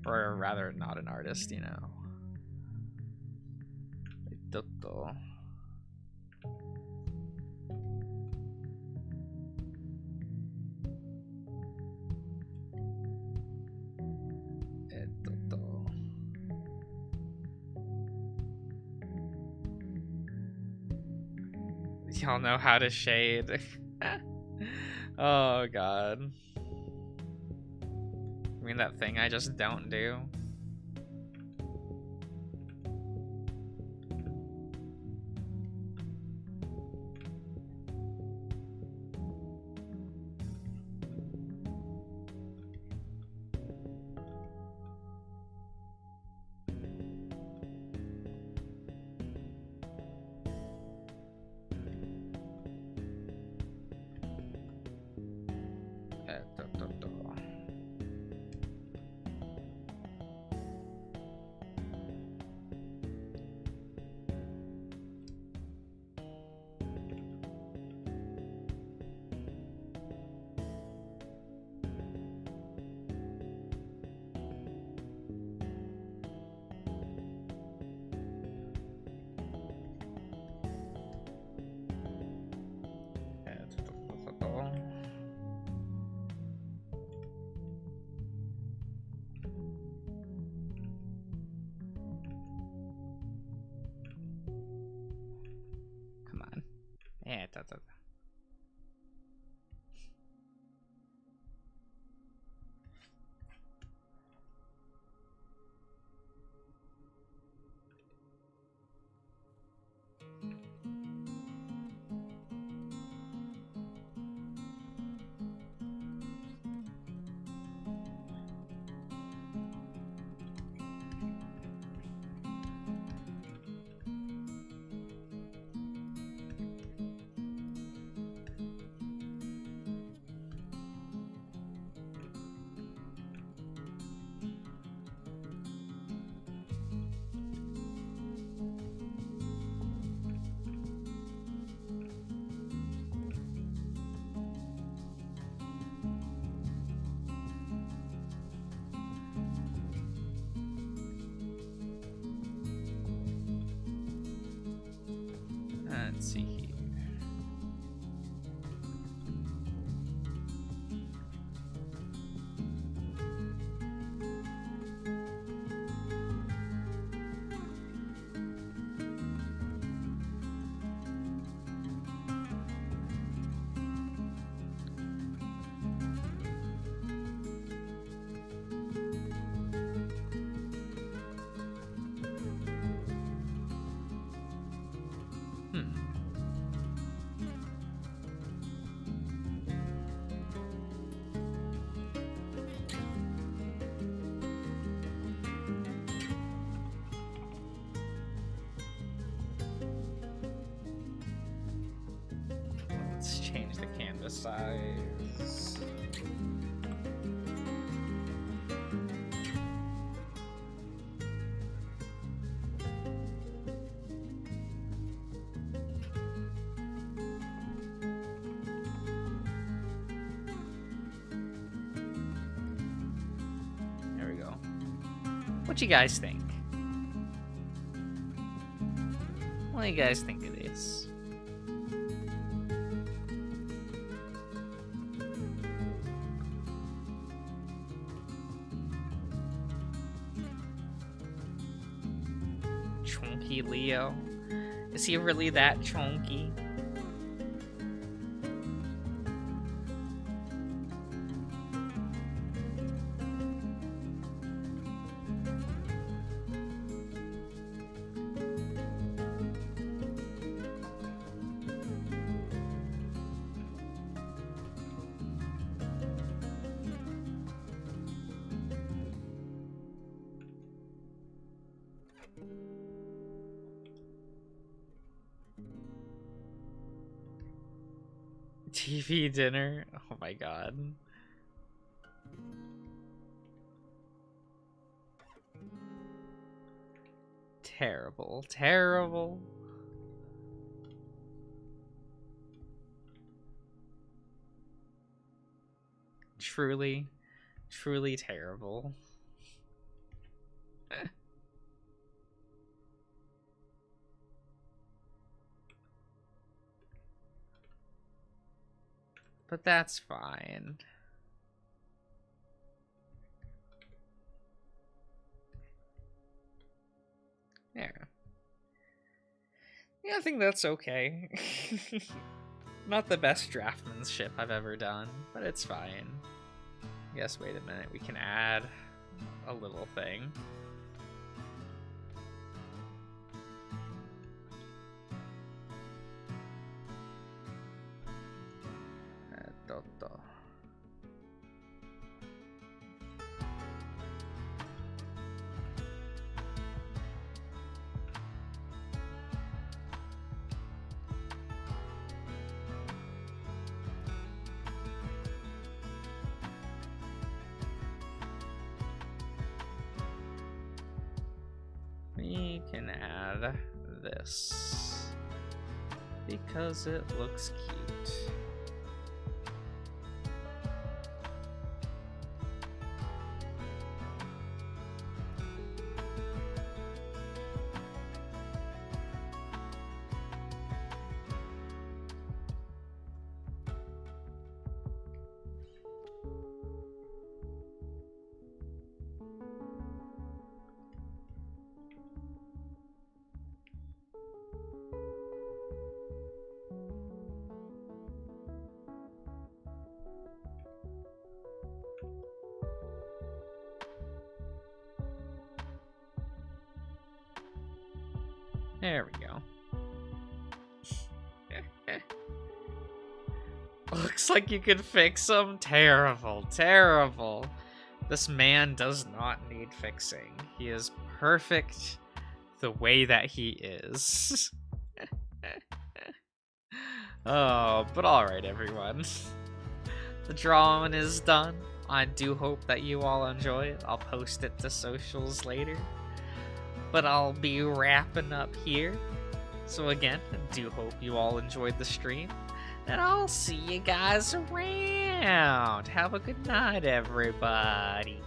or rather, not an artist, you know. Y'all know how to shade. Oh god. I mean that thing I just don't do. Yeah, let's see here. Let's change the canvas size. There we go. What you guys think? What do you guys think of this? chunky Leo? Is he really that chunky? TV dinner? Oh my god. Terrible, terrible. Truly, truly terrible. But that's fine. There. Yeah, I think that's okay. Not the best draftsmanship I've ever done, but it's fine. Yes, wait a minute, we can add a little thing. We can add this because it looks cute. There we go. Looks like you could fix him. Terrible, terrible. This man does not need fixing. He is perfect the way that he is. Oh, but alright everyone. The drawing is done. I do hope that you all enjoy it. I'll post it to socials later. But I'll be wrapping up here. So again, I do hope you all enjoyed the stream. And I'll see you guys around. Have a good night, everybody.